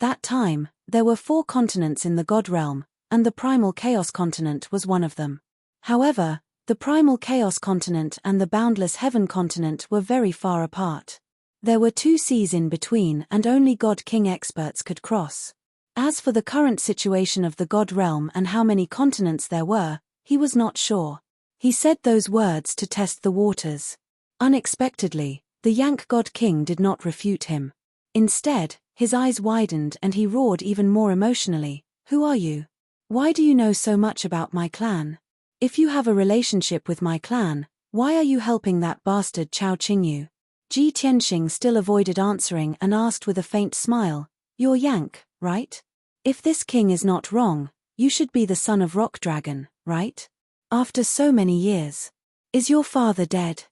that time, there were 4 continents in the God realm, and the primal chaos continent was one of them. However, the primal chaos continent and the boundless heaven continent were very far apart. There were 2 seas in between and only God King experts could cross. As for the current situation of the God realm and how many continents there were, he was not sure. He said those words to test the waters. Unexpectedly, the Yank God King did not refute him. Instead, his eyes widened and he roared even more emotionally, "Who are you? Why do you know so much about my clan? If you have a relationship with my clan, why are you helping that bastard Chao Qingyu?" Ji Tianxing still avoided answering and asked with a faint smile, "You're Yank, right? If this king is not wrong, you should be the son of Rock Dragon, right? After so many years. Is your father dead?"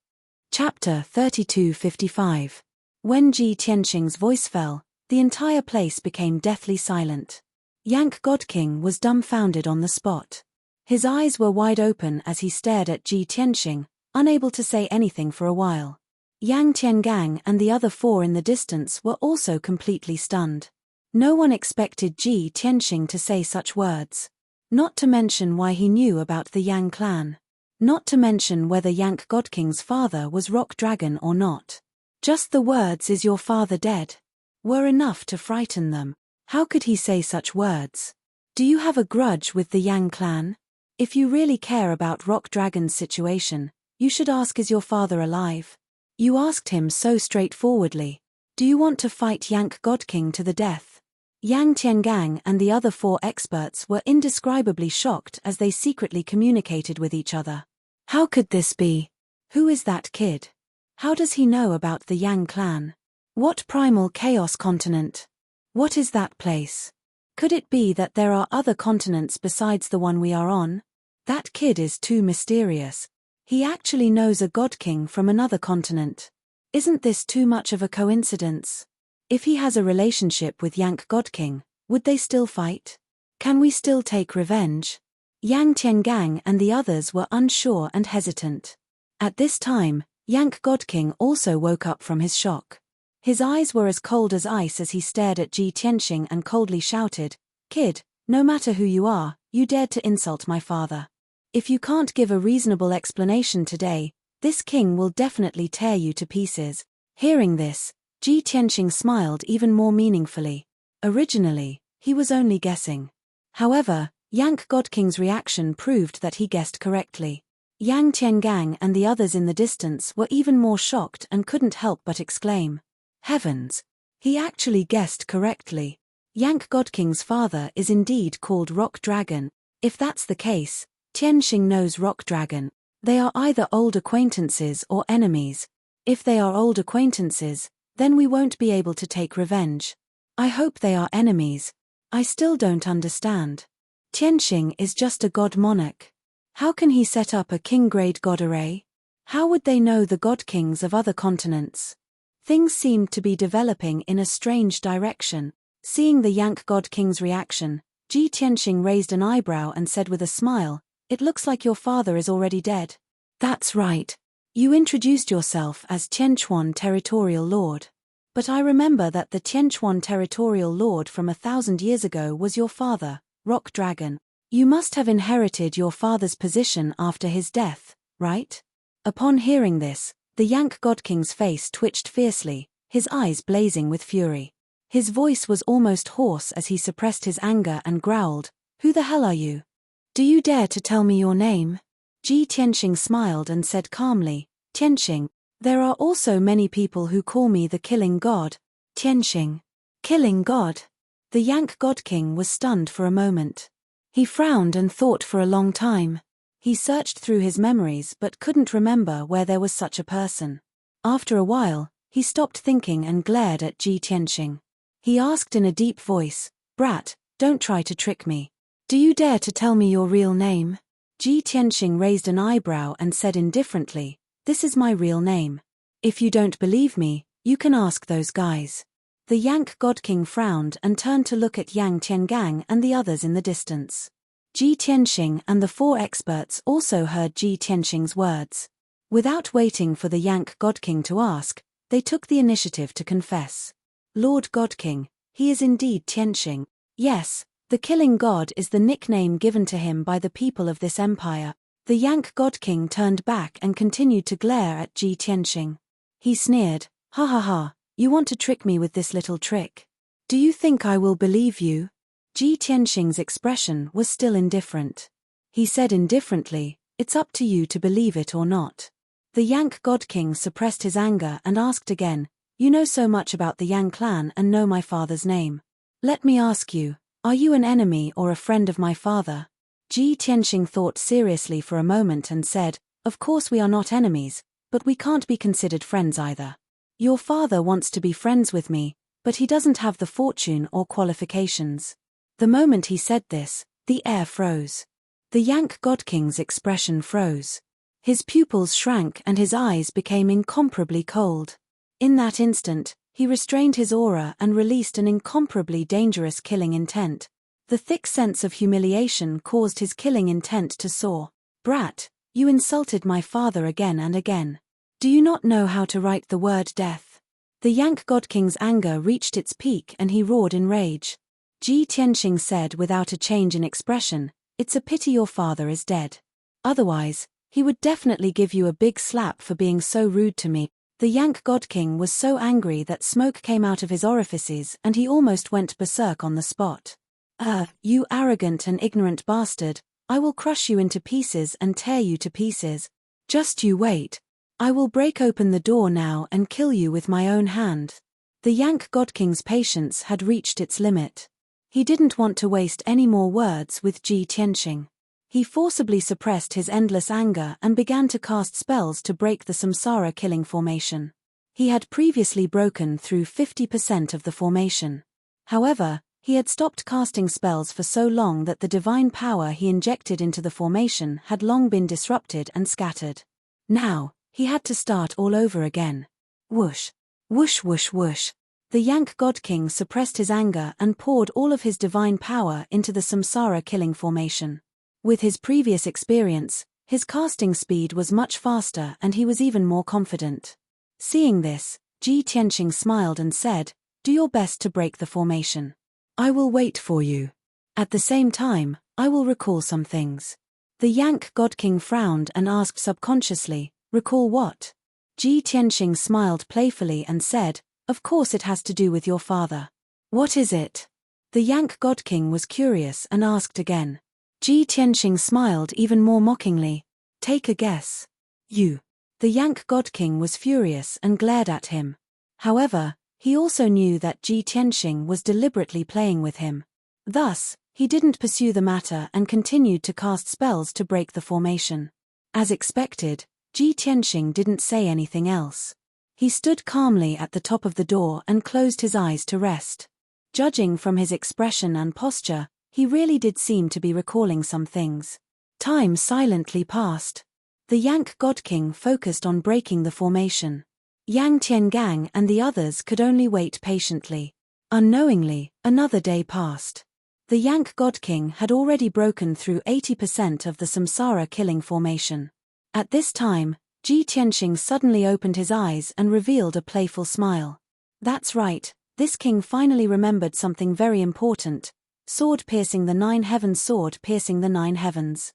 Chapter 3255. When Ji Tianxing's voice fell, the entire place became deathly silent. Yank God King was dumbfounded on the spot. His eyes were wide open as he stared at Ji Tianxing, unable to say anything for a while. Yang Tiangang and the other 4 in the distance were also completely stunned. No one expected Ji Tianxing to say such words. Not to mention why he knew about the Yang clan. Not to mention whether Yang God King's father was Rock Dragon or not. Just the words "Is your father dead?" were enough to frighten them. How could he say such words? Do you have a grudge with the Yang clan? If you really care about Rock Dragon's situation, you should ask, "Is your father alive?" You asked him so straightforwardly. Do you want to fight Yang God King to the death? Yang Tiangang and the other 4 experts were indescribably shocked as they secretly communicated with each other. How could this be? Who is that kid? How does he know about the Yang clan? What primal chaos continent? What is that place? Could it be that there are other continents besides the one we are on? That kid is too mysterious. He actually knows a God King from another continent. Isn't this too much of a coincidence? If he has a relationship with Yang God King, would they still fight? Can we still take revenge? Yang Tiangang and the others were unsure and hesitant. At this time, Yang God King also woke up from his shock. His eyes were as cold as ice as he stared at Ji Tianxing and coldly shouted, "Kid, no matter who you are, you dared to insult my father. If you can't give a reasonable explanation today, this king will definitely tear you to pieces." Hearing this, Ji Tianxing smiled even more meaningfully. Originally, he was only guessing. However, Yang God King's reaction proved that he guessed correctly. Yang Tiangang and the others in the distance were even more shocked and couldn't help but exclaim, "Heavens! He actually guessed correctly. Yang God King's father is indeed called Rock Dragon. If that's the case, Tianxing knows Rock Dragon. They are either old acquaintances or enemies. If they are old acquaintances, then we won't be able to take revenge. I hope they are enemies. I still don't understand. Tianxing is just a god monarch. How can he set up a king-grade god array? How would they know the god kings of other continents?" Things seemed to be developing in a strange direction. Seeing the Yang God King's reaction, Ji Tianxing raised an eyebrow and said with a smile, "It looks like your father is already dead." "That's right. You introduced yourself as Tianquan Territorial Lord. But I remember that the Tianquan Territorial Lord from 1,000 years ago was your father, Rock Dragon. You must have inherited your father's position after his death, right?" Upon hearing this, the Yang God King's face twitched fiercely, his eyes blazing with fury. His voice was almost hoarse as he suppressed his anger and growled, "Who the hell are you? Do you dare to tell me your name?" Ji Tianxing smiled and said calmly, "Tianxing, there are also many people who call me the Killing God." "Tianxing. Killing God?" The Yang God King was stunned for a moment. He frowned and thought for a long time. He searched through his memories but couldn't remember where there was such a person. After a while, he stopped thinking and glared at Ji Tianxing. He asked in a deep voice, "Brat, don't try to trick me. Do you dare to tell me your real name?" Ji Tianxing raised an eyebrow and said indifferently, "This is my real name. If you don't believe me, you can ask those guys." The Yang God King frowned and turned to look at Yang Tiangang and the others in the distance. Ji Tianxing and the 4 experts also heard Ji Tianxing's words. Without waiting for the Yang God King to ask, they took the initiative to confess. "Lord God King, he is indeed Tianxing. Yes, the Killing God is the nickname given to him by the people of this empire." The Yang God King turned back and continued to glare at Ji Tianxing. He sneered, "Ha ha ha. You want to trick me with this little trick? Do you think I will believe you?" Ji Tianxing's expression was still indifferent. He said indifferently, "It's up to you to believe it or not." The Yang God King suppressed his anger and asked again, "You know so much about the Yang clan and know my father's name. Let me ask you, are you an enemy or a friend of my father?" Ji Tianxing thought seriously for a moment and said, "Of course we are not enemies, but we can't be considered friends either. Your father wants to be friends with me, but he doesn't have the fortune or qualifications." The moment he said this, the air froze. The Yang God King's expression froze. His pupils shrank and his eyes became incomparably cold. In that instant, he restrained his aura and released an incomparably dangerous killing intent. The thick sense of humiliation caused his killing intent to soar. "Brat, you insulted my father again and again. Do you not know how to write the word death? The Yang God King's anger reached its peak and he roared in rage. Ji Tianxing said without a change in expression, "It's a pity your father is dead. Otherwise, he would definitely give you a big slap for being so rude to me." The Yang God King was so angry that smoke came out of his orifices and he almost went berserk on the spot. You arrogant and ignorant bastard, I will crush you into pieces and tear you to pieces. Just you wait. I will break open the door now and kill you with my own hand." The Yang God King's patience had reached its limit. He didn't want to waste any more words with Ji Tianxing. He forcibly suppressed his endless anger and began to cast spells to break the samsara killing formation. He had previously broken through 50% of the formation. However, he had stopped casting spells for so long that the divine power he injected into the formation had long been disrupted and scattered. Now, he had to start all over again. Whoosh! Whoosh whoosh whoosh! The Yang God King suppressed his anger and poured all of his divine power into the samsara killing formation. With his previous experience, his casting speed was much faster and he was even more confident. Seeing this, Ji Tianxing smiled and said, "Do your best to break the formation. I will wait for you. At the same time, I will recall some things." The Yang God King frowned and asked subconsciously, "Recall what?" Ji Tianxing smiled playfully and said, "Of course it has to do with your father." "What is it?" The Yang God King was curious and asked again. Ji Tianxing smiled even more mockingly. "Take a guess." "You." The Yang God King was furious and glared at him. However, he also knew that Ji Tianxing was deliberately playing with him. Thus, he didn't pursue the matter and continued to cast spells to break the formation. As expected, Ji Tianxing didn't say anything else. He stood calmly at the top of the door and closed his eyes to rest. Judging from his expression and posture, he really did seem to be recalling some things. Time silently passed. The Yang God King focused on breaking the formation. Yang Tiangang and the others could only wait patiently. Unknowingly, another day passed. The Yang God King had already broken through 80% of the samsara killing formation. At this time, Ji Tianxing suddenly opened his eyes and revealed a playful smile. That's right, this king finally remembered something very important. Sword piercing the 9 heavens. Sword piercing the 9 heavens.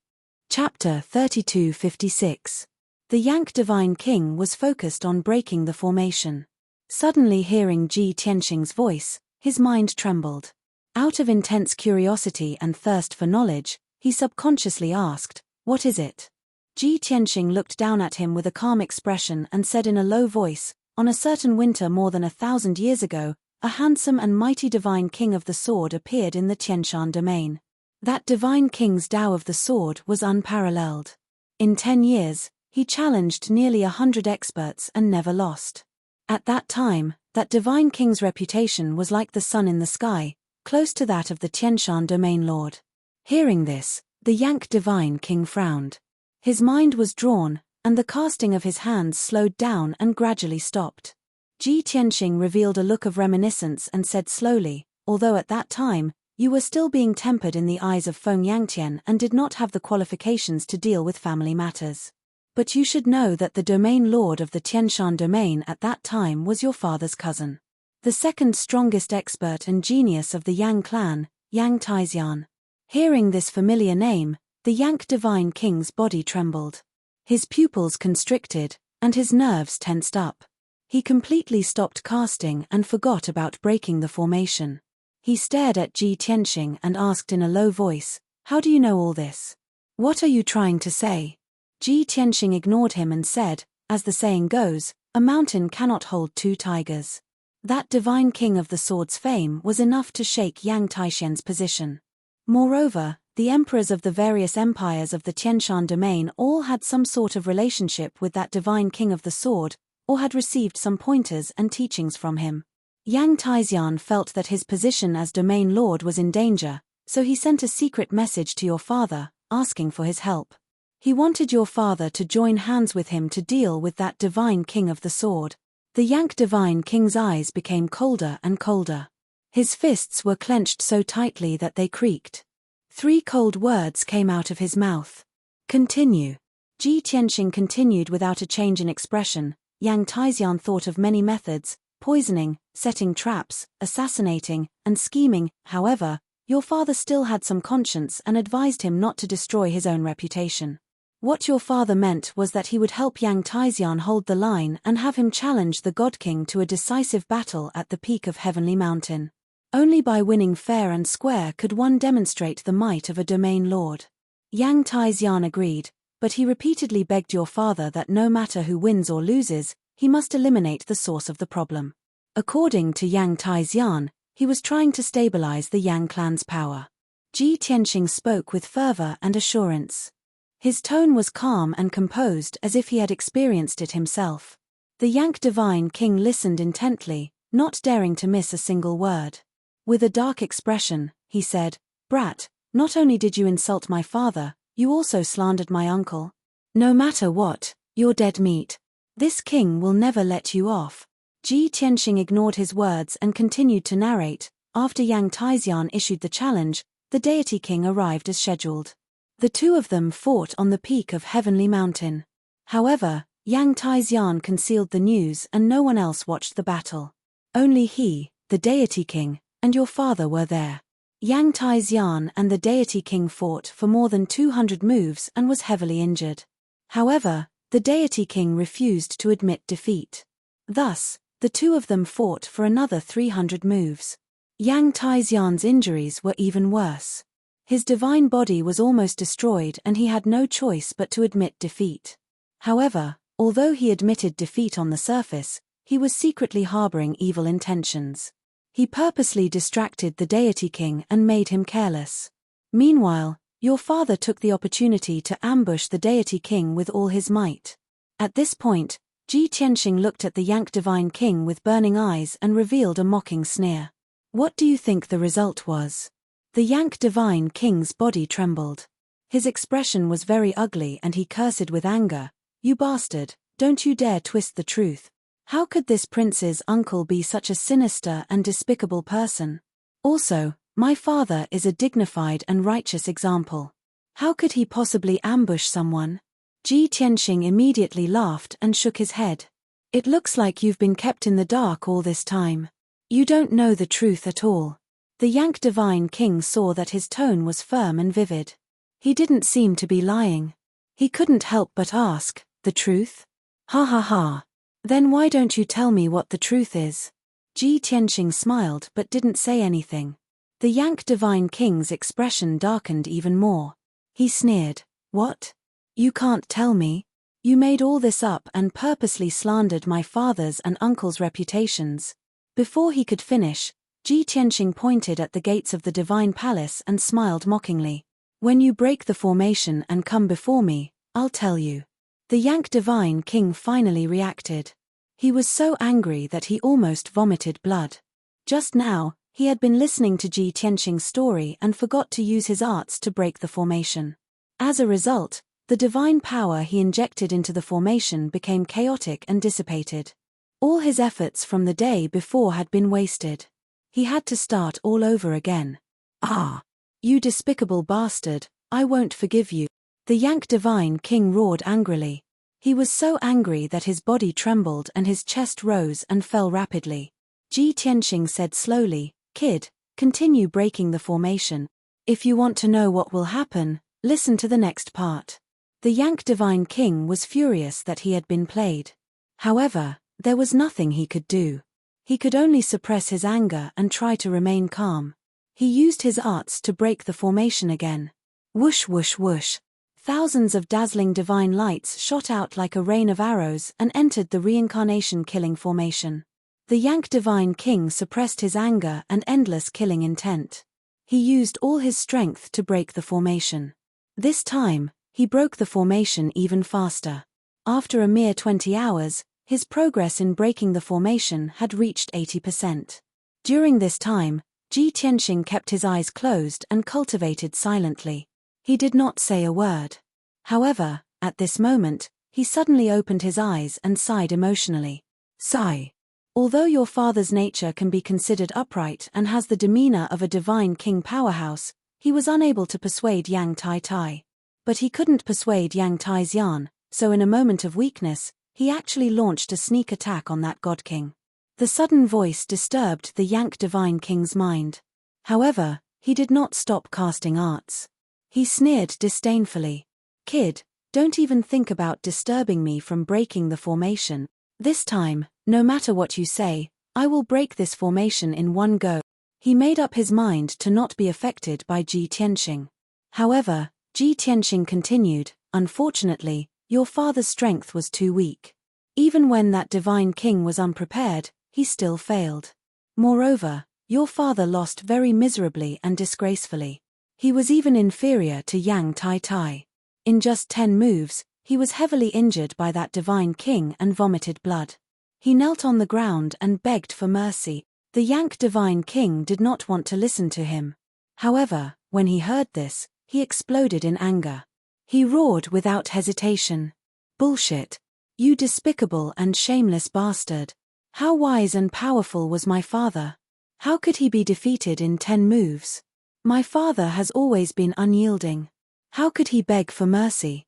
Chapter 3256. The Yang Divine King was focused on breaking the formation. Suddenly hearing Ji Tianxing's voice, his mind trembled. Out of intense curiosity and thirst for knowledge, he subconsciously asked, "What is it?" Ji Tianxing looked down at him with a calm expression and said in a low voice, "On a certain winter more than 1,000 years ago, a handsome and mighty divine king of the sword appeared in the Tianshan domain. That divine king's Tao of the sword was unparalleled. In 10 years, he challenged nearly 100 experts and never lost. At that time, that divine king's reputation was like the sun in the sky, close to that of the Tianshan domain lord." Hearing this, the Yang Divine King frowned. His mind was drawn, and the casting of his hands slowed down and gradually stopped. Ji Tianxing revealed a look of reminiscence and said slowly, "Although at that time, you were still being tempered in the eyes of Feng Yangtian and did not have the qualifications to deal with family matters. But you should know that the domain lord of the Tianshan domain at that time was your father's cousin. The second strongest expert and genius of the Yang clan, Yang Taixian." Hearing this familiar name, the Yang Divine King's body trembled. His pupils constricted, and his nerves tensed up. He completely stopped casting and forgot about breaking the formation. He stared at Ji Tianxing and asked in a low voice, "How do you know all this? What are you trying to say?" Ji Tianxing ignored him and said, "As the saying goes, a mountain cannot hold 2 tigers. That divine king of the sword's fame was enough to shake Yang Taixian's position. Moreover, the emperors of the various empires of the Tianshan domain all had some sort of relationship with that divine king of the sword, or had received some pointers and teachings from him. Yang Taixian felt that his position as domain lord was in danger, so he sent a secret message to your father, asking for his help. He wanted your father to join hands with him to deal with that divine king of the sword." The Yang Divine King's eyes became colder and colder. His fists were clenched so tightly that they creaked. 3 cold words came out of his mouth. "Continue." Ji Tianxing continued without a change in expression. Yang Taixian thought of many methods, poisoning, setting traps, assassinating, and scheming. However, your father still had some conscience and advised him not to destroy his own reputation. What your father meant was that he would help Yang Taixian hold the line and have him challenge the God King to a decisive battle at the peak of Heavenly Mountain. Only by winning fair and square could one demonstrate the might of a domain lord. Yang Taixian agreed, but he repeatedly begged your father that no matter who wins or loses, he must eliminate the source of the problem. According to Yang Taixian, he was trying to stabilize the Yang clan's power. Ji Tianxing spoke with fervor and assurance. His tone was calm and composed as if he had experienced it himself. The Yang Divine King listened intently, not daring to miss a single word. With a dark expression, he said, "Brat, not only did you insult my father, you also slandered my uncle. No matter what, you're dead meat. This king will never let you off." Ji Tianxing ignored his words and continued to narrate. After Yang Taixian issued the challenge, the deity king arrived as scheduled. The two of them fought on the peak of Heavenly Mountain. However, Yang Taixian concealed the news and no one else watched the battle. Only he, the deity king, and your father were there. Yang Taixian and the deity king fought for more than 200 moves and was heavily injured. However, the deity king refused to admit defeat. Thus, the two of them fought for another 300 moves. Yang Taixian's injuries were even worse. His divine body was almost destroyed and he had no choice but to admit defeat. However, although he admitted defeat on the surface, he was secretly harboring evil intentions. He purposely distracted the deity king and made him careless. Meanwhile, your father took the opportunity to ambush the deity king with all his might. At this point, Ji Tianxing looked at the Yang Divine King with burning eyes and revealed a mocking sneer. What do you think the result was? The Yang Divine King's body trembled. His expression was very ugly and he cursed with anger. "You bastard, don't you dare twist the truth. How could this prince's uncle be such a sinister and despicable person? Also, my father is a dignified and righteous example. How could he possibly ambush someone?" Ji Tianxing immediately laughed and shook his head. "It looks like you've been kept in the dark all this time. You don't know the truth at all." The Yang Divine King saw that his tone was firm and vivid. He didn't seem to be lying. He couldn't help but ask, "The truth? Ha ha ha. Then why don't you tell me what the truth is?" Ji Tianxing smiled but didn't say anything. The Yang Divine King's expression darkened even more. He sneered, "What? You can't tell me? You made all this up and purposely slandered my father's and uncle's reputations." Before he could finish, Ji Tianxing pointed at the gates of the divine palace and smiled mockingly. "When you break the formation and come before me, I'll tell you." The Yang Divine King finally reacted. He was so angry that he almost vomited blood. Just now, he had been listening to Ji Tianxing's story and forgot to use his arts to break the formation. As a result, the divine power he injected into the formation became chaotic and dissipated. All his efforts from the day before had been wasted. He had to start all over again. "Ah! You despicable bastard, I won't forgive you." The Yang Divine King roared angrily. He was so angry that his body trembled and his chest rose and fell rapidly. Ji Tianxing said slowly, "Kid, continue breaking the formation. If you want to know what will happen, listen to the next part." The Yang Divine King was furious that he had been played. However, there was nothing he could do. He could only suppress his anger and try to remain calm. He used his arts to break the formation again. Whoosh whoosh whoosh. Thousands of dazzling divine lights shot out like a rain of arrows and entered the reincarnation-killing formation. The Yang Divine King suppressed his anger and endless killing intent. He used all his strength to break the formation. This time, he broke the formation even faster. After a mere 20 hours, his progress in breaking the formation had reached 80%. During this time, Ji Tianxing kept his eyes closed and cultivated silently. He did not say a word. However, at this moment, he suddenly opened his eyes and sighed emotionally. Sigh. Although your father's nature can be considered upright and has the demeanor of a divine king powerhouse, he was unable to persuade Yang Tai. But he couldn't persuade Yang Taixian, so in a moment of weakness, he actually launched a sneak attack on that god king. The sudden voice disturbed the Yank Divine King's mind. However, he did not stop casting arts. He sneered disdainfully. "Kid, don't even think about disturbing me from breaking the formation. This time, no matter what you say, I will break this formation in one go." He made up his mind to not be affected by Ji Tianxing. However, Ji Tianxing continued, "Unfortunately, your father's strength was too weak. Even when that divine king was unprepared, he still failed. Moreover, your father lost very miserably and disgracefully. He was even inferior to Yang Tai Tai. In just 10 moves, he was heavily injured by that divine king and vomited blood. He knelt on the ground and begged for mercy. The Yank divine king did not want to listen to him. However, when he heard this, he exploded in anger. He roared without hesitation. "Bullshit! You despicable and shameless bastard! How wise and powerful was my father? How could he be defeated in 10 moves? My father has always been unyielding. How could he beg for mercy?"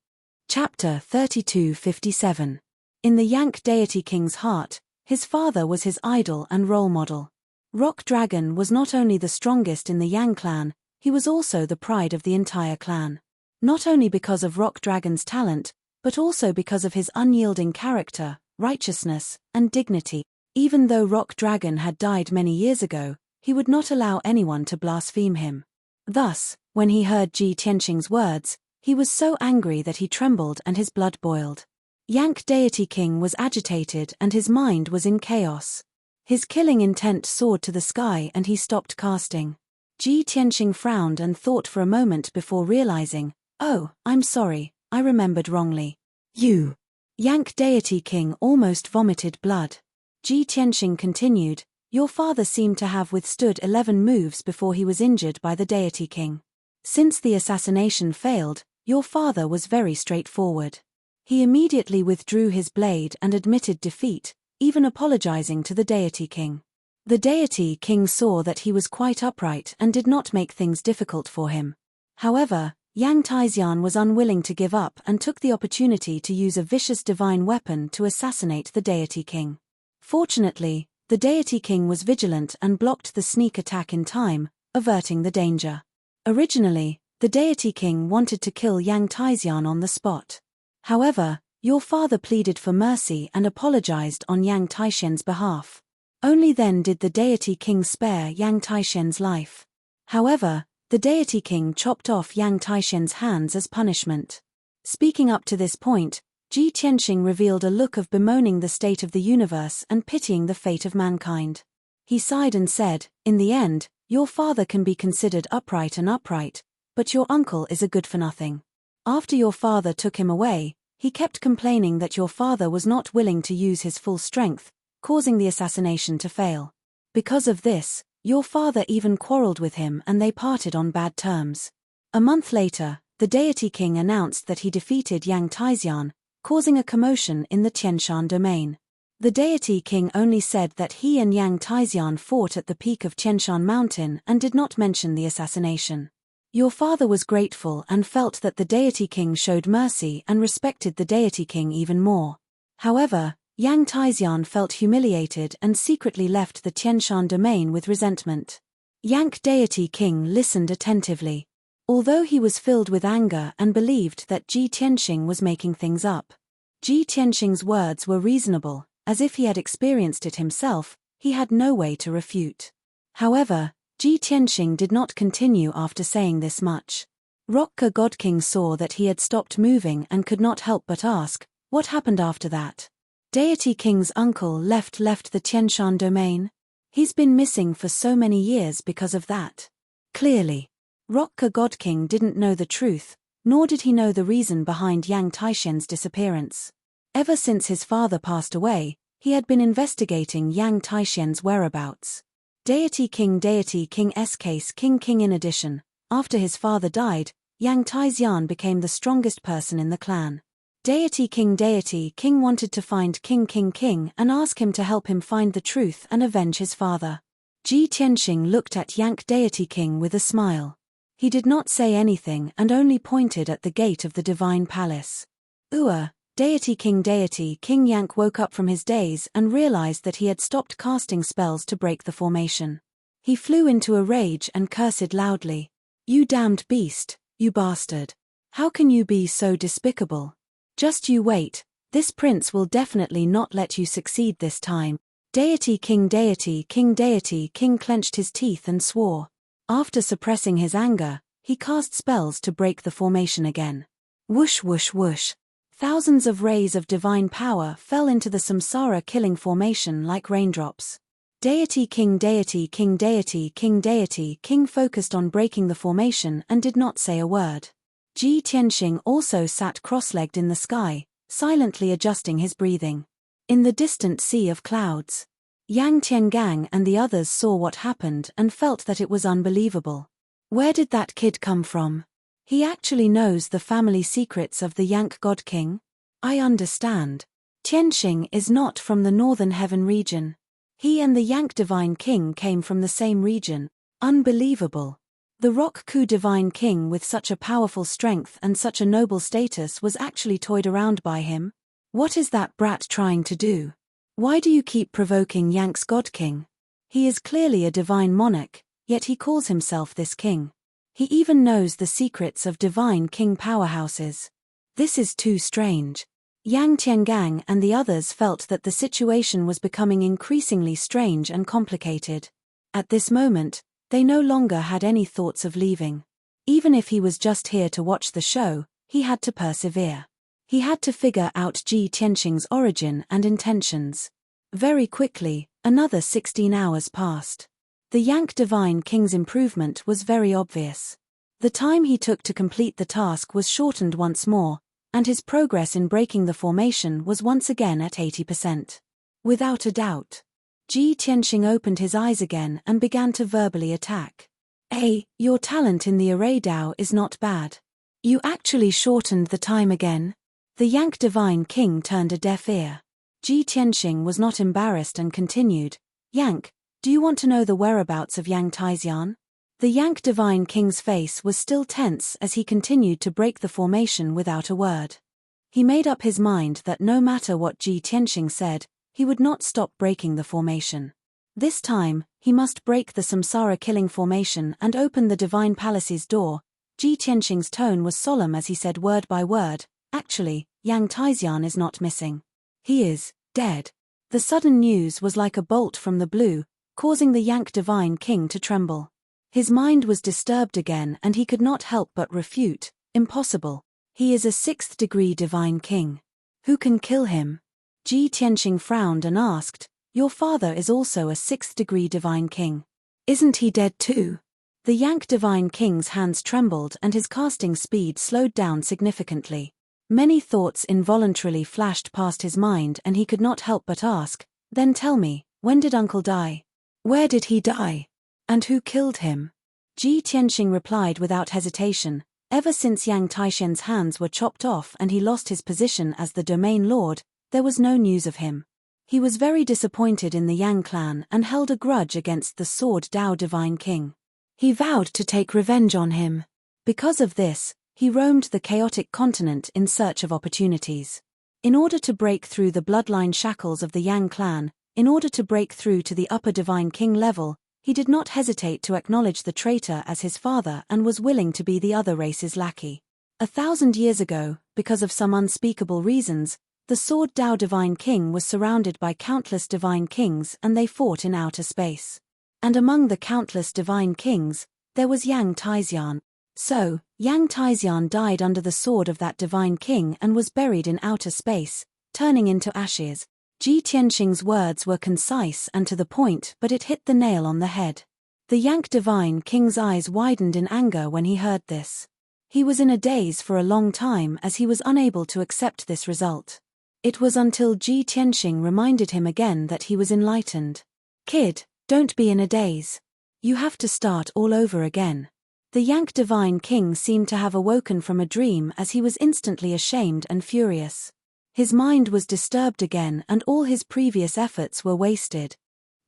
Chapter 3257. In the Yank deity king's heart, his father was his idol and role model. Rock Dragon was not only the strongest in the Yang clan, he was also the pride of the entire clan. Not only because of Rock Dragon's talent, but also because of his unyielding character, righteousness, and dignity. Even though Rock Dragon had died many years ago, he would not allow anyone to blaspheme him. Thus, when he heard Ji Tianxing's words, he was so angry that he trembled and his blood boiled. Yank deity king was agitated and his mind was in chaos. His killing intent soared to the sky and he stopped casting. Ji Tianxing frowned and thought for a moment before realizing, "Oh, I'm sorry, I remembered wrongly. You." Yank deity king almost vomited blood. Ji Tianxing continued, "Your father seemed to have withstood 11 moves before he was injured by the deity king. Since the assassination failed, your father was very straightforward. He immediately withdrew his blade and admitted defeat, even apologizing to the deity king. The deity king saw that he was quite upright and did not make things difficult for him. However, Yang Taixian was unwilling to give up and took the opportunity to use a vicious divine weapon to assassinate the deity king. Fortunately, the deity king was vigilant and blocked the sneak attack in time, averting the danger. Originally, the deity king wanted to kill Yang Taixian on the spot. However, your father pleaded for mercy and apologized on Yang Taixian's behalf. Only then did the deity king spare Yang Taixian's life. However, the deity king chopped off Yang Taixian's hands as punishment. Speaking up to this point, Ji Tianxing revealed a look of bemoaning the state of the universe and pitying the fate of mankind. He sighed and said, "In the end, your father can be considered upright, but your uncle is a good-for-nothing. After your father took him away, he kept complaining that your father was not willing to use his full strength, causing the assassination to fail. Because of this, your father even quarreled with him and they parted on bad terms. A month later, the deity king announced that he defeated Yang Taixian, causing a commotion in the Tianshan domain. The deity king only said that he and Yang Taixian fought at the peak of Tianshan mountain and did not mention the assassination. Your father was grateful and felt that the deity king showed mercy and respected the deity king even more. However, Yang Taixian felt humiliated and secretly left the Tianshan domain with resentment. Yank deity king listened attentively. Although he was filled with anger and believed that Ji Tianxing was making things up. Ji Tianxing's words were reasonable, as if he had experienced it himself, he had no way to refute. However, Ji Tianxing did not continue after saying this much. Rocker God King saw that he had stopped moving and could not help but ask, what happened after that? Deity King's uncle left the Tianshan domain? He's been missing for so many years because of that. Clearly, Rocker God King didn't know the truth, nor did he know the reason behind Yang Taixian's disappearance. Ever since his father passed away, he had been investigating Yang Taixian's whereabouts. Deity King's case King in addition, after his father died, Yang Taixian became the strongest person in the clan. Deity King wanted to find King and ask him to help him find the truth and avenge his father. Ji Tianxing looked at Yank Deity King with a smile. He did not say anything and only pointed at the gate of the divine palace. Deity King Yank woke up from his daze and realized that he had stopped casting spells to break the formation. He flew into a rage and cursed loudly. "You damned beast, you bastard. How can you be so despicable? Just you wait, this prince will definitely not let you succeed this time." Deity King clenched his teeth and swore. After suppressing his anger, he cast spells to break the formation again. Whoosh whoosh whoosh. Thousands of rays of divine power fell into the samsara-killing formation like raindrops. Deity King focused on breaking the formation and did not say a word. Ji Tianxing also sat cross-legged in the sky, silently adjusting his breathing. In the distant sea of clouds, Yang Tiangang and the others saw what happened and felt that it was unbelievable. Where did that kid come from? He actually knows the family secrets of the Yank God King? I understand. Tianxing is not from the Northern Heaven region. He and the Yank Divine King came from the same region. Unbelievable. The Rock Ku Divine King with such a powerful strength and such a noble status was actually toyed around by him. What is that brat trying to do? Why do you keep provoking Yank's God King? He is clearly a divine monarch, yet he calls himself this king. He even knows the secrets of divine king powerhouses. This is too strange. Yang Tiangang and the others felt that the situation was becoming increasingly strange and complicated. At this moment, they no longer had any thoughts of leaving. Even if he was just here to watch the show, he had to persevere. He had to figure out Ji Tianxing's origin and intentions. Very quickly, another 16 hours passed. The Yank Divine King's improvement was very obvious. The time he took to complete the task was shortened once more, and his progress in breaking the formation was once again at 80%. Without a doubt. Ji Tianxing opened his eyes again and began to verbally attack. "Hey, your talent in the array Dao is not bad. You actually shortened the time again." The Yank Divine King turned a deaf ear. Ji Tianxing was not embarrassed and continued, "Yank, do you want to know the whereabouts of Yang Taixian?" The Yank Divine King's face was still tense as he continued to break the formation without a word. He made up his mind that no matter what Ji Tianxing said, he would not stop breaking the formation. This time, he must break the samsara-killing formation and open the Divine Palace's door. Ji Tianxing's tone was solemn as he said word by word, "Actually, Yang Taixian is not missing. He is dead." The sudden news was like a bolt from the blue, causing the Yank Divine King to tremble. His mind was disturbed again and he could not help but refute, "Impossible. He is a 6th-degree Divine King. Who can kill him?" Ji Tianxing frowned and asked, "Your father is also a 6th-degree Divine King. Isn't he dead too?" The Yank Divine King's hands trembled and his casting speed slowed down significantly. Many thoughts involuntarily flashed past his mind and he could not help but ask, "Then tell me, when did Uncle die? Where did he die? And who killed him?" Ji Tianxing replied without hesitation, "Ever since Yang Taixian's hands were chopped off and he lost his position as the domain lord, there was no news of him. He was very disappointed in the Yang clan and held a grudge against the Sword Dao Divine King. He vowed to take revenge on him. Because of this, he roamed the chaotic continent in search of opportunities. In order to break through the bloodline shackles of the Yang clan, in order to break through to the upper Divine King level, he did not hesitate to acknowledge the traitor as his father and was willing to be the other race's lackey. 1,000 years ago, because of some unspeakable reasons, the Sword Dao Divine King was surrounded by countless Divine Kings and they fought in outer space. And among the countless Divine Kings, there was Yang Taixian. So, Yang Taixian died under the sword of that Divine King and was buried in outer space, turning into ashes. Ji Tianxing's words were concise and to the point, but it hit the nail on the head. The Yank Divine King's eyes widened in anger when he heard this. He was in a daze for a long time as he was unable to accept this result. It was until Ji Tianxing reminded him again that he was enlightened. "Kid, don't be in a daze. You have to start all over again." The Yank Divine King seemed to have awoken from a dream as he was instantly ashamed and furious. His mind was disturbed again and all his previous efforts were wasted.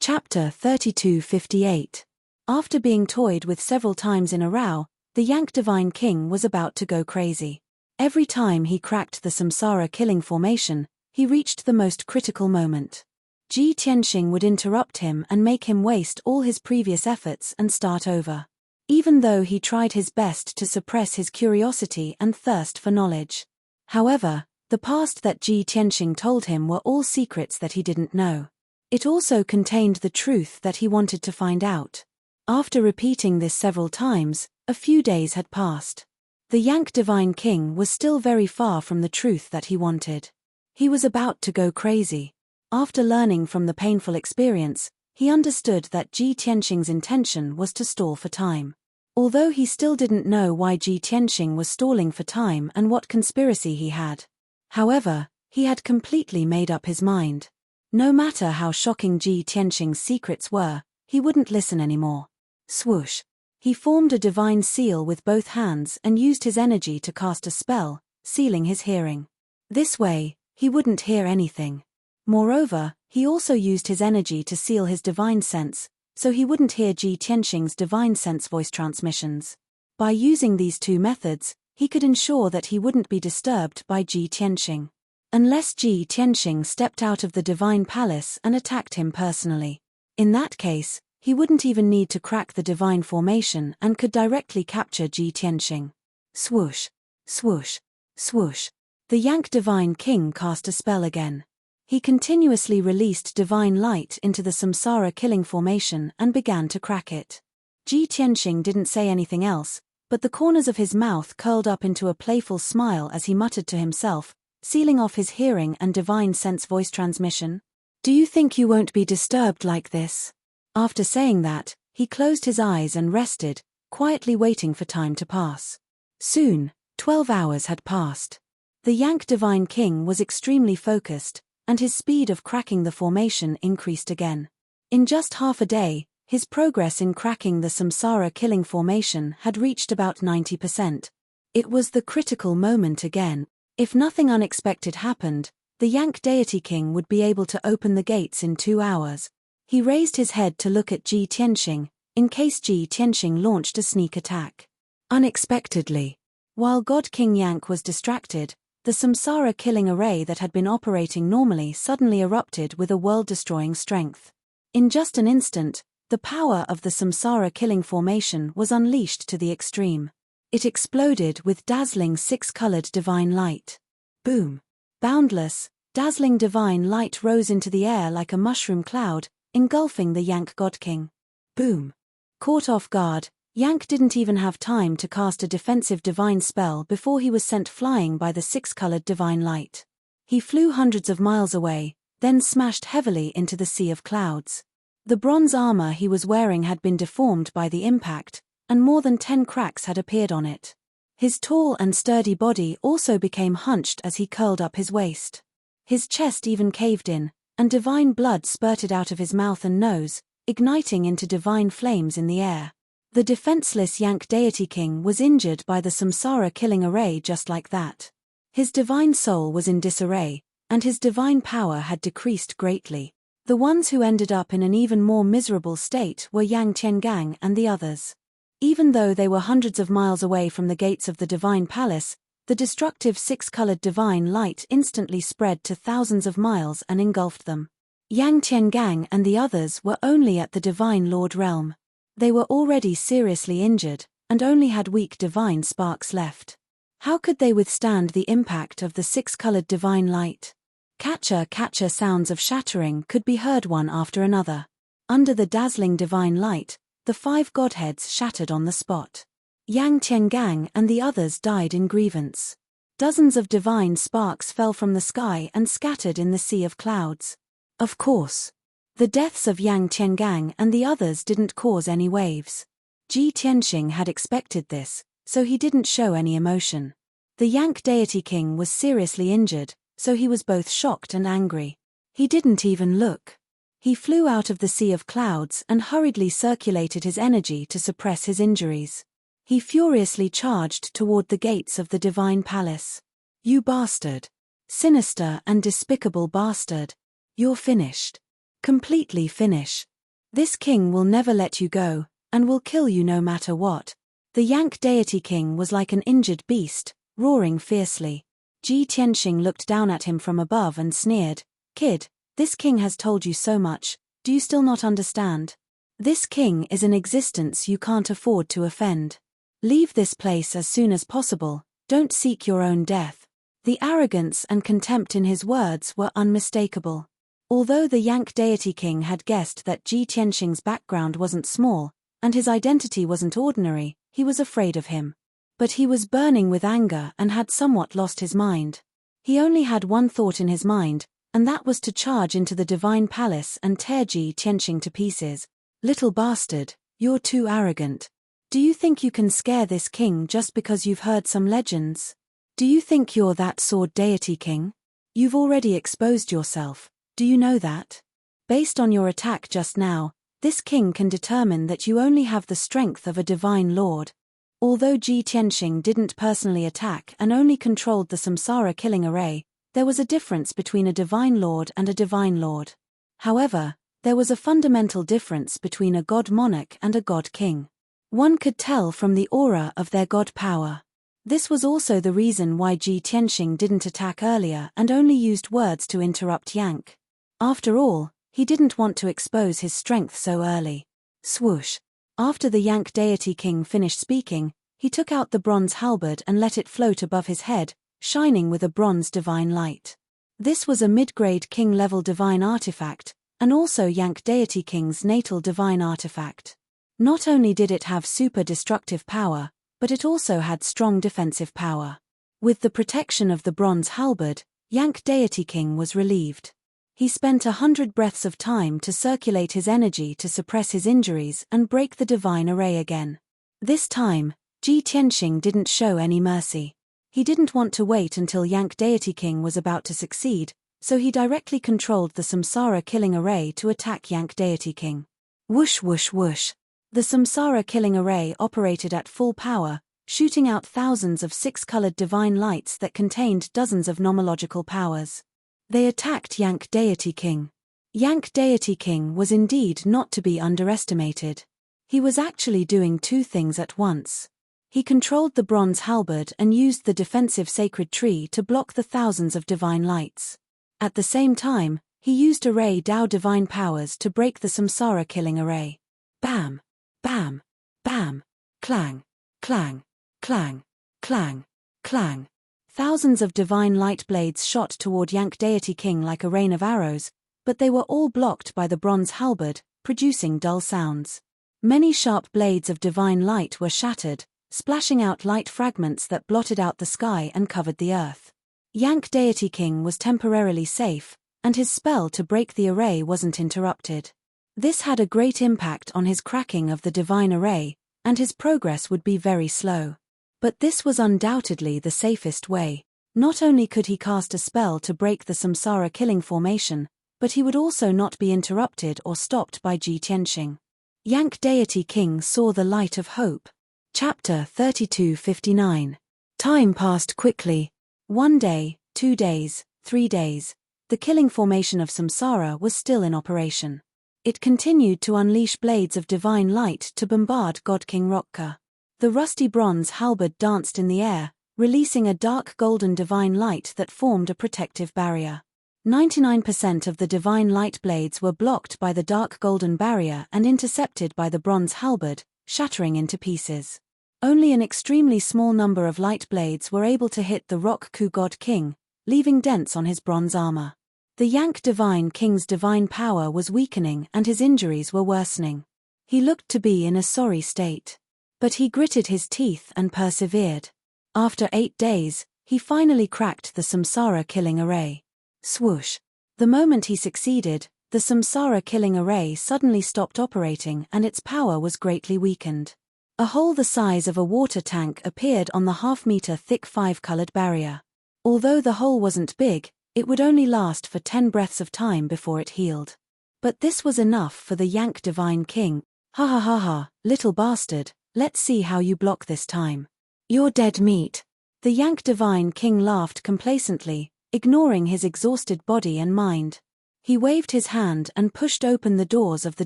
Chapter 3258. After being toyed with several times in a row, the Yank Divine King was about to go crazy. Every time he cracked the samsara killing formation, he reached the most critical moment. Ji Tianxing would interrupt him and make him waste all his previous efforts and start over. Even though he tried his best to suppress his curiosity and thirst for knowledge. However, the past that Ji Tianxing told him were all secrets that he didn't know. It also contained the truth that he wanted to find out. After repeating this several times, a few days had passed. The Yank Divine King was still very far from the truth that he wanted. He was about to go crazy. After learning from the painful experience, he understood that Ji Tianxing's intention was to stall for time. Although he still didn't know why Ji Tianxing was stalling for time and what conspiracy he had. However, he had completely made up his mind. No matter how shocking Ji Tianxing's secrets were, he wouldn't listen anymore. Swoosh. He formed a divine seal with both hands and used his energy to cast a spell, sealing his hearing. This way, he wouldn't hear anything. Moreover, he also used his energy to seal his divine sense, so he wouldn't hear Ji Tianxing's divine sense voice transmissions. By using these two methods, he could ensure that he wouldn't be disturbed by Ji Tianxing. Unless Ji Tianxing stepped out of the divine palace and attacked him personally. In that case, he wouldn't even need to crack the divine formation and could directly capture Ji Tianxing. Swoosh, swoosh, swoosh. The Yank Divine King cast a spell again. He continuously released divine light into the samsara killing formation and began to crack it. Ji Tianxing didn't say anything else, but the corners of his mouth curled up into a playful smile as he muttered to himself, sealing off his hearing and divine sense voice transmission. Do you think you won't be disturbed like this? After saying that, he closed his eyes and rested, quietly waiting for time to pass. Soon, 12 hours had passed. The Yank Divine King was extremely focused, and his speed of cracking the formation increased again. In just half a day, his progress in cracking the samsara killing formation had reached about 90%. It was the critical moment again. If nothing unexpected happened, the Yank Deity King would be able to open the gates in 2 hours. He raised his head to look at Ji Tianxing, in case Ji Tianxing launched a sneak attack. Unexpectedly, while God King Yank was distracted, the samsara killing array that had been operating normally suddenly erupted with a world-destroying strength. In just an instant, the power of the samsara killing formation was unleashed to the extreme. It exploded with dazzling six-colored divine light. Boom! Boundless, dazzling divine light rose into the air like a mushroom cloud, engulfing the Yank God King. Boom! Caught off guard, Yank didn't even have time to cast a defensive divine spell before he was sent flying by the six-colored divine light. He flew hundreds of miles away, then smashed heavily into the sea of clouds. The bronze armor he was wearing had been deformed by the impact, and more than 10 cracks had appeared on it. His tall and sturdy body also became hunched as he curled up his waist. His chest even caved in, and divine blood spurted out of his mouth and nose, igniting into divine flames in the air. The defenseless Yank Deity King was injured by the samsara killing array just like that. His divine soul was in disarray, and his divine power had decreased greatly. The ones who ended up in an even more miserable state were Yang Tiangang and the others. Even though they were hundreds of miles away from the gates of the divine palace, the destructive six-colored divine light instantly spread to thousands of miles and engulfed them. Yang Tiangang and the others were only at the divine lord realm. They were already seriously injured, and only had weak divine sparks left. How could they withstand the impact of the six-colored divine light? Catcher sounds of shattering could be heard one after another. Under the dazzling divine light, the 5 godheads shattered on the spot. Yang Tiangang and the others died in grievance. Dozens of divine sparks fell from the sky and scattered in the sea of clouds. Of course, the deaths of Yang Tiangang and the others didn't cause any waves. Ji Tianxing had expected this, so he didn't show any emotion. The Yank Deity King was seriously injured, so he was both shocked and angry. He didn't even look. He flew out of the sea of clouds and hurriedly circulated his energy to suppress his injuries. He furiously charged toward the gates of the divine palace. You bastard! Sinister and despicable bastard! You're finished. Completely finish. This king will never let you go, and will kill you no matter what. The Yank Deity King was like an injured beast, roaring fiercely. Ji Tianxing looked down at him from above and sneered, "Kid, this king has told you so much, do you still not understand? This king is an existence you can't afford to offend. Leave this place as soon as possible, don't seek your own death." The arrogance and contempt in his words were unmistakable. Although the Yang deity king had guessed that Ji Tianxing's background wasn't small, and his identity wasn't ordinary, he was afraid of him. But he was burning with anger and had somewhat lost his mind. He only had one thought in his mind, and that was to charge into the divine palace and tear Ji Tianxing to pieces. "Little bastard, you're too arrogant. Do you think you can scare this king just because you've heard some legends? Do you think you're that sword deity king? You've already exposed yourself, do you know that? Based on your attack just now, this king can determine that you only have the strength of a divine lord." Although Ji Tianxing didn't personally attack and only controlled the samsara killing array, there was a difference between a divine lord and a divine lord. However, there was a fundamental difference between a god monarch and a god king. One could tell from the aura of their god power. This was also the reason why Ji Tianxing didn't attack earlier and only used words to interrupt Yank. After all, he didn't want to expose his strength so early. Swoosh. After the Yank deity king finished speaking, he took out the bronze halberd and let it float above his head, shining with a bronze divine light. This was a mid-grade king-level divine artifact, and also Yank deity king's natal divine artifact. Not only did it have super destructive power, but it also had strong defensive power. With the protection of the bronze halberd, Yank deity king was relieved. He spent 100 breaths of time to circulate his energy to suppress his injuries and break the divine array again. This time, Ji Tianxing didn't show any mercy. He didn't want to wait until Yank deity king was about to succeed, so he directly controlled the samsara killing array to attack Yank deity king. Whoosh whoosh whoosh. The samsara killing array operated at full power, shooting out thousands of six-colored divine lights that contained dozens of nomological powers. They attacked Yank deity king. Yank deity king was indeed not to be underestimated. He was actually doing two things at once. He controlled the bronze halberd and used the defensive sacred tree to block the thousands of divine lights. At the same time, he used array Dao divine powers to break the samsara killing array. Bam! Bam! Bam! Clang! Clang! Clang! Clang! Clang! Thousands of divine light blades shot toward Yank deity king like a rain of arrows, but they were all blocked by the bronze halberd, producing dull sounds. Many sharp blades of divine light were shattered, splashing out light fragments that blotted out the sky and covered the earth. Yank deity king was temporarily safe, and his spell to break the array wasn't interrupted. This had a great impact on his cracking of the divine array, and his progress would be very slow. But this was undoubtedly the safest way. Not only could he cast a spell to break the samsara killing formation, but he would also not be interrupted or stopped by Ji Tianxing. Yank deity king saw the light of hope. Chapter 3259. Time passed quickly. 1 day, 2 days, 3 days. The killing formation of samsara was still in operation. It continued to unleash blades of divine light to bombard God King Rokka. The rusty bronze halberd danced in the air, releasing a dark golden divine light that formed a protective barrier. 99% of the divine light blades were blocked by the dark golden barrier and intercepted by the bronze halberd, shattering into pieces. Only an extremely small number of light blades were able to hit the Rokku God King, leaving dents on his bronze armor. The Yank divine king's divine power was weakening and his injuries were worsening. He looked to be in a sorry state. But he gritted his teeth and persevered. After 8 days, he finally cracked the samsara killing array. Swoosh. The moment he succeeded, the samsara killing array suddenly stopped operating and its power was greatly weakened. A hole the size of a water tank appeared on the half-meter thick 5-colored barrier. Although the hole wasn't big, it would only last for 10 breaths of time before it healed. But this was enough for the Yank divine king. Ha ha ha ha, little bastard. Let's see how you block this time. You're dead meat. The Yank divine king laughed complacently, ignoring his exhausted body and mind. He waved his hand and pushed open the doors of the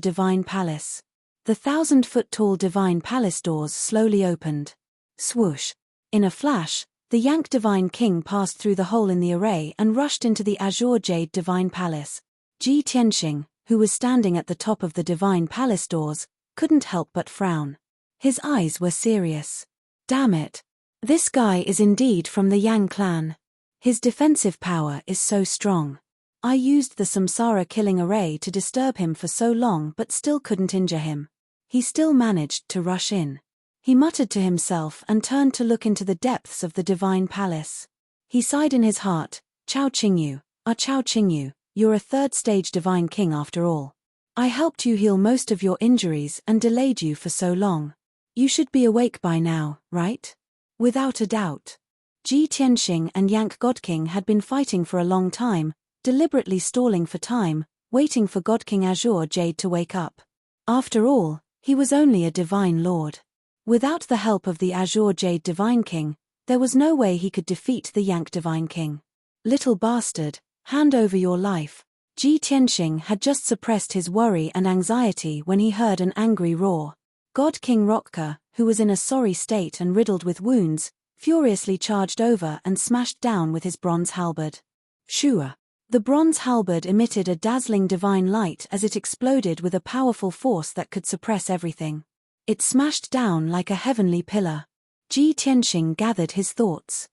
divine palace. The 1,000-foot-tall divine palace doors slowly opened. Swoosh. In a flash, The Yank Divine King passed through the hole in the array and rushed into the azure jade Divine Palace. Ji Tianxing, who was standing at the top of the Divine Palace doors, couldn't help but frown. His eyes were serious. Damn it. This guy is indeed from the Yang clan. His defensive power is so strong. I used the Samsara killing array to disturb him for so long but still couldn't injure him. He still managed to rush in. He muttered to himself and turned to look into the depths of the Divine Palace. He sighed in his heart, Chao Qingyu, Chao Qingyu, you're a third-stage Divine King after all. I helped you heal most of your injuries and delayed you for so long. You should be awake by now, right? Without a doubt. Ji Tianxing and Yank God King had been fighting for a long time, deliberately stalling for time, waiting for God King Azure Jade to wake up. After all, he was only a Divine Lord. Without the help of the Azure Jade Divine King, there was no way he could defeat the Yank Divine King. Little bastard, hand over your life. Ji Tianxing had just suppressed his worry and anxiety when he heard an angry roar. God King Rotka, who was in a sorry state and riddled with wounds, furiously charged over and smashed down with his bronze halberd. Shua. The bronze halberd emitted a dazzling divine light as it exploded with a powerful force that could suppress everything. It smashed down like a heavenly pillar. Ji Tianxing gathered his thoughts.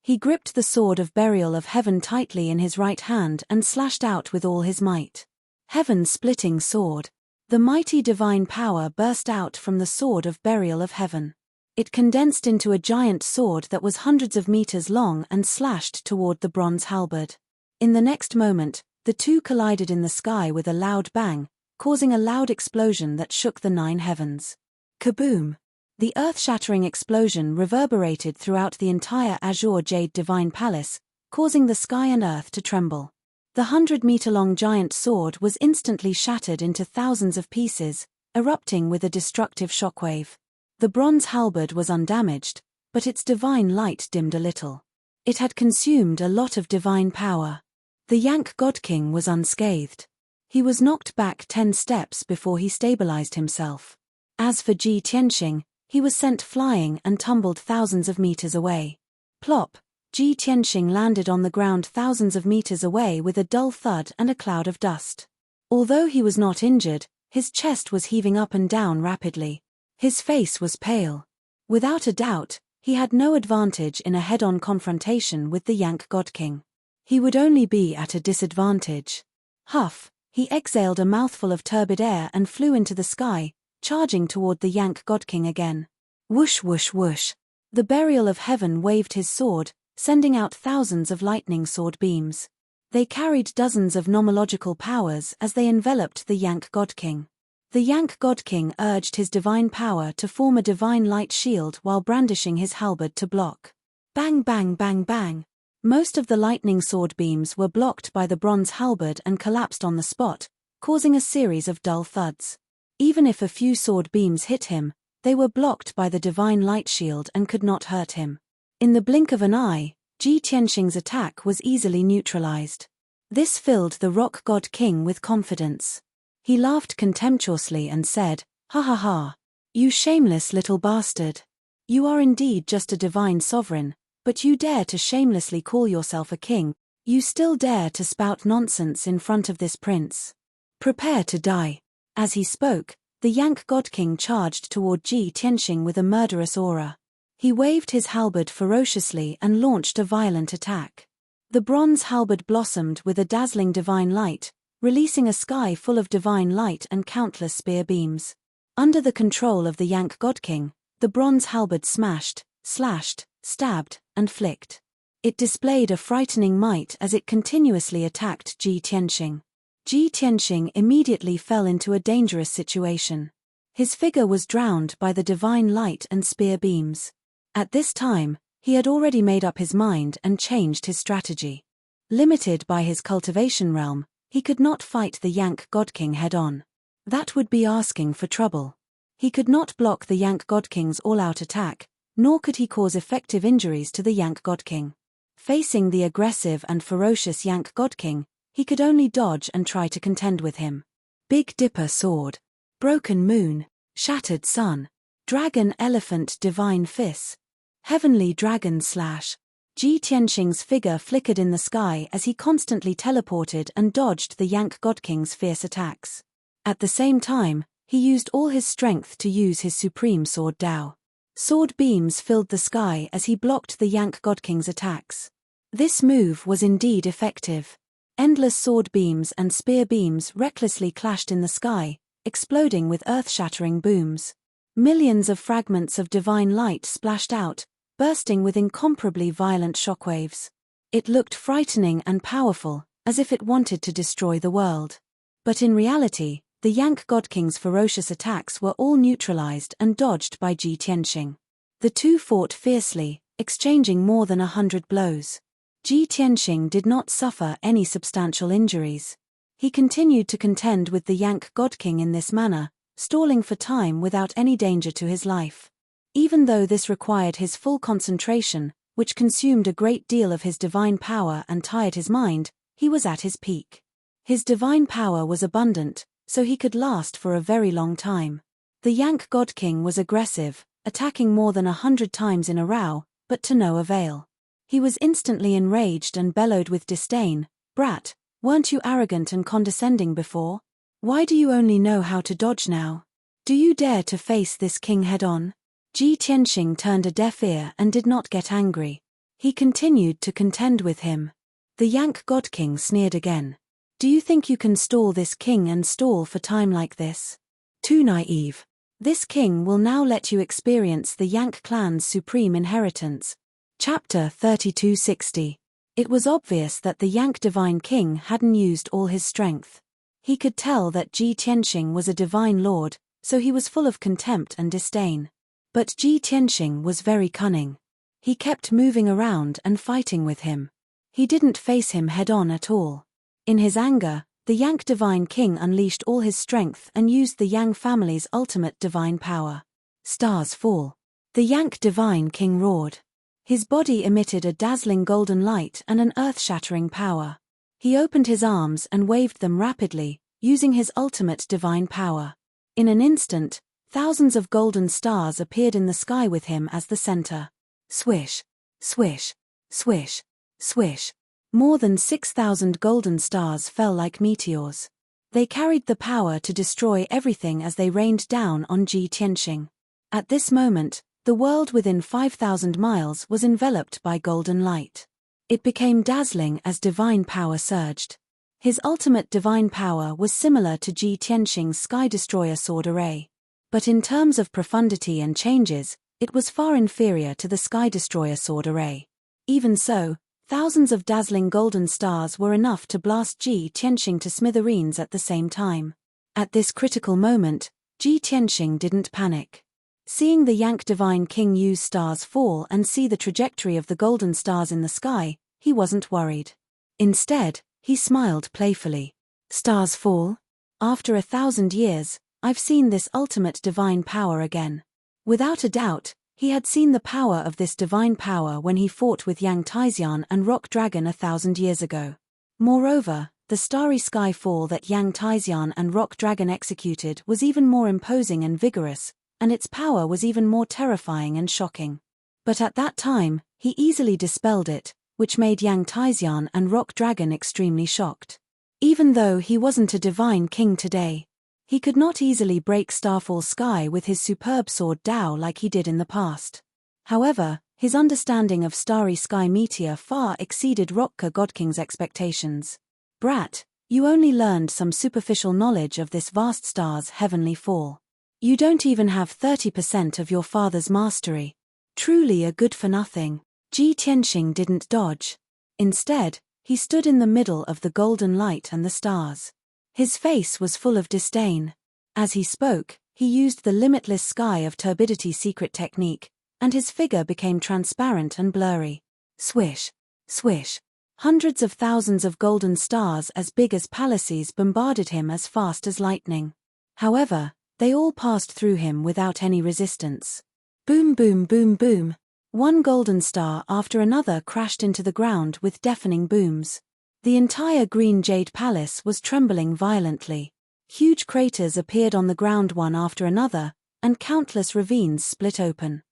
He gripped the sword of burial of heaven tightly in his right hand and slashed out with all his might. Heaven-splitting sword. The mighty divine power burst out from the sword of burial of heaven. It condensed into a giant sword that was hundreds of meters long and slashed toward the bronze halberd. In the next moment, the two collided in the sky with a loud bang, causing a loud explosion that shook the 9 heavens. Kaboom! The earth-shattering explosion reverberated throughout the entire Azure Jade Divine Palace, causing the sky and earth to tremble. The 100-meter-long giant sword was instantly shattered into thousands of pieces, erupting with a destructive shockwave. The bronze halberd was undamaged, but its divine light dimmed a little. It had consumed a lot of divine power. The Yank God King was unscathed. He was knocked back 10 steps before he stabilized himself. As for Ji Tianxing, he was sent flying and tumbled thousands of meters away. Plop! Ji Tianxing landed on the ground thousands of meters away with a dull thud and a cloud of dust. Although he was not injured, his chest was heaving up and down rapidly. His face was pale. Without a doubt, he had no advantage in a head-on confrontation with the Yank God King. He would only be at a disadvantage. Huff! He exhaled a mouthful of turbid air and flew into the sky, charging toward the Yank God King again. Whoosh whoosh whoosh. The burial of heaven waved his sword, sending out thousands of lightning sword beams. They carried dozens of nomological powers as they enveloped the Yank God King. The Yank God King urged his divine power to form a divine light shield while brandishing his halberd to block. Bang bang bang bang. Most of the lightning sword beams were blocked by the bronze halberd and collapsed on the spot, causing a series of dull thuds. Even if a few sword beams hit him, they were blocked by the divine light shield and could not hurt him. In the blink of an eye, Ji Tianxing's attack was easily neutralized. This filled the Rock God King with confidence. He laughed contemptuously and said, "Ha ha ha! You shameless little bastard! You are indeed just a divine sovereign, but you dare to shamelessly call yourself a king. You still dare to spout nonsense in front of this prince. Prepare to die." As he spoke, the Yank God King charged toward Ji Tianxing with a murderous aura. He waved his halberd ferociously and launched a violent attack. The bronze halberd blossomed with a dazzling divine light, releasing a sky full of divine light and countless spear beams. Under the control of the Yank God King, the bronze halberd smashed, slashed, stabbed, and flicked. It displayed a frightening might as it continuously attacked Ji Tianxing. Ji Tianxing immediately fell into a dangerous situation. His figure was drowned by the divine light and spear beams. At this time, he had already made up his mind and changed his strategy. Limited by his cultivation realm, he could not fight the Yank God King head-on. That would be asking for trouble. He could not block the Yank God King's all-out attack, nor could he cause effective injuries to the Yank God King. Facing the aggressive and ferocious Yank God King, he could only dodge and try to contend with him. Big Dipper Sword. Broken Moon. Shattered Sun. Dragon Elephant Divine Fist. Heavenly Dragon Slash. Ji Tianxing's figure flickered in the sky as he constantly teleported and dodged the Yang God King's fierce attacks. At the same time, he used all his strength to use his supreme sword Dao. Sword beams filled the sky as he blocked the Yang God King's attacks. This move was indeed effective. Endless sword beams and spear beams recklessly clashed in the sky, exploding with earth-shattering booms. Millions of fragments of divine light splashed out, bursting with incomparably violent shockwaves. It looked frightening and powerful, as if it wanted to destroy the world. But in reality, the Yang God King's ferocious attacks were all neutralized and dodged by Ji Tianxing. The two fought fiercely, exchanging more than 100 blows. Ji Tianxing did not suffer any substantial injuries. He continued to contend with the Yang God King in this manner, stalling for time without any danger to his life. Even though this required his full concentration, which consumed a great deal of his divine power and tired his mind, he was at his peak. His divine power was abundant, so he could last for a very long time. The Yang God King was aggressive, attacking more than 100 times in a row, but to no avail. He was instantly enraged and bellowed with disdain, "Brat, weren't you arrogant and condescending before? Why do you only know how to dodge now? Do you dare to face this king head-on?" Ji Tianxing turned a deaf ear and did not get angry. He continued to contend with him. The Yang God King sneered again. "Do you think you can stall this king and stall for time like this? Too naive. This king will now let you experience the Yang clan's supreme inheritance." Chapter 3260. It was obvious that the Yang Divine King hadn't used all his strength. He could tell that Ji Tianxing was a divine lord, so he was full of contempt and disdain. But Ji Tianxing was very cunning. He kept moving around and fighting with him. He didn't face him head-on at all. In his anger, the Yang Divine King unleashed all his strength and used the Yang family's ultimate divine power. Stars fall. The Yang Divine King roared. His body emitted a dazzling golden light and an earth-shattering power. He opened his arms and waved them rapidly, using his ultimate divine power. In an instant, thousands of golden stars appeared in the sky with him as the center. Swish, swish, swish, swish. More than 6,000 golden stars fell like meteors. They carried the power to destroy everything as they rained down on Ji Tianxing. At this moment, the world within 5,000 miles was enveloped by golden light. It became dazzling as divine power surged. His ultimate divine power was similar to Ji Tianxing's Sky Destroyer sword array. But in terms of profundity and changes, it was far inferior to the Sky Destroyer sword array. Even so, thousands of dazzling golden stars were enough to blast Ji Tianxing to smithereens at the same time. At this critical moment, Ji Tianxing didn't panic. Seeing the Yang Divine King use stars fall and see the trajectory of the golden stars in the sky, he wasn't worried. Instead, he smiled playfully. "Stars fall? After 1,000 years, I've seen this ultimate divine power again." Without a doubt, he had seen the power of this divine power when he fought with Yang Taixian and Rock Dragon 1,000 years ago. Moreover, the starry sky fall that Yang Taixian and Rock Dragon executed was even more imposing and vigorous, and its power was even more terrifying and shocking. But at that time, he easily dispelled it, which made Yang Taixian and Rock Dragon extremely shocked. Even though he wasn't a divine king today, he could not easily break Starfall Sky with his superb sword Dao like he did in the past. However, his understanding of Starry Sky Meteor far exceeded Rocker Godking's expectations. "Brat, you only learned some superficial knowledge of this vast star's heavenly fall. You don't even have 30% of your father's mastery. Truly a good-for-nothing." Ji Tianxing didn't dodge. Instead, he stood in the middle of the golden light and the stars. His face was full of disdain. As he spoke, he used the limitless sky of turbidity secret technique, and his figure became transparent and blurry. Swish, swish. Hundreds of thousands of golden stars as big as palaces bombarded him as fast as lightning. However, they all passed through him without any resistance. Boom, boom, boom, boom. One golden star after another crashed into the ground with deafening booms. The entire Green Jade Palace was trembling violently. Huge craters appeared on the ground one after another, and countless ravines split open.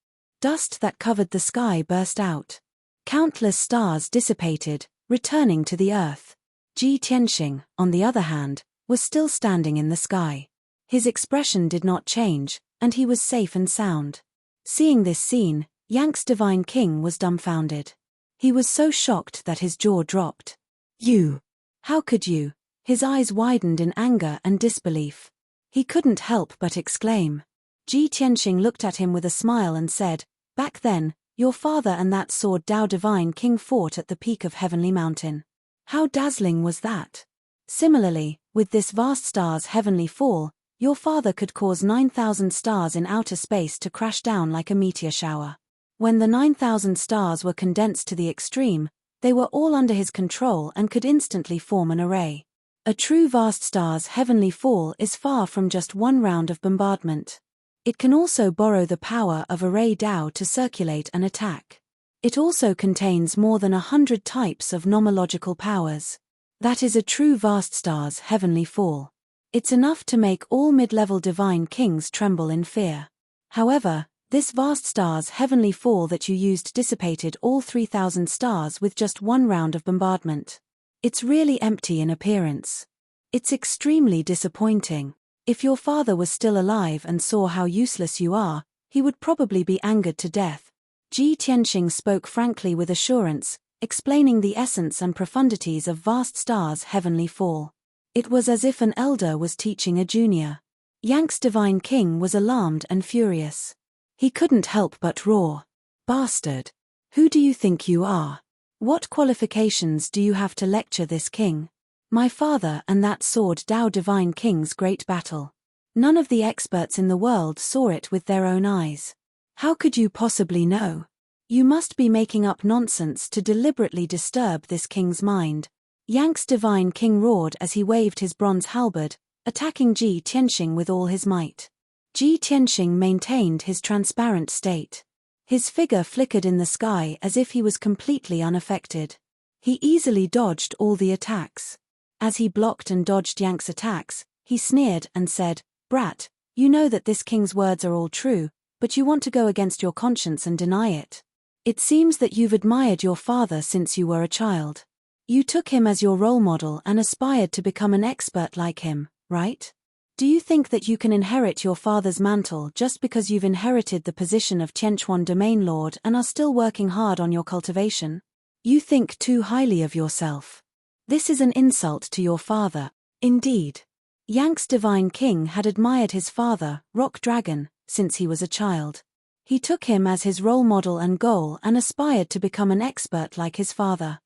Dust that covered the sky burst out. Countless stars dissipated, returning to the earth. Ji Tianxing, on the other hand, was still standing in the sky. His expression did not change, and he was safe and sound. Seeing this scene, Yang's divine king was dumbfounded. He was so shocked that his jaw dropped. You! How could you? His eyes widened in anger and disbelief. He couldn't help but exclaim. Ji Tianxing looked at him with a smile and said, "Back then, your father and that sword Dao divine king fought at the peak of Heavenly Mountain. How dazzling was that? Similarly, with this vast star's heavenly fall, your father could cause 9,000 stars in outer space to crash down like a meteor shower. When the 9,000 stars were condensed to the extreme, they were all under his control and could instantly form an array. A true vast star's heavenly fall is far from just one round of bombardment. It can also borrow the power of array Dao to circulate and attack. It also contains more than 100 types of nomological powers. That is a true vast star's heavenly fall. It's enough to make all mid-level divine kings tremble in fear. However, this vast star's heavenly fall that you used dissipated all 3,000 stars with just one round of bombardment. It's really empty in appearance. It's extremely disappointing. If your father was still alive and saw how useless you are, he would probably be angered to death." Ji Tianxing spoke frankly with assurance, explaining the essence and profundities of vast star's heavenly fall. It was as if an elder was teaching a junior. Yang's divine king was alarmed and furious. He couldn't help but roar. "Bastard! Who do you think you are? What qualifications do you have to lecture this king? My father and that sword Dao divine king's great battle. None of the experts in the world saw it with their own eyes. How could you possibly know? You must be making up nonsense to deliberately disturb this king's mind." Yang's divine king roared as he waved his bronze halberd, attacking Ji Tianxing with all his might. Ji Tianxing maintained his transparent state. His figure flickered in the sky as if he was completely unaffected. He easily dodged all the attacks. As he blocked and dodged Yang's attacks, he sneered and said, "Brat, you know that this king's words are all true, but you want to go against your conscience and deny it. It seems that you've admired your father since you were a child. You took him as your role model and aspired to become an expert like him, right? Do you think that you can inherit your father's mantle just because you've inherited the position of Tianquan domain lord and are still working hard on your cultivation? You think too highly of yourself. This is an insult to your father, indeed." Yang's divine king had admired his father, Rock Dragon, since he was a child. He took him as his role model and goal and aspired to become an expert like his father.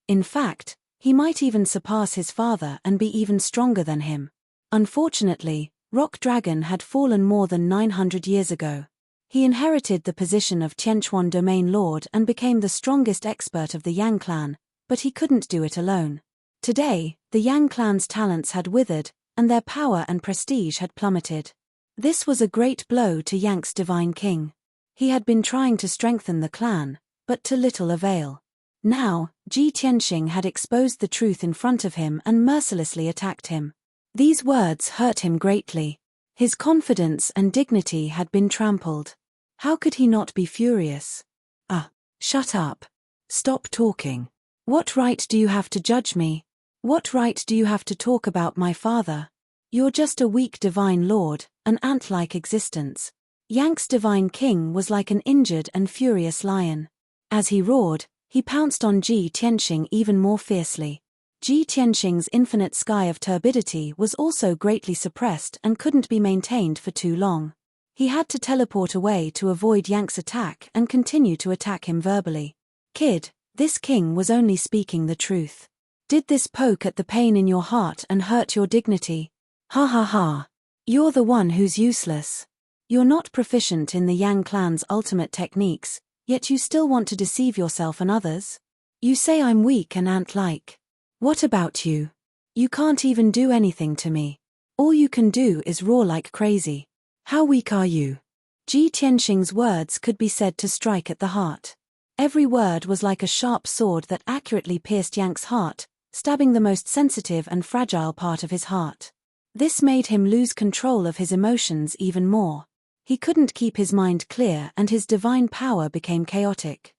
In fact, he might even surpass his father and be even stronger than him. Unfortunately, Rock Dragon had fallen more than 900 years ago. He inherited the position of Tianquan domain lord and became the strongest expert of the Yang clan, but he couldn't do it alone. Today, the Yang clan's talents had withered, and their power and prestige had plummeted. This was a great blow to Yang's divine king. He had been trying to strengthen the clan, but to little avail. Now, Ji Tianxing had exposed the truth in front of him and mercilessly attacked him. These words hurt him greatly. His confidence and dignity had been trampled. How could he not be furious? Shut up. Stop talking. What right do you have to judge me? What right do you have to talk about my father? You're just a weak divine lord, an ant-like existence. Yang's divine king was like an injured and furious lion. As he roared, he pounced on Ji Tianxing even more fiercely. Ji Tianxing's infinite sky of turbidity was also greatly suppressed and couldn't be maintained for too long. He had to teleport away to avoid Yang's attack and continue to attack him verbally. "Kid, this king was only speaking the truth. Did this poke at the pain in your heart and hurt your dignity? Ha ha ha. You're the one who's useless. You're not proficient in the Yang clan's ultimate techniques, yet you still want to deceive yourself and others? You say I'm weak and ant-like. What about you? You can't even do anything to me. All you can do is roar like crazy. How weak are you?" Ji Tianxing's words could be said to strike at the heart. Every word was like a sharp sword that accurately pierced Yang's heart, stabbing the most sensitive and fragile part of his heart. This made him lose control of his emotions even more. He couldn't keep his mind clear and his divine power became chaotic.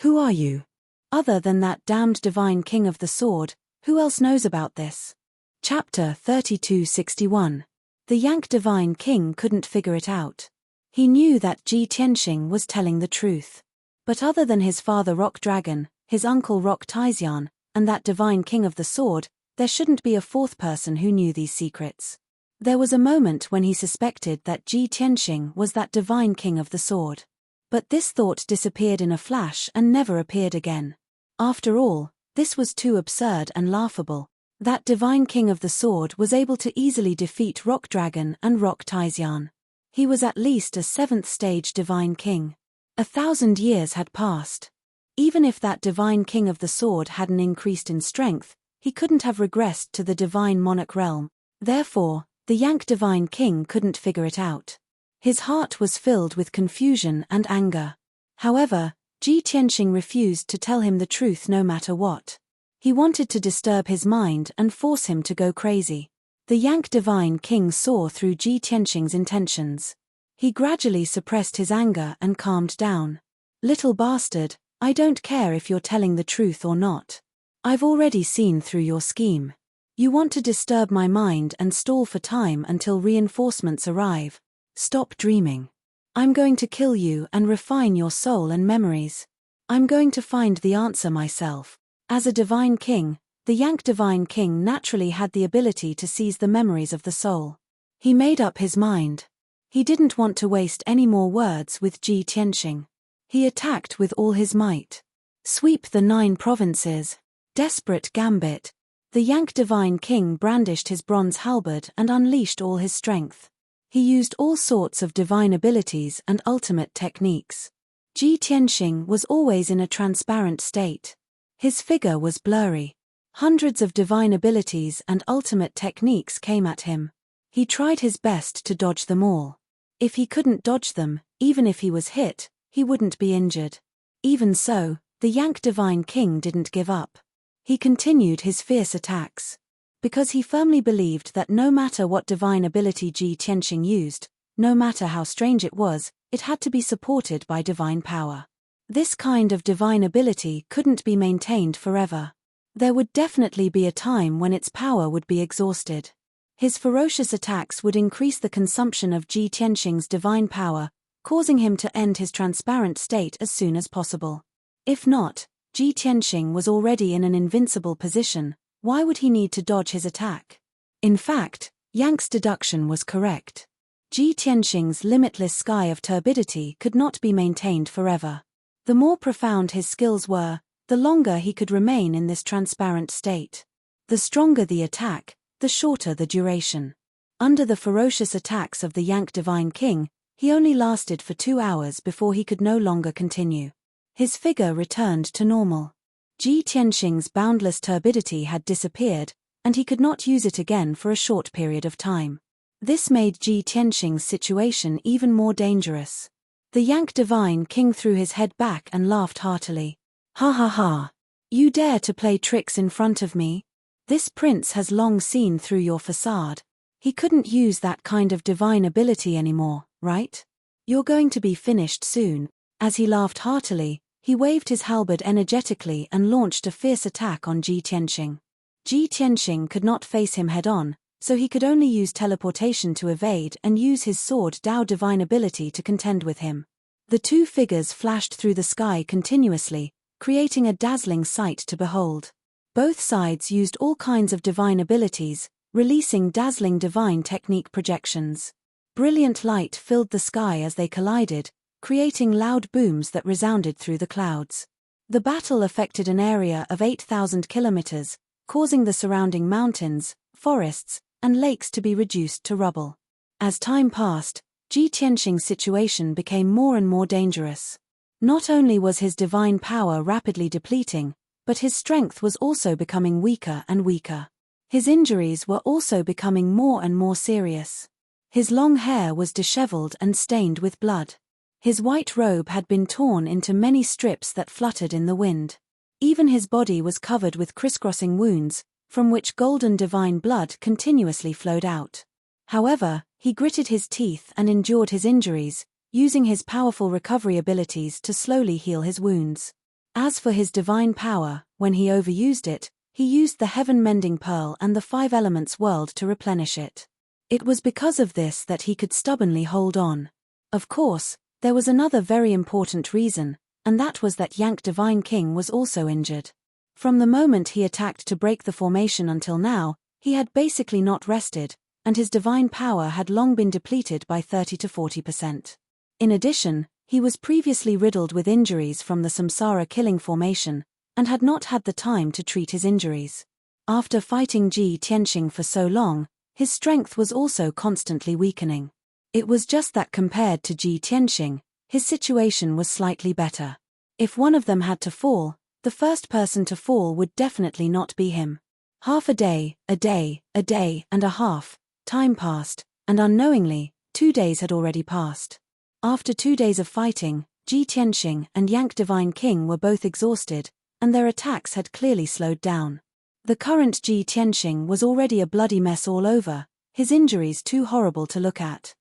Who are you? Other than that damned divine king of the sword, who else knows about this? Chapter 3261. The Yank divine king couldn't figure it out. He knew that Ji Tianxing was telling the truth. But other than his father Rock Dragon, his uncle Rock Tizian, and that divine king of the sword, there shouldn't be a fourth person who knew these secrets. There was a moment when he suspected that Ji Tianxing was that divine king of the sword. But this thought disappeared in a flash and never appeared again. After all, this was too absurd and laughable. That divine king of the sword was able to easily defeat Rock Dragon and Rock Tizian. He was at least a 7th stage divine king. 1,000 years had passed. Even if that divine king of the sword hadn't increased in strength, he couldn't have regressed to the divine monarch realm. Therefore, the Yank divine king couldn't figure it out. His heart was filled with confusion and anger. However, Ji Tianxing refused to tell him the truth no matter what. He wanted to disturb his mind and force him to go crazy. The Yank divine king saw through Ji Tianxing's intentions. He gradually suppressed his anger and calmed down. Little bastard, I don't care if you're telling the truth or not. I've already seen through your scheme. You want to disturb my mind and stall for time until reinforcements arrive. Stop dreaming. I'm going to kill you and refine your soul and memories. I'm going to find the answer myself. As a divine king, the Yank divine king naturally had the ability to seize the memories of the soul. He made up his mind. He didn't want to waste any more words with Ji Tianxing. He attacked with all his might. Sweep the 9 provinces. Desperate gambit. The Yank divine king brandished his bronze halberd and unleashed all his strength. He used all sorts of divine abilities and ultimate techniques. Ji Tianxing was always in a transparent state. His figure was blurry. Hundreds of divine abilities and ultimate techniques came at him. He tried his best to dodge them all. If he couldn't dodge them, even if he was hit, he wouldn't be injured. Even so, the Yank divine king didn't give up. He continued his fierce attacks. Because he firmly believed that no matter what divine ability Ji Tianxing used, no matter how strange it was, it had to be supported by divine power. This kind of divine ability couldn't be maintained forever. There would definitely be a time when its power would be exhausted. His ferocious attacks would increase the consumption of Ji Tianxing's divine power, causing him to end his transparent state as soon as possible. If not, Ji Tianxing was already in an invincible position. Why would he need to dodge his attack? In fact, Yank's deduction was correct. Ji Tianxing's limitless sky of turbidity could not be maintained forever. The more profound his skills were, the longer he could remain in this transparent state. The stronger the attack, the shorter the duration. Under the ferocious attacks of the Yank divine king, he only lasted for 2 hours before he could no longer continue. His figure returned to normal. Ji Tianxing's boundless turbidity had disappeared, and he could not use it again for a short period of time. This made Ji Tianxing's situation even more dangerous. The Yank divine king threw his head back and laughed heartily. Ha ha ha! You dare to play tricks in front of me? This prince has long seen through your facade. He couldn't use that kind of divine ability anymore, right? You're going to be finished soon. As he laughed heartily, he waved his halberd energetically and launched a fierce attack on Ji Tianxing. Ji Tianxing could not face him head-on, so he could only use teleportation to evade and use his sword Dao divine ability to contend with him. The two figures flashed through the sky continuously, creating a dazzling sight to behold. Both sides used all kinds of divine abilities, releasing dazzling divine technique projections. Brilliant light filled the sky as they collided, creating loud booms that resounded through the clouds. The battle affected an area of 8,000 kilometers, causing the surrounding mountains, forests, and lakes to be reduced to rubble. As time passed, Ji Tianxing's situation became more and more dangerous. Not only was his divine power rapidly depleting, but his strength was also becoming weaker and weaker. His injuries were also becoming more and more serious. His long hair was disheveled and stained with blood. His white robe had been torn into many strips that fluttered in the wind. Even his body was covered with crisscrossing wounds, from which golden divine blood continuously flowed out. However, he gritted his teeth and endured his injuries, using his powerful recovery abilities to slowly heal his wounds. As for his divine power, when he overused it, he used the heaven-mending pearl and the five elements world to replenish it. It was because of this that he could stubbornly hold on. Of course, there was another very important reason, and that was that Yank Divine King was also injured. From the moment he attacked to break the formation until now, he had basically not rested, and his divine power had long been depleted by 30 to 40%. In addition, he was previously riddled with injuries from the Samsara killing formation, and had not had the time to treat his injuries. After fighting Ji Tianxing for so long, his strength was also constantly weakening. It was just that compared to Ji Tianxing, his situation was slightly better. If one of them had to fall, the first person to fall would definitely not be him. Half a day, and a half, time passed, and unknowingly, 2 days had already passed. After 2 days of fighting, Ji Tianxing and Yank Divine King were both exhausted, and their attacks had clearly slowed down. The current Ji Tianxing was already a bloody mess all over, his injuries too horrible to look at.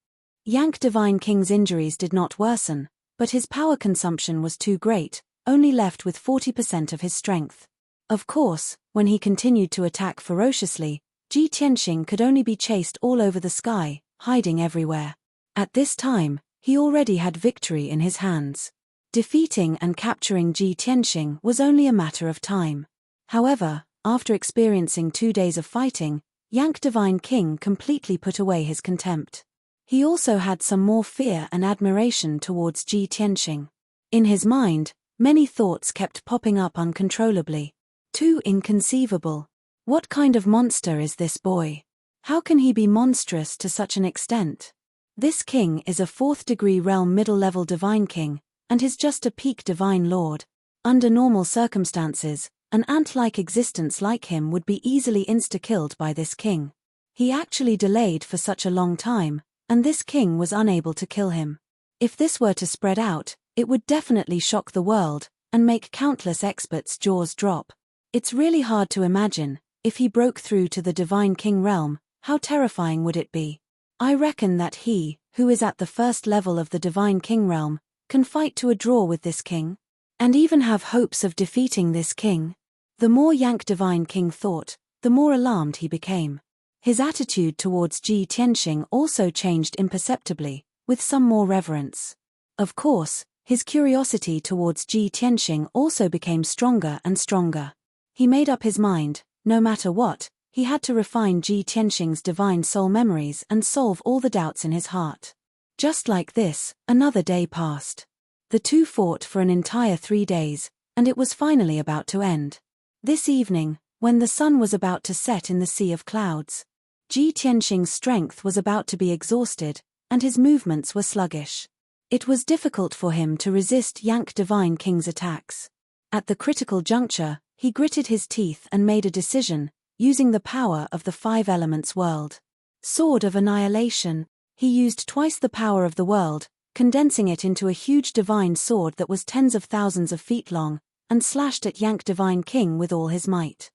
Yank Divine King's injuries did not worsen, but his power consumption was too great, only left with 40% of his strength. Of course, when he continued to attack ferociously, Ji Tianxing could only be chased all over the sky, hiding everywhere. At this time, he already had victory in his hands. Defeating and capturing Ji Tianxing was only a matter of time. However, after experiencing 2 days of fighting, Yank Divine King completely put away his contempt. He also had some more fear and admiration towards Ji Tianxing. In his mind, many thoughts kept popping up uncontrollably. Too inconceivable. What kind of monster is this boy? How can he be monstrous to such an extent? This king is a 4th-degree realm middle-level divine king, and is just a peak divine lord. Under normal circumstances, an ant-like existence like him would be easily insta-killed by this king. He actually delayed for such a long time, and this king was unable to kill him. If this were to spread out, it would definitely shock the world, and make countless experts' jaws drop. It's really hard to imagine, if he broke through to the Divine King realm, how terrifying would it be? I reckon that he, who is at the first level of the Divine King realm, can fight to a draw with this king, and even have hopes of defeating this king. The more Yank Divine King thought, the more alarmed he became. His attitude towards Ji Tianxing also changed imperceptibly, with some more reverence. Of course, his curiosity towards Ji Tianxing also became stronger and stronger. He made up his mind, no matter what, he had to refine Ji Tianxing's divine soul memories and solve all the doubts in his heart. Just like this, another day passed. The two fought for an entire 3 days, and it was finally about to end. This evening, when the sun was about to set in the sea of clouds, Ji Tianxing's strength was about to be exhausted, and his movements were sluggish. It was difficult for him to resist Yank Divine King's attacks. At the critical juncture, he gritted his teeth and made a decision, using the power of the 5 elements world. Sword of Annihilation. He used twice the power of the world, condensing it into a huge divine sword that was tens of thousands of feet long, and slashed at Yank Divine King with all his might.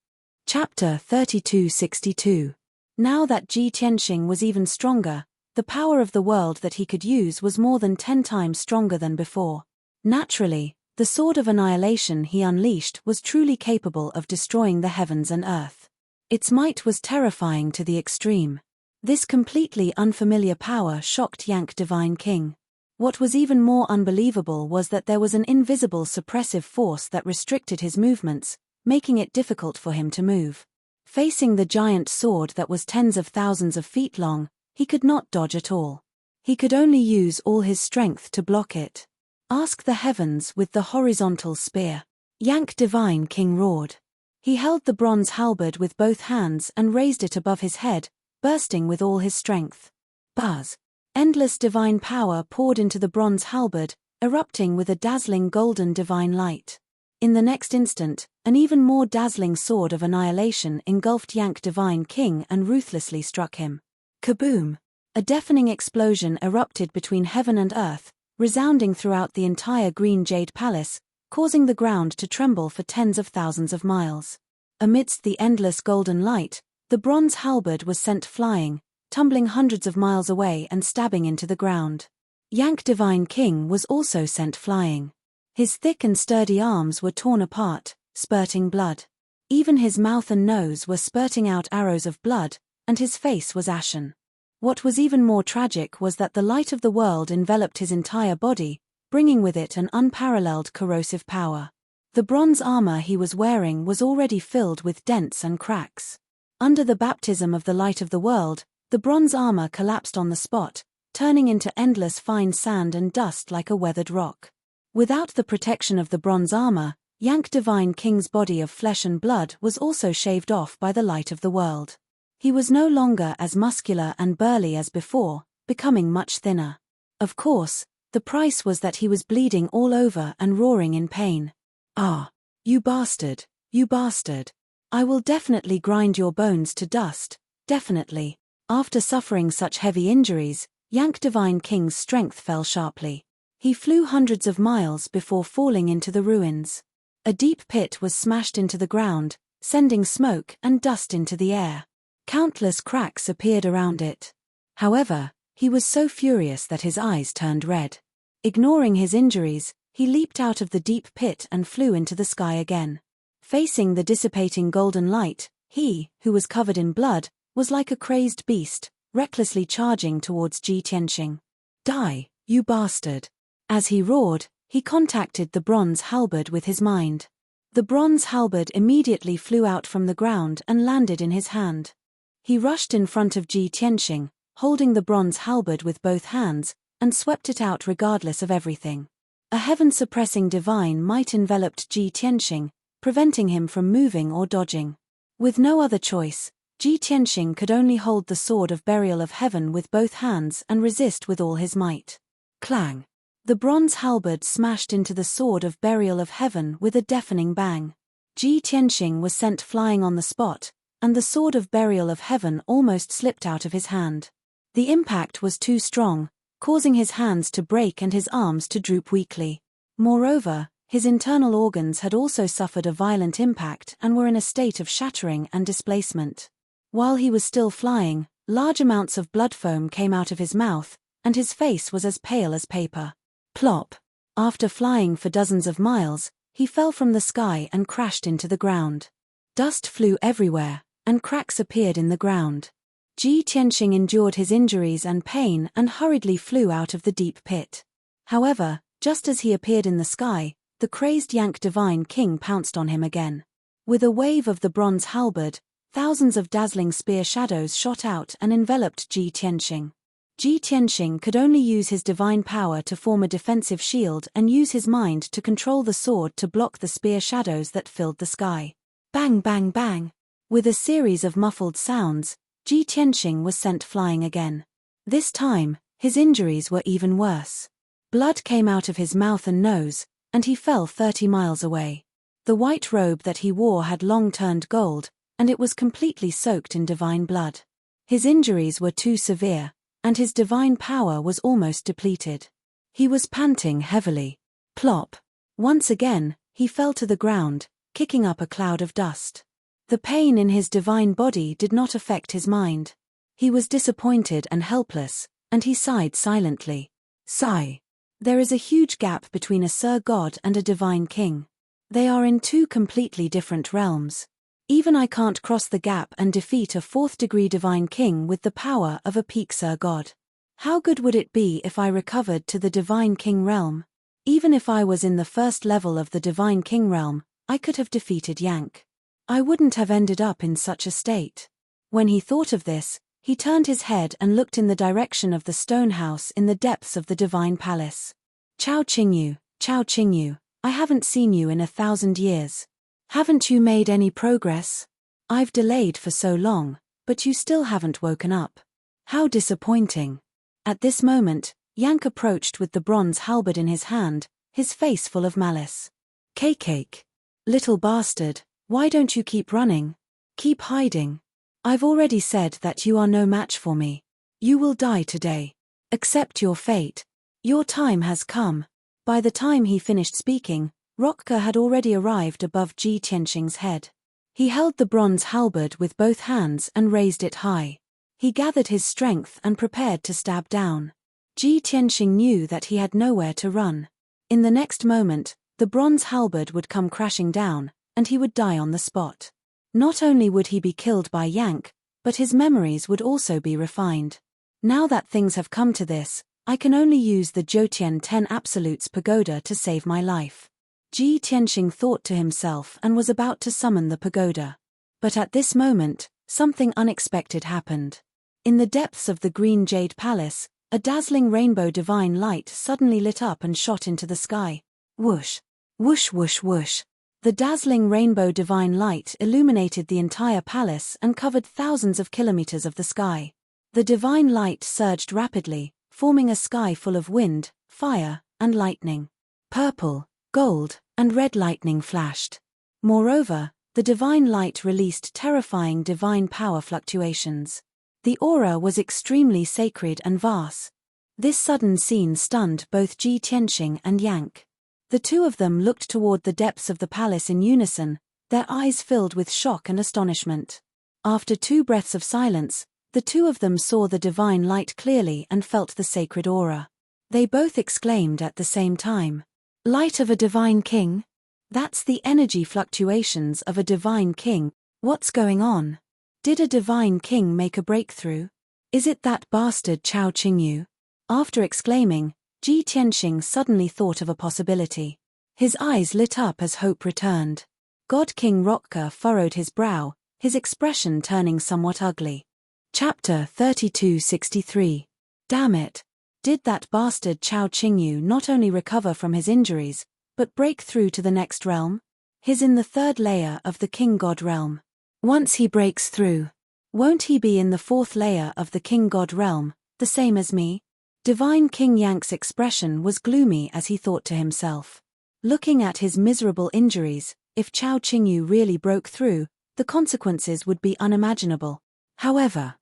Chapter 3262. Now that Ji Tianxing was even stronger, the power of the world that he could use was more than 10 times stronger than before. Naturally, the Sword of Annihilation he unleashed was truly capable of destroying the heavens and earth. Its might was terrifying to the extreme. This completely unfamiliar power shocked Yank Divine King. What was even more unbelievable was that there was an invisible suppressive force that restricted his movements, making it difficult for him to move. Facing the giant sword that was tens of thousands of feet long, he could not dodge at all. He could only use all his strength to block it. Ask the heavens with the horizontal spear. Yank Divine King roared. He held the bronze halberd with both hands and raised it above his head, bursting with all his strength. Buzz! Endless divine power poured into the bronze halberd, erupting with a dazzling golden divine light. In the next instant, an even more dazzling sword of annihilation engulfed Yank Divine King and ruthlessly struck him. Kaboom! A deafening explosion erupted between heaven and earth, resounding throughout the entire Green Jade Palace, causing the ground to tremble for tens of thousands of miles. Amidst the endless golden light, the bronze halberd was sent flying, tumbling hundreds of miles away and stabbing into the ground. Yank Divine King was also sent flying. His thick and sturdy arms were torn apart, spurting blood. Even his mouth and nose were spurting out arrows of blood, and his face was ashen. What was even more tragic was that the light of the world enveloped his entire body, bringing with it an unparalleled corrosive power. The bronze armor he was wearing was already filled with dents and cracks. Under the baptism of the light of the world, the bronze armor collapsed on the spot, turning into endless fine sand and dust like a weathered rock. Without the protection of the bronze armor, Yank Divine King's body of flesh and blood was also shaved off by the light of the world. He was no longer as muscular and burly as before, becoming much thinner. Of course, the price was that he was bleeding all over and roaring in pain. "Ah, you bastard, you bastard. I will definitely grind your bones to dust, definitely." After suffering such heavy injuries, Yank Divine King's strength fell sharply. He flew hundreds of miles before falling into the ruins. A deep pit was smashed into the ground, sending smoke and dust into the air. Countless cracks appeared around it. However, he was so furious that his eyes turned red. Ignoring his injuries, he leaped out of the deep pit and flew into the sky again. Facing the dissipating golden light, he, who was covered in blood, was like a crazed beast, recklessly charging towards Ji Tianxing. "Die, you bastard!" As he roared, he contacted the bronze halberd with his mind. The bronze halberd immediately flew out from the ground and landed in his hand. He rushed in front of Ji Tianxing, holding the bronze halberd with both hands, and swept it out regardless of everything. A heaven-suppressing divine might enveloped Ji Tianxing, preventing him from moving or dodging. With no other choice, Ji Tianxing could only hold the sword of burial of heaven with both hands and resist with all his might. Clang! The bronze halberd smashed into the sword of burial of heaven with a deafening bang. Ji Tianxing was sent flying on the spot, and the sword of burial of heaven almost slipped out of his hand. The impact was too strong, causing his hands to break and his arms to droop weakly. Moreover, his internal organs had also suffered a violent impact and were in a state of shattering and displacement. While he was still flying, large amounts of blood foam came out of his mouth, and his face was as pale as paper. Plop! After flying for dozens of miles, he fell from the sky and crashed into the ground. Dust flew everywhere, and cracks appeared in the ground. Ji Tianxing endured his injuries and pain and hurriedly flew out of the deep pit. However, just as he appeared in the sky, the crazed Yank Divine King pounced on him again. With a wave of the bronze halberd, thousands of dazzling spear shadows shot out and enveloped Ji Tianxing. Ji Tianxing could only use his divine power to form a defensive shield and use his mind to control the sword to block the spear shadows that filled the sky. Bang bang bang! With a series of muffled sounds, Ji Tianxing was sent flying again. This time, his injuries were even worse. Blood came out of his mouth and nose, and he fell 30 miles away. The white robe that he wore had long turned gold, and it was completely soaked in divine blood. His injuries were too severe, and his divine power was almost depleted. He was panting heavily. Plop! Once again, he fell to the ground, kicking up a cloud of dust. The pain in his divine body did not affect his mind. He was disappointed and helpless, and he sighed silently. Sigh. There is a huge gap between a Sir God and a divine king. They are in two completely different realms. Even I can't cross the gap and defeat a fourth-degree divine king with the power of a peak Sir God. How good would it be if I recovered to the divine king realm? Even if I was in the first level of the divine king realm, I could have defeated Yank. I wouldn't have ended up in such a state. When he thought of this, he turned his head and looked in the direction of the stone house in the depths of the divine palace. Chao Qingyu, I haven't seen you in 1,000 years. Haven't you made any progress? I've delayed for so long, but you still haven't woken up. How disappointing. At this moment, Yank approached with the bronze halberd in his hand, his face full of malice. Cake. Little bastard, why don't you keep running? Keep hiding. I've already said that you are no match for me. You will die today. Accept your fate. Your time has come. By the time he finished speaking, Rotka had already arrived above Ji Tianxing's head. He held the bronze halberd with both hands and raised it high. He gathered his strength and prepared to stab down. Ji Tianxing knew that he had nowhere to run. In the next moment, the bronze halberd would come crashing down, and he would die on the spot. Not only would he be killed by Yank, but his memories would also be refined. Now that things have come to this, I can only use the Jyotian 10 Absolutes pagoda to save my life. Ji Tianxing thought to himself and was about to summon the pagoda. But at this moment, something unexpected happened. In the depths of the green jade palace, a dazzling rainbow divine light suddenly lit up and shot into the sky. Whoosh! Whoosh whoosh whoosh! The dazzling rainbow divine light illuminated the entire palace and covered thousands of kilometers of the sky. The divine light surged rapidly, forming a sky full of wind, fire, and lightning. Purple, gold, and red lightning flashed. Moreover, the divine light released terrifying divine power fluctuations. The aura was extremely sacred and vast. This sudden scene stunned both Ji Tianxing and Yank. The two of them looked toward the depths of the palace in unison, their eyes filled with shock and astonishment. After 2 breaths of silence, the two of them saw the divine light clearly and felt the sacred aura. They both exclaimed at the same time, "Light of a divine king? That's the energy fluctuations of a divine king. What's going on? Did a divine king make a breakthrough? Is it that bastard Chao Qingyu?" After exclaiming, Ji Tianxing suddenly thought of a possibility. His eyes lit up as hope returned. God King Rotka furrowed his brow, his expression turning somewhat ugly. Chapter 3263. Damn it! Did that bastard Chao Qingyu not only recover from his injuries, but break through to the next realm? He's in the 3rd layer of the King God realm. Once he breaks through, won't he be in the 4th layer of the King God realm, the same as me? Divine King Yank's expression was gloomy as he thought to himself. Looking at his miserable injuries, if Chao Qingyu really broke through, the consequences would be unimaginable. However,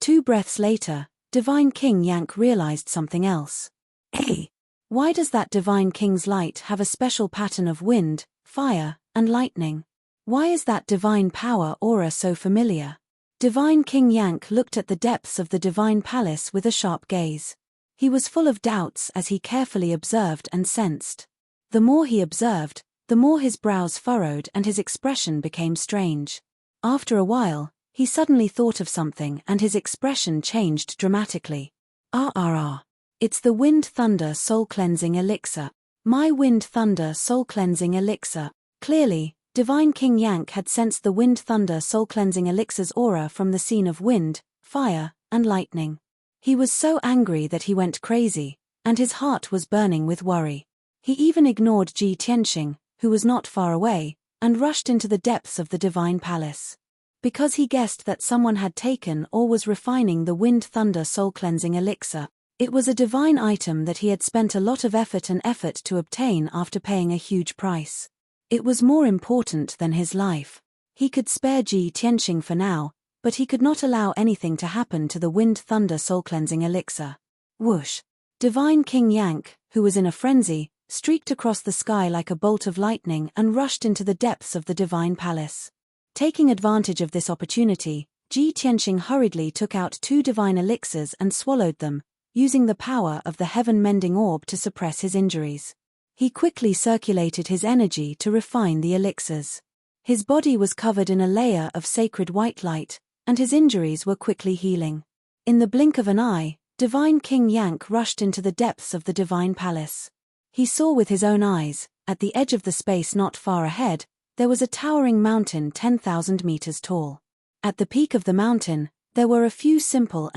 2 breaths later, Divine King Yank realized something else. Hey! Why does that Divine King's light have a special pattern of wind, fire, and lightning? Why is that divine power aura so familiar? Divine King Yank looked at the depths of the divine palace with a sharp gaze. He was full of doubts as he carefully observed and sensed. The more he observed, the more his brows furrowed and his expression became strange. After a while, he suddenly thought of something and his expression changed dramatically. It's the Wind Thunder Soul Cleansing Elixir. My Wind Thunder Soul Cleansing Elixir. Clearly, Divine King Yank had sensed the Wind Thunder Soul Cleansing Elixir's aura from the scene of wind, fire, and lightning. He was so angry that he went crazy, and his heart was burning with worry. He even ignored Ji Tianxing, who was not far away, and rushed into the depths of the divine palace. Because he guessed that someone had taken or was refining the Wind Thunder Soul Cleansing Elixir, it was a divine item that he had spent a lot of effort to obtain after paying a huge price. It was more important than his life. He could spare Ji Tianxing for now, but he could not allow anything to happen to the Wind Thunder Soul Cleansing Elixir. Whoosh! Divine King Yank, who was in a frenzy, streaked across the sky like a bolt of lightning and rushed into the depths of the divine palace. Taking advantage of this opportunity, Ji Tianxing hurriedly took out 2 divine elixirs and swallowed them, using the power of the heaven-mending orb to suppress his injuries. He quickly circulated his energy to refine the elixirs. His body was covered in a layer of sacred white light, and his injuries were quickly healing. In the blink of an eye, Divine King Yank rushed into the depths of the divine palace. He saw with his own eyes, at the edge of the space not far ahead, there was a towering mountain 10,000 meters tall. At the peak of the mountain, there were a few simple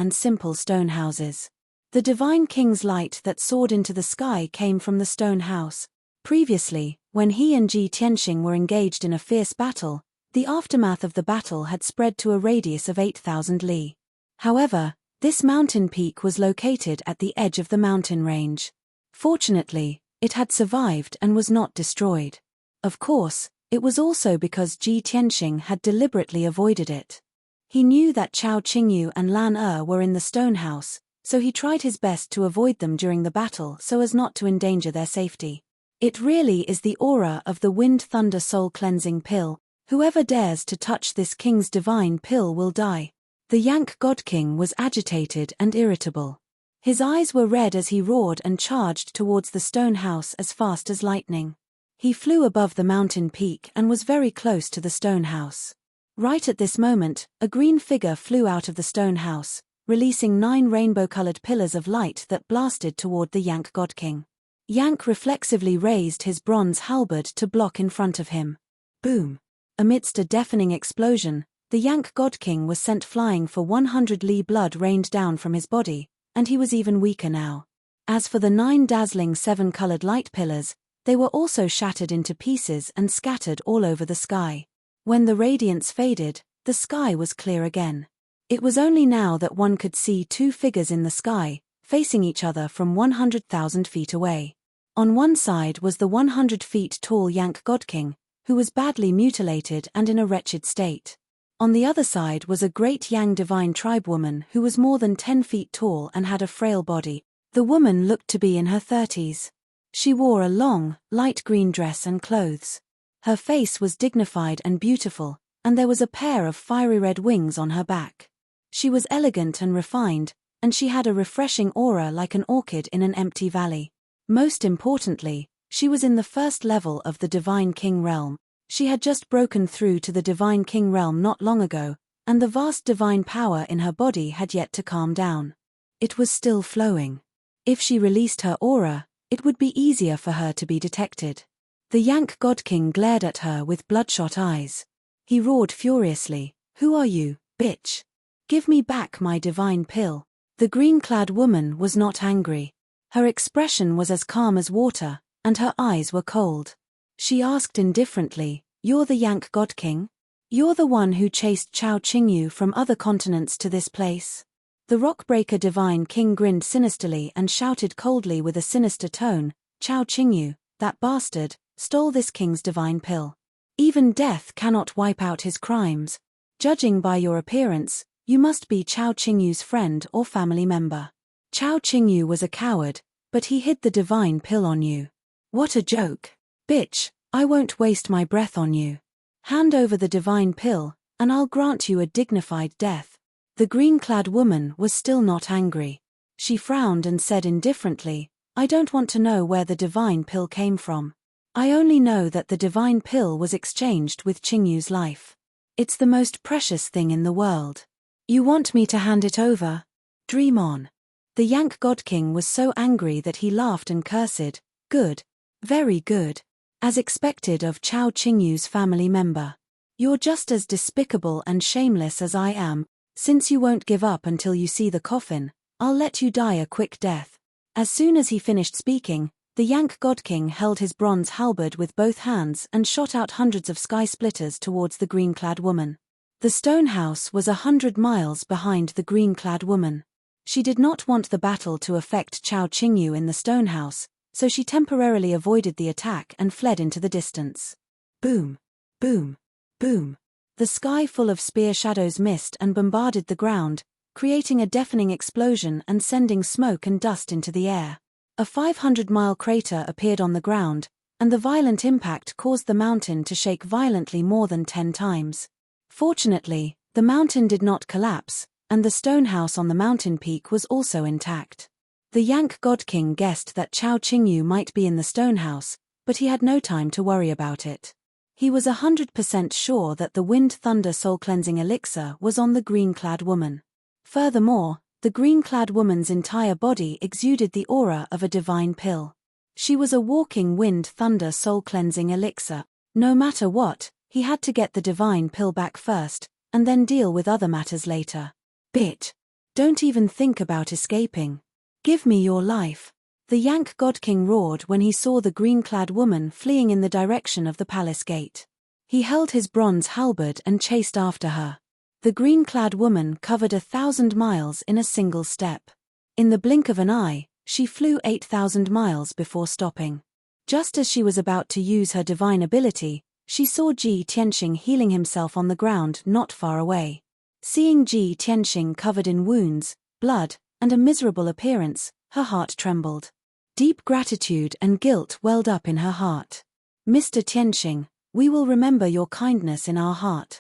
stone houses. The Divine King's light that soared into the sky came from the stone house. Previously, when he and Ji Tianxing were engaged in a fierce battle, the aftermath of the battle had spread to a radius of 8,000 li. However, this mountain peak was located at the edge of the mountain range. Fortunately, it had survived and was not destroyed. Of course, it was also because Ji Tianxing had deliberately avoided it. He knew that Chao Qingyu and Lan were in the stone house, so he tried his best to avoid them during the battle so as not to endanger their safety. It really is the aura of the Wind Thunder Soul Cleansing Pill. Whoever dares to touch this king's divine pill will die. The Yank God King was agitated and irritable. His eyes were red as he roared and charged towards the stone house as fast as lightning. He flew above the mountain peak and was very close to the stone house. Right at this moment, a green figure flew out of the stone house, releasing 9 rainbow-colored pillars of light that blasted toward the Yank God King. Yank reflexively raised his bronze halberd to block in front of him. Boom! Amidst a deafening explosion, the Yank God King was sent flying for 100 li. Blood rained down from his body, and he was even weaker now. As for the 9 dazzling 7-colored light pillars, they were also shattered into pieces and scattered all over the sky. When the radiance faded, the sky was clear again. It was only now that one could see 2 figures in the sky, facing each other from 100,000 feet away. On one side was the 100 feet tall Yank God King, who was badly mutilated and in a wretched state. On the other side was a great Yang divine tribe woman who was more than 10 feet tall and had a frail body. The woman looked to be in her 30s. She wore a long, light green dress and clothes. Her face was dignified and beautiful, and there was a pair of fiery red wings on her back. She was elegant and refined, and she had a refreshing aura like an orchid in an empty valley. Most importantly, she was in the first level of the Divine King realm. She had just broken through to the Divine King realm not long ago, and the vast divine power in her body had yet to calm down. It was still flowing. If she released her aura, it would be easier for her to be detected. The Yank God King glared at her with bloodshot eyes. He roared furiously, "Who are you, bitch? Give me back my divine pill." The green-clad woman was not angry. Her expression was as calm as water, and her eyes were cold. She asked indifferently, "You're the Yank God King? You're the one who chased Chao Qingyu from other continents to this place?" The Rockbreaker Divine King grinned sinisterly and shouted coldly with a sinister tone, "Chao Qingyu, that bastard, stole this king's divine pill. Even death cannot wipe out his crimes. Judging by your appearance, you must be Chao Qingyu's friend or family member. Chao Qingyu was a coward, but he hid the divine pill on you. What a joke. Bitch, I won't waste my breath on you. Hand over the divine pill, and I'll grant you a dignified death." The green-clad woman was still not angry. She frowned and said indifferently, "I don't want to know where the divine pill came from. I only know that the divine pill was exchanged with Qingyu's life. It's the most precious thing in the world. You want me to hand it over? Dream on." The Yank God King was so angry that he laughed and cursed, "Good. Very good. As expected of Chao Qingyu's family member. You're just as despicable and shameless as I am. Since you won't give up until you see the coffin, I'll let you die a quick death." As soon as he finished speaking, the Yank God King held his bronze halberd with both hands and shot out hundreds of sky splitters towards the green-clad woman. The stone house was 100 miles behind the green-clad woman. She did not want the battle to affect Chao Qingyu in the stone house, so she temporarily avoided the attack and fled into the distance. Boom! Boom! Boom! The sky full of spear shadows missed and bombarded the ground, creating a deafening explosion and sending smoke and dust into the air. A 500-mile crater appeared on the ground, and the violent impact caused the mountain to shake violently more than 10 times. Fortunately, the mountain did not collapse, and the stone house on the mountain peak was also intact. The Yank God King guessed that Chao Qingyu might be in the stone house, but he had no time to worry about it. He was 100% sure that the Wind Thunder Soul Cleansing Elixir was on the green-clad woman. Furthermore, the green-clad woman's entire body exuded the aura of a divine pill. She was a walking Wind Thunder Soul Cleansing Elixir. No matter what, he had to get the divine pill back first, and then deal with other matters later. "Bitch! Don't even think about escaping. Give me your life." The Yank God King roared when he saw the green-clad woman fleeing in the direction of the palace gate. He held his bronze halberd and chased after her. The green-clad woman covered 1,000 miles in a single step. In the blink of an eye, she flew 8,000 miles before stopping. Just as she was about to use her divine ability, she saw Ji Tianxing healing himself on the ground not far away. Seeing Ji Tianxing covered in wounds, blood, and a miserable appearance, her heart trembled. Deep gratitude and guilt welled up in her heart. "Mr. Tianxing, we will remember your kindness in our heart.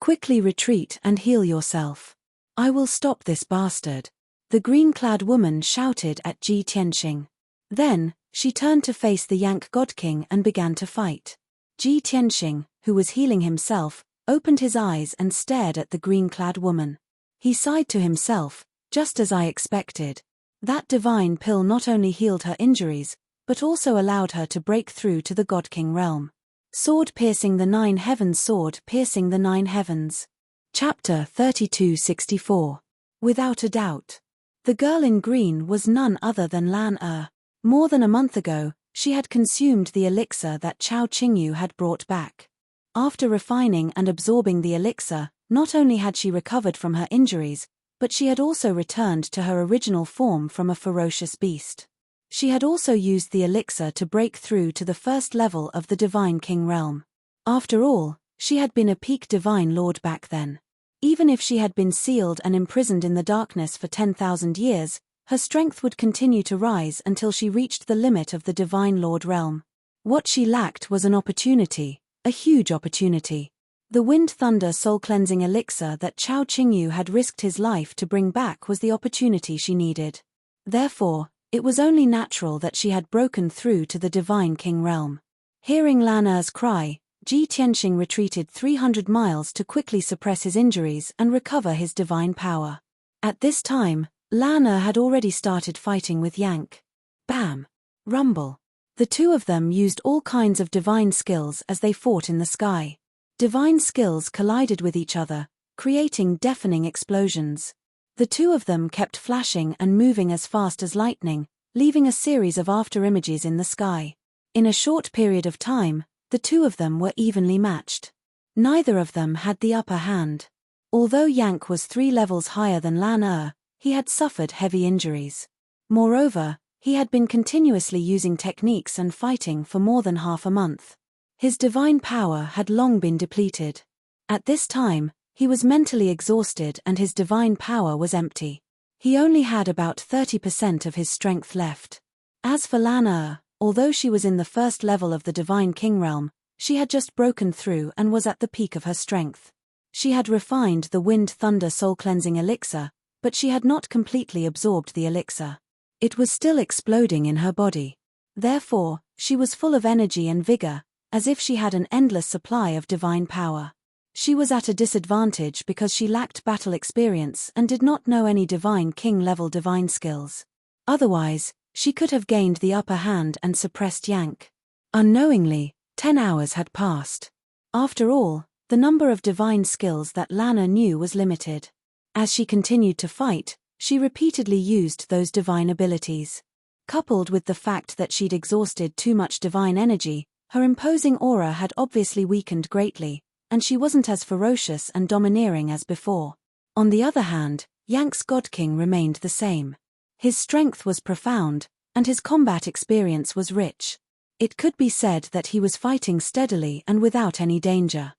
Quickly retreat and heal yourself. I will stop this bastard." The green-clad woman shouted at Ji Tianxing. Then, She turned to face the Yank God King and began to fight. Ji Tianxing, who was healing himself, opened his eyes and stared at the green-clad woman. He sighed to himself, just as I expected. That divine pill not only healed her injuries, but also allowed her to break through to the God King realm. Sword piercing the 9 heavens. Sword piercing the 9 heavens. Chapter 3264. Without a doubt. The girl in green was none other than Lan Er. More than a month ago, she had consumed the elixir that Chao Qingyu had brought back. After refining and absorbing the elixir, not only had she recovered from her injuries, but she had also returned to her original form from a ferocious beast. She had also used the elixir to break through to the first level of the Divine King realm. After all, she had been a peak Divine Lord back then. Even if she had been sealed and imprisoned in the darkness for 10,000 years, her strength would continue to rise until she reached the limit of the Divine Lord realm. What she lacked was an opportunity, a huge opportunity. The Wind Thunder soul-cleansing elixir that Chao Qingyu had risked his life to bring back was the opportunity she needed. Therefore, it was only natural that she had broken through to the Divine King realm. Hearing Lan Er's cry, Ji Tianxing retreated 300 miles to quickly suppress his injuries and recover his divine power. At this time, Lan Er had already started fighting with Yank. Bam! Rumble! The two of them used all kinds of divine skills as they fought in the sky. Divine skills collided with each other, creating deafening explosions. The two of them kept flashing and moving as fast as lightning, leaving a series of afterimages in the sky. In a short period of time, the two of them were evenly matched. Neither of them had the upper hand. Although Yank was 3 levels higher than Lan Er, he had suffered heavy injuries. Moreover, he had been continuously using techniques and fighting for more than half a month. His divine power had long been depleted. At this time, he was mentally exhausted and his divine power was empty. He only had about 30% of his strength left. As for Lan Er, although she was in the first level of the Divine King realm, she had just broken through and was at the peak of her strength. She had refined the Wind Thunder soul-cleansing elixir, but she had not completely absorbed the elixir. It was still exploding in her body. Therefore, she was full of energy and vigor, as if she had an endless supply of divine power. She was at a disadvantage because she lacked battle experience and did not know any Divine King-level divine skills. Otherwise, she could have gained the upper hand and suppressed Yank. Unknowingly, 10 hours had passed. After all, the number of divine skills that Lan Er knew was limited. As she continued to fight, she repeatedly used those divine abilities. Coupled with the fact that she'd exhausted too much divine energy, her imposing aura had obviously weakened greatly, and she wasn't as ferocious and domineering as before. On the other hand, Yank's God King remained the same. His strength was profound, and his combat experience was rich. It could be said that he was fighting steadily and without any danger.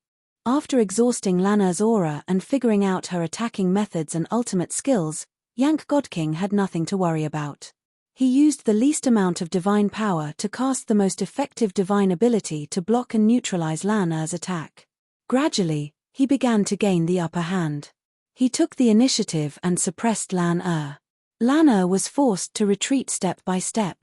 After exhausting Lan Er's aura and figuring out her attacking methods and ultimate skills, Yank God King had nothing to worry about. He used the least amount of divine power to cast the most effective divine ability to block and neutralize Lan Er's attack. Gradually, he began to gain the upper hand. He took the initiative and suppressed Lan Er. Lan Er was forced to retreat step by step.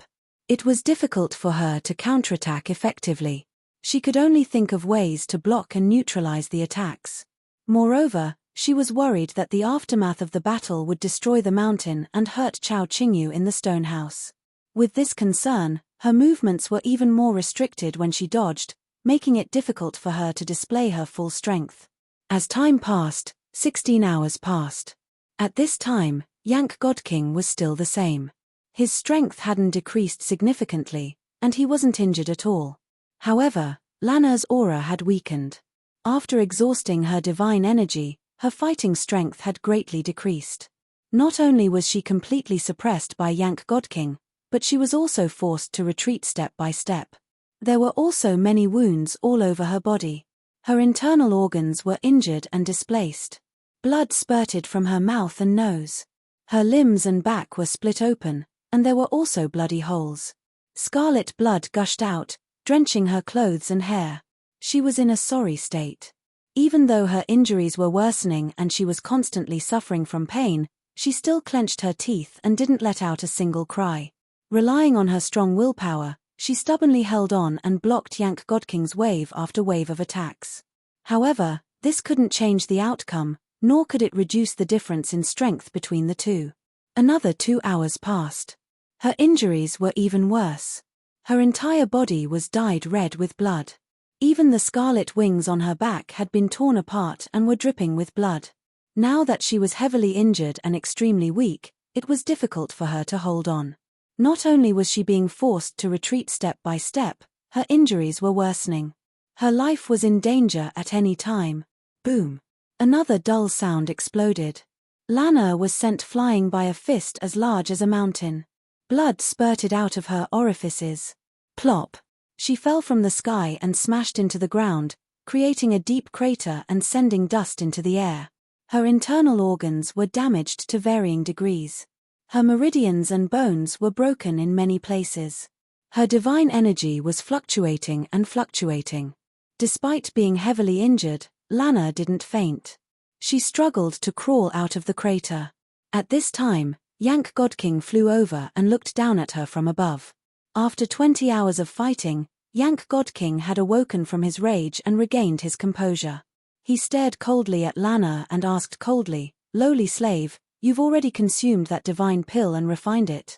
It was difficult for her to counterattack effectively. She could only think of ways to block and neutralize the attacks. Moreover, she was worried that the aftermath of the battle would destroy the mountain and hurt Chao Qingyu in the stone house. With this concern, her movements were even more restricted when she dodged, making it difficult for her to display her full strength. As time passed, 16 hours passed. At this time, Yank God King was still the same. His strength hadn't decreased significantly, and he wasn't injured at all. However, Lan Er's aura had weakened. After exhausting her divine energy, her fighting strength had greatly decreased. Not only was she completely suppressed by Yank God King, but she was also forced to retreat step by step. There were also many wounds all over her body. Her internal organs were injured and displaced. Blood spurted from her mouth and nose. Her limbs and back were split open, and there were also bloody holes. Scarlet blood gushed out, drenching her clothes and hair. She was in a sorry state. Even though her injuries were worsening and she was constantly suffering from pain, she still clenched her teeth and didn't let out a single cry. Relying on her strong willpower, she stubbornly held on and blocked Yank Godking's wave after wave of attacks. However, this couldn't change the outcome, nor could it reduce the difference in strength between the two. Another 2 hours passed. Her injuries were even worse. Her entire body was dyed red with blood. Even the scarlet wings on her back had been torn apart and were dripping with blood. Now that she was heavily injured and extremely weak, it was difficult for her to hold on. Not only was she being forced to retreat step by step, her injuries were worsening. Her life was in danger at any time. Boom! Another dull sound exploded. Lana was sent flying by a fist as large as a mountain. Blood spurted out of her orifices. Plop! She fell from the sky and smashed into the ground, creating a deep crater and sending dust into the air. Her internal organs were damaged to varying degrees. Her meridians and bones were broken in many places. Her divine energy was fluctuating and fluctuating. Despite being heavily injured, Lana didn't faint. She struggled to crawl out of the crater. At this time, Yank Godking flew over and looked down at her from above. After 20 hours of fighting, Yank Godking had awoken from his rage and regained his composure. He stared coldly at Lana and asked coldly, "Lowly slave, you've already consumed that divine pill and refined it."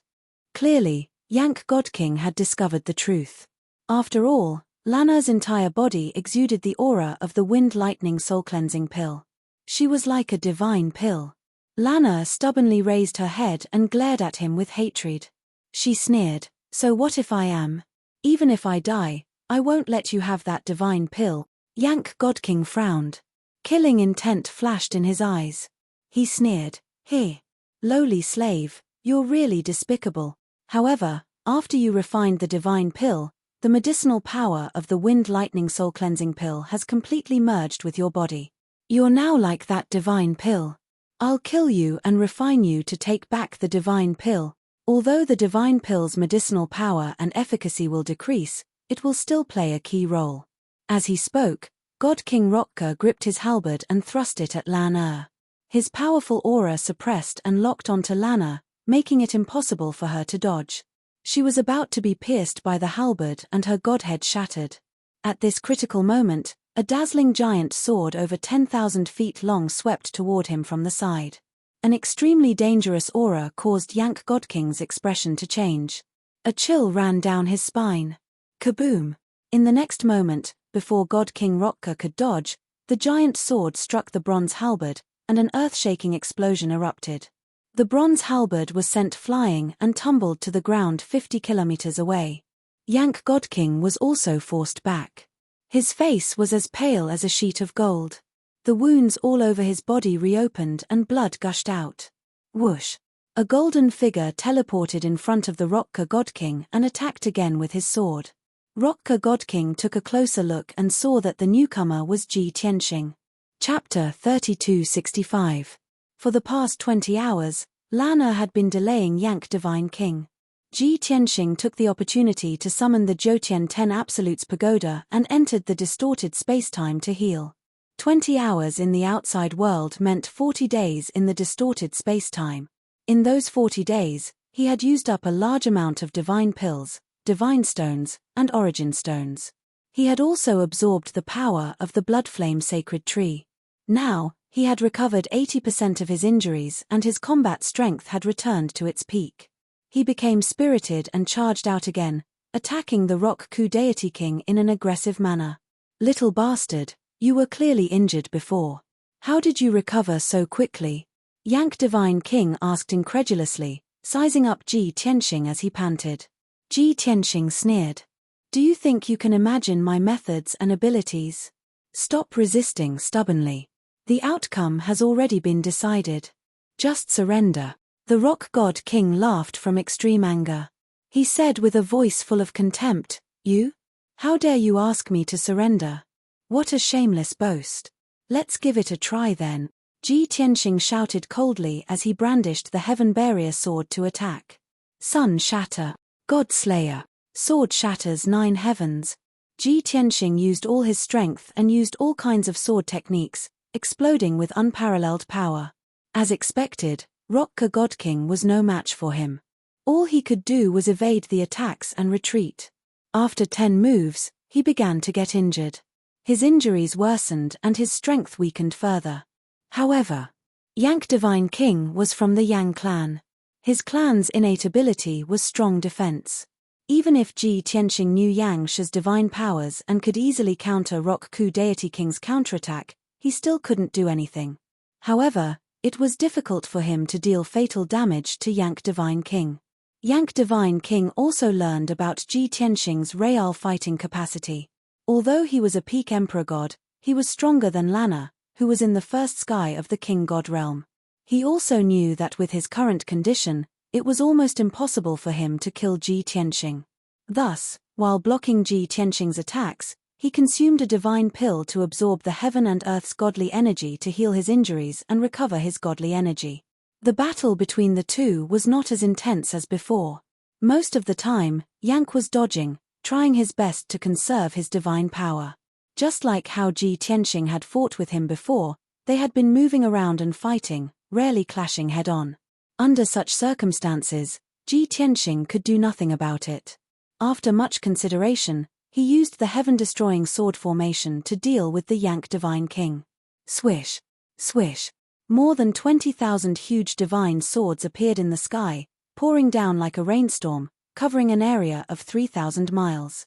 Clearly, Yank Godking had discovered the truth. After all, Lana's entire body exuded the aura of the Wind Lightning Soul Cleansing pill. She was like a divine pill. Lana stubbornly raised her head and glared at him with hatred. She sneered, "So what if I am? Even if I die, I won't let you have that divine pill." Yank Godking frowned. Killing intent flashed in his eyes. He sneered, "Here, lowly slave, you're really despicable. However, after you refined the divine pill, the medicinal power of the Wind Lightning Soul Cleansing pill has completely merged with your body. You're now like that divine pill. I'll kill you and refine you to take back the divine pill. Although the divine pill's medicinal power and efficacy will decrease, it will still play a key role." As he spoke, God King Rotka gripped his halberd and thrust it at Lana. His powerful aura suppressed and locked onto Lana, making it impossible for her to dodge. She was about to be pierced by the halberd and her godhead shattered. At this critical moment, a dazzling giant sword over 10,000 feet long swept toward him from the side. An extremely dangerous aura caused Yank Godking's expression to change. A chill ran down his spine. Kaboom! In the next moment, before God King Rotka could dodge, the giant sword struck the bronze halberd, and an earth-shaking explosion erupted. The bronze halberd was sent flying and tumbled to the ground 50 kilometers away. Yank Godking was also forced back. His face was as pale as a sheet of gold. The wounds all over his body reopened and blood gushed out. Whoosh! A golden figure teleported in front of the Rotka Godking and attacked again with his sword. Rotka Godking took a closer look and saw that the newcomer was Ji Tianxing. Chapter 3265. For the past 20 hours, Lana had been delaying Yank Divine King. Ji Tianxing took the opportunity to summon the Jotian 10 Absolutes Pagoda and entered the distorted spacetime to heal. 20 hours in the outside world meant 40 days in the distorted spacetime. In those 40 days, he had used up a large amount of divine pills, divine stones, and origin stones. He had also absorbed the power of the Bloodflame Sacred Tree. Now, he had recovered 80% of his injuries and his combat strength had returned to its peak. He became spirited and charged out again, attacking the Rock Ku Deity King in an aggressive manner. "Little bastard, you were clearly injured before. How did you recover so quickly?" Yank Divine King asked incredulously, sizing up Ji Tianxing as he panted. Ji Tianxing sneered. "Do you think you can imagine my methods and abilities? Stop resisting stubbornly. The outcome has already been decided. Just surrender." The Rock God King laughed from extreme anger. He said with a voice full of contempt, "You? How dare you ask me to surrender? What a shameless boast. Let's give it a try then." Ji Tianxing shouted coldly as he brandished the Heavenpiercer sword to attack. Sun Shatter. God Slayer. Sword shatters 9 heavens. Ji Tianxing used all his strength and used all kinds of sword techniques, exploding with unparalleled power. As expected, Rotka Godking was no match for him. All he could do was evade the attacks and retreat. After 10 moves, he began to get injured. His injuries worsened and his strength weakened further. However, Yang Divine King was from the Yang clan. His clan's innate ability was strong defense. Even if Ji Tianxing knew Yang Shi's divine powers and could easily counter Rock Ku Deity King's counterattack, he still couldn't do anything. However, it was difficult for him to deal fatal damage to Yang Divine King. Yang Divine King also learned about Ji Tianxing's real fighting capacity. Although he was a peak emperor god, he was stronger than Lana, who was in the first sky of the king god realm. He also knew that with his current condition, it was almost impossible for him to kill Ji Tianxing. Thus, while blocking Ji Tianxing's attacks, he consumed a divine pill to absorb the heaven and earth's godly energy to heal his injuries and recover his godly energy. The battle between the two was not as intense as before. Most of the time, Yang was dodging, trying his best to conserve his divine power. Just like how Ji Tianxing had fought with him before, they had been moving around and fighting, rarely clashing head-on. Under such circumstances, Ji Tianxing could do nothing about it. After much consideration, he used the heaven-destroying sword formation to deal with the Yang Divine King. Swish! Swish! More than 20,000 huge divine swords appeared in the sky, pouring down like a rainstorm, covering an area of 3,000 miles.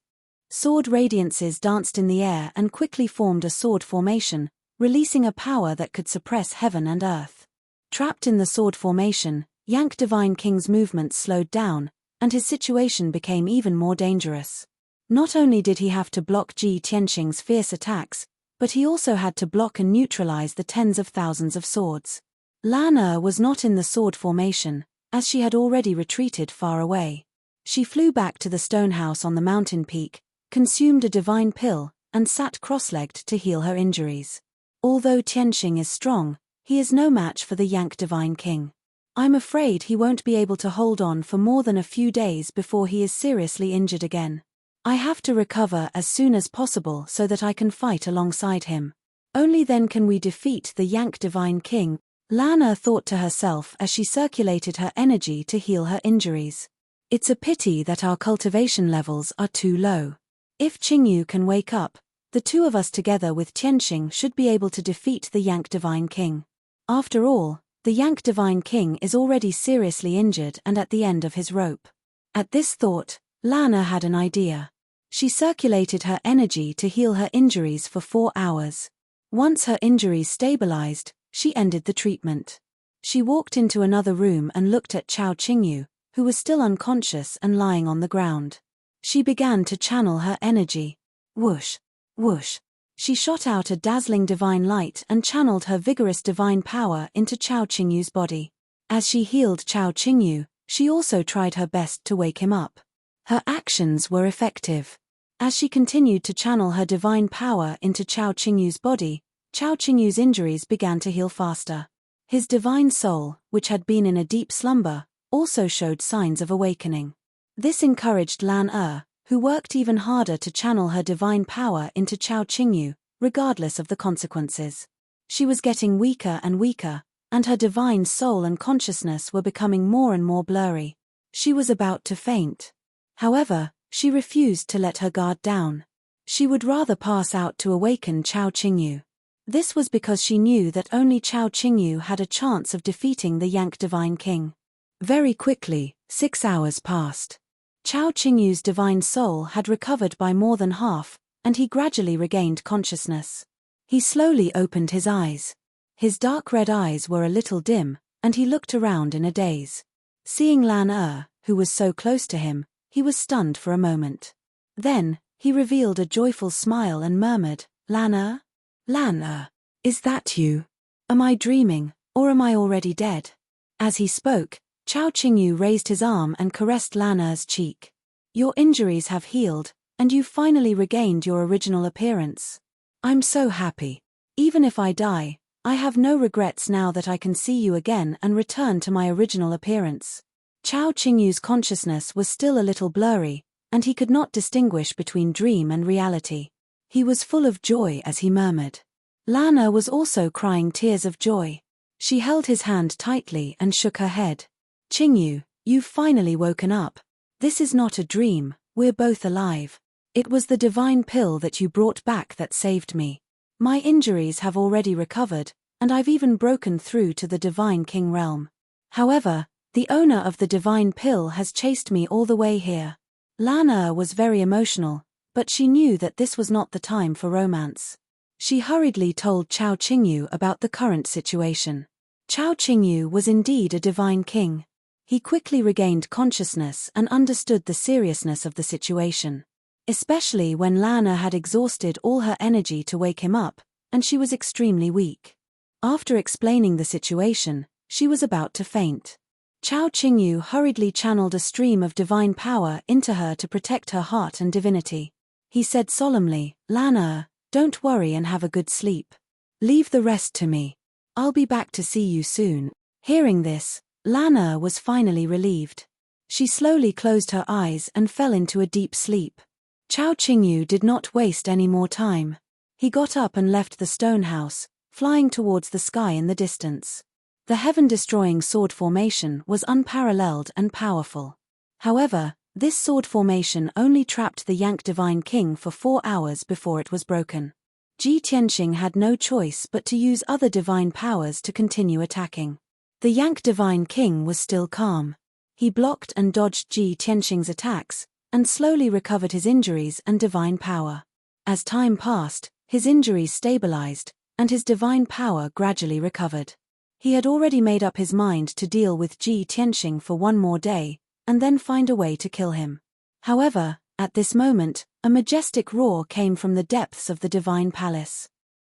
Sword radiances danced in the air and quickly formed a sword formation, releasing a power that could suppress heaven and earth. Trapped in the sword formation, Yang Divine King's movements slowed down, and his situation became even more dangerous. Not only did he have to block Ji Tianxing's fierce attacks, but he also had to block and neutralize the tens of thousands of swords. Lana was not in the sword formation, as she had already retreated far away. She flew back to the stone house on the mountain peak, consumed a divine pill, and sat cross-legged to heal her injuries. Although Tianxing is strong, he is no match for the Yang Divine King. I'm afraid he won't be able to hold on for more than a few days before he is seriously injured again. I have to recover as soon as possible so that I can fight alongside him. Only then can we defeat the Yang Divine King, Lana thought to herself as she circulated her energy to heal her injuries. It's a pity that our cultivation levels are too low. If Qingyu can wake up, the two of us together with Tianxing should be able to defeat the Yang Divine King. After all, the Yang Divine King is already seriously injured and at the end of his rope. At this thought, Lana had an idea. She circulated her energy to heal her injuries for 4 hours. Once her injuries stabilized, she ended the treatment. She walked into another room and looked at Chao Qingyu, who was still unconscious and lying on the ground. She began to channel her energy. Whoosh! Whoosh! She shot out a dazzling divine light and channeled her vigorous divine power into Chao Qingyu's body. As she healed Chao Qingyu, she also tried her best to wake him up. Her actions were effective. As she continued to channel her divine power into Chao Qingyu's body, Chao Qingyu's injuries began to heal faster. His divine soul, which had been in a deep slumber, also showed signs of awakening. This encouraged Lan who worked even harder to channel her divine power into Chao Qingyu, regardless of the consequences. She was getting weaker and weaker, and her divine soul and consciousness were becoming more and more blurry. She was about to faint. However, she refused to let her guard down. She would rather pass out to awaken Chao Qingyu. This was because she knew that only Chao Qingyu had a chance of defeating the Yang Divine King. Very quickly, 6 hours passed. Chao Qingyu's divine soul had recovered by more than half, and he gradually regained consciousness. He slowly opened his eyes. His dark red eyes were a little dim, and he looked around in a daze. Seeing Lan who was so close to him, he was stunned for a moment. Then, he revealed a joyful smile and murmured, Lan is that you? Am I dreaming, or am I already dead? As he spoke, Chao Qingyu raised his arm and caressed Lan's cheek. Your injuries have healed, and you've finally regained your original appearance. I'm so happy. Even if I die, I have no regrets now that I can see you again and return to my original appearance. Chao Qingyu's consciousness was still a little blurry, and he could not distinguish between dream and reality. He was full of joy as he murmured. Lana was also crying tears of joy. She held his hand tightly and shook her head. Qingyu, You've finally woken up. This is not a dream, we're both alive. It was the divine pill that you brought back that saved me. My injuries have already recovered, and I've even broken through to the divine king realm. However, the owner of the divine pill has chased me all the way here. Lana was very emotional, but she knew that this was not the time for romance. She hurriedly told Chao Qingyu about the current situation. Chao Qingyu was indeed a divine king. He quickly regained consciousness and understood the seriousness of the situation. Especially when Lana had exhausted all her energy to wake him up, and she was extremely weak. After explaining the situation, she was about to faint. Chao Qingyu hurriedly channeled a stream of divine power into her to protect her heart and divinity. He said solemnly, "Lana, don't worry and have a good sleep. Leave the rest to me. I'll be back to see you soon." Hearing this, Lana was finally relieved. She slowly closed her eyes and fell into a deep sleep. Chao Qingyu did not waste any more time. He got up and left the stone house, flying towards the sky in the distance. The heaven-destroying sword formation was unparalleled and powerful. However, this sword formation only trapped the Yang Divine King for 4 hours before it was broken. Ji Tianxing had no choice but to use other divine powers to continue attacking. The Yang Divine King was still calm. He blocked and dodged Ji Tianxing's attacks, and slowly recovered his injuries and divine power. As time passed, his injuries stabilized, and his divine power gradually recovered. He had already made up his mind to deal with Ji Tianxing for 1 more day, and then find a way to kill him. However, at this moment, a majestic roar came from the depths of the divine palace.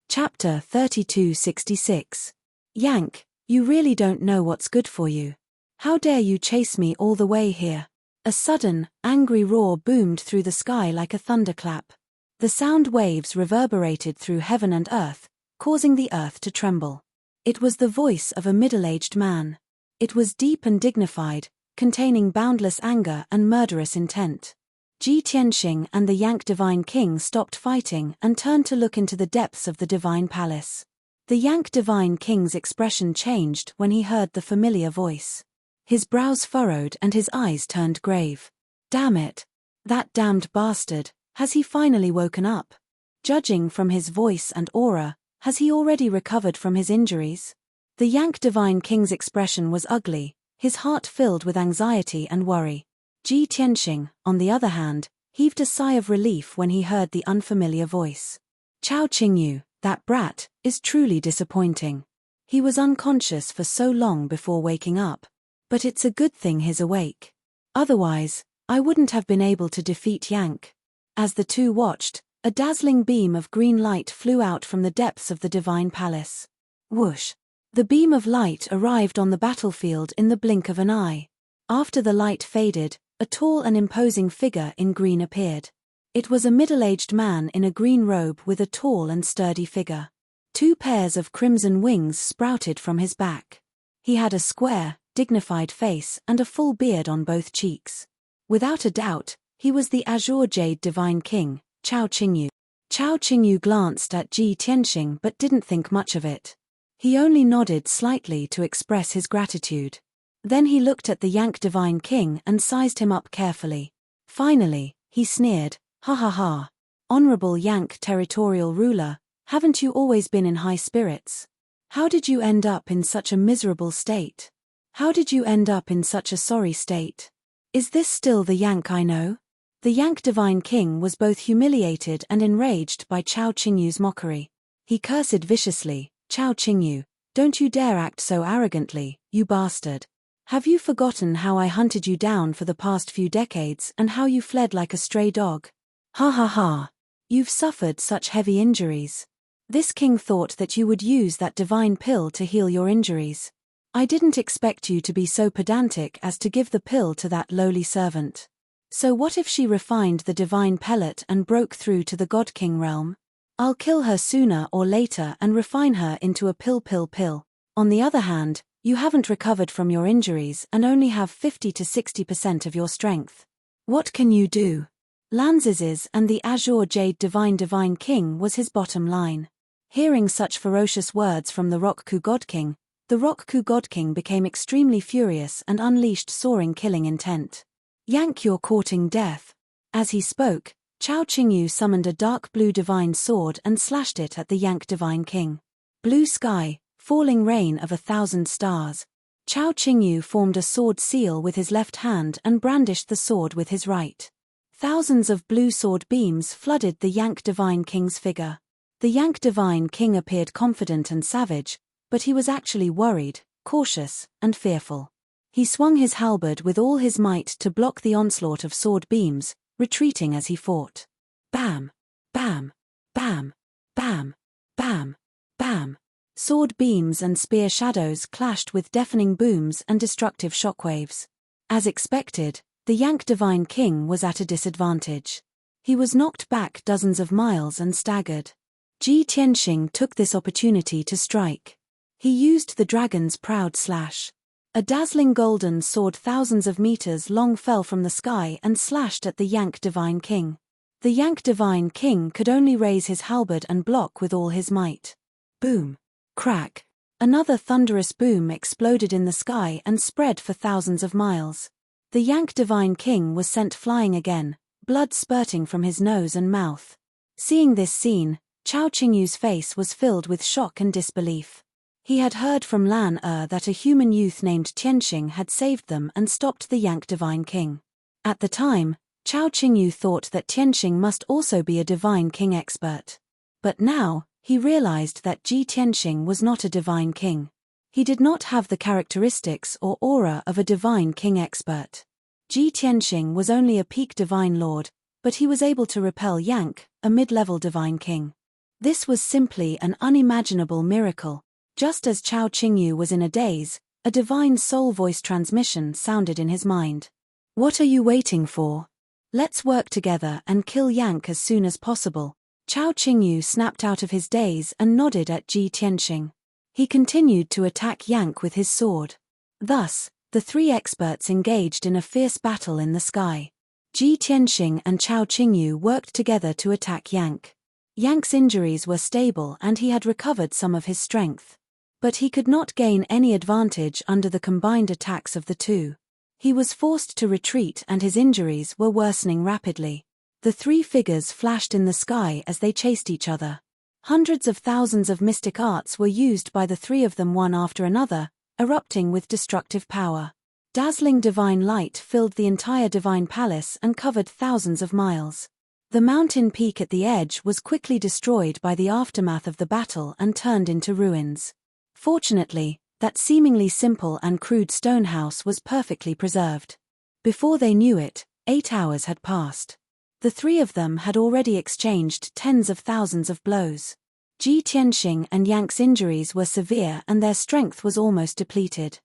Chapter 3266. Yank, you really don't know what's good for you. How dare you chase me all the way here? A sudden, angry roar boomed through the sky like a thunderclap. The sound waves reverberated through heaven and earth, causing the earth to tremble. It was the voice of a middle-aged man. It was deep and dignified, containing boundless anger and murderous intent. Ji Tianxing and the Yang Divine King stopped fighting and turned to look into the depths of the divine palace. The Yang Divine King's expression changed when he heard the familiar voice. His brows furrowed and his eyes turned grave. Damn it! That damned bastard, has he finally woken up? Judging from his voice and aura, has he already recovered from his injuries? The Yang Divine King's expression was ugly, his heart filled with anxiety and worry. Ji Tianxing, on the other hand, heaved a sigh of relief when he heard the unfamiliar voice. Chao Qingyu, that brat, is truly disappointing. He was unconscious for so long before waking up. But it's a good thing he's awake. Otherwise, I wouldn't have been able to defeat Yank. As the two watched, a dazzling beam of green light flew out from the depths of the divine palace. Whoosh! The beam of light arrived on the battlefield in the blink of an eye. After the light faded, a tall and imposing figure in green appeared. It was a middle-aged man in a green robe with a tall and sturdy figure. 2 pairs of crimson wings sprouted from his back. He had a square, dignified face and a full beard on both cheeks. Without a doubt, he was the Azure Jade Divine King, Chao Qingyu. Chao Qingyu glanced at Ji Tianxing but didn't think much of it. He only nodded slightly to express his gratitude. Then he looked at the Yank Divine King and sized him up carefully. Finally, he sneered, "Ha ha ha. Honorable Yank territorial ruler, haven't you always been in high spirits? How did you end up in such a miserable state? How did you end up in such a sorry state? Is this still the Yank I know?" The Yank Divine King was both humiliated and enraged by Chao Qingyu's mockery. He cursed viciously, "Chao Qingyu, don't you dare act so arrogantly, you bastard. Have you forgotten how I hunted you down for the past few decades and how you fled like a stray dog? Ha ha ha. You've suffered such heavy injuries. This king thought that you would use that divine pill to heal your injuries. I didn't expect you to be so pedantic as to give the pill to that lowly servant. So what if she refined the divine pellet and broke through to the God King realm? I'll kill her sooner or later and refine her into a pill. On the other hand, you haven't recovered from your injuries and only have 50 to 60% of your strength. What can you do?" Lanziz's and the Azure Jade Divine King was his bottom line. Hearing such ferocious words from the Rock Ku God King, The Rock-Ku God King became extremely furious and unleashed soaring killing intent. "Yank, you're courting death." As he spoke, Chao Qingyu summoned a dark blue divine sword and slashed it at the Yank Divine King. Blue sky, falling rain of 1,000 stars. Chao Qingyu formed a sword seal with his left hand and brandished the sword with his right. Thousands of blue sword beams flooded the Yank Divine King's figure. The Yank Divine King appeared confident and savage, but he was actually worried, cautious, and fearful. He swung his halberd with all his might to block the onslaught of sword beams, retreating as he fought. Bam! Bam! Bam! Bam! Bam! Bam! Sword beams and spear shadows clashed with deafening booms and destructive shockwaves. As expected, the Yank Divine King was at a disadvantage. He was knocked back dozens of miles and staggered. Ji Tianxing took this opportunity to strike. He used the dragon's proud slash. A dazzling golden sword thousands of meters long fell from the sky and slashed at the Yank Divine King. The Yank Divine King could only raise his halberd and block with all his might. Boom! Crack! Another thunderous boom exploded in the sky and spread for thousands of miles. The Yank Divine King was sent flying again, blood spurting from his nose and mouth. Seeing this scene, Chao Qingyu's face was filled with shock and disbelief. He had heard from Lan that a human youth named Tianxing had saved them and stopped the Yank Divine King. At the time, Chao Qingyu thought that Tianxing must also be a Divine King expert. But now, he realized that Ji Tianxing was not a Divine King. He did not have the characteristics or aura of a Divine King expert. Ji Tianxing was only a peak Divine Lord, but he was able to repel Yank, a mid-level Divine King. This was simply an unimaginable miracle. Just as Chao Qingyu was in a daze, a divine soul voice transmission sounded in his mind. "What are you waiting for? Let's work together and kill Yank as soon as possible." Chao Qingyu snapped out of his daze and nodded at Ji Tianxing. He continued to attack Yank with his sword. Thus, the three experts engaged in a fierce battle in the sky. Ji Tianxing and Chao Qingyu worked together to attack Yank. Yank's injuries were stable and he had recovered some of his strength. But he could not gain any advantage under the combined attacks of the two. He was forced to retreat and his injuries were worsening rapidly. The three figures flashed in the sky as they chased each other. Hundreds of thousands of mystic arts were used by the three of them one after another, erupting with destructive power. Dazzling divine light filled the entire divine palace and covered thousands of miles. The mountain peak at the edge was quickly destroyed by the aftermath of the battle and turned into ruins. Fortunately, that seemingly simple and crude stone house was perfectly preserved. Before they knew it, 8 hours had passed. The three of them had already exchanged tens of thousands of blows. Ji Tianxing and Yank's injuries were severe and their strength was almost depleted.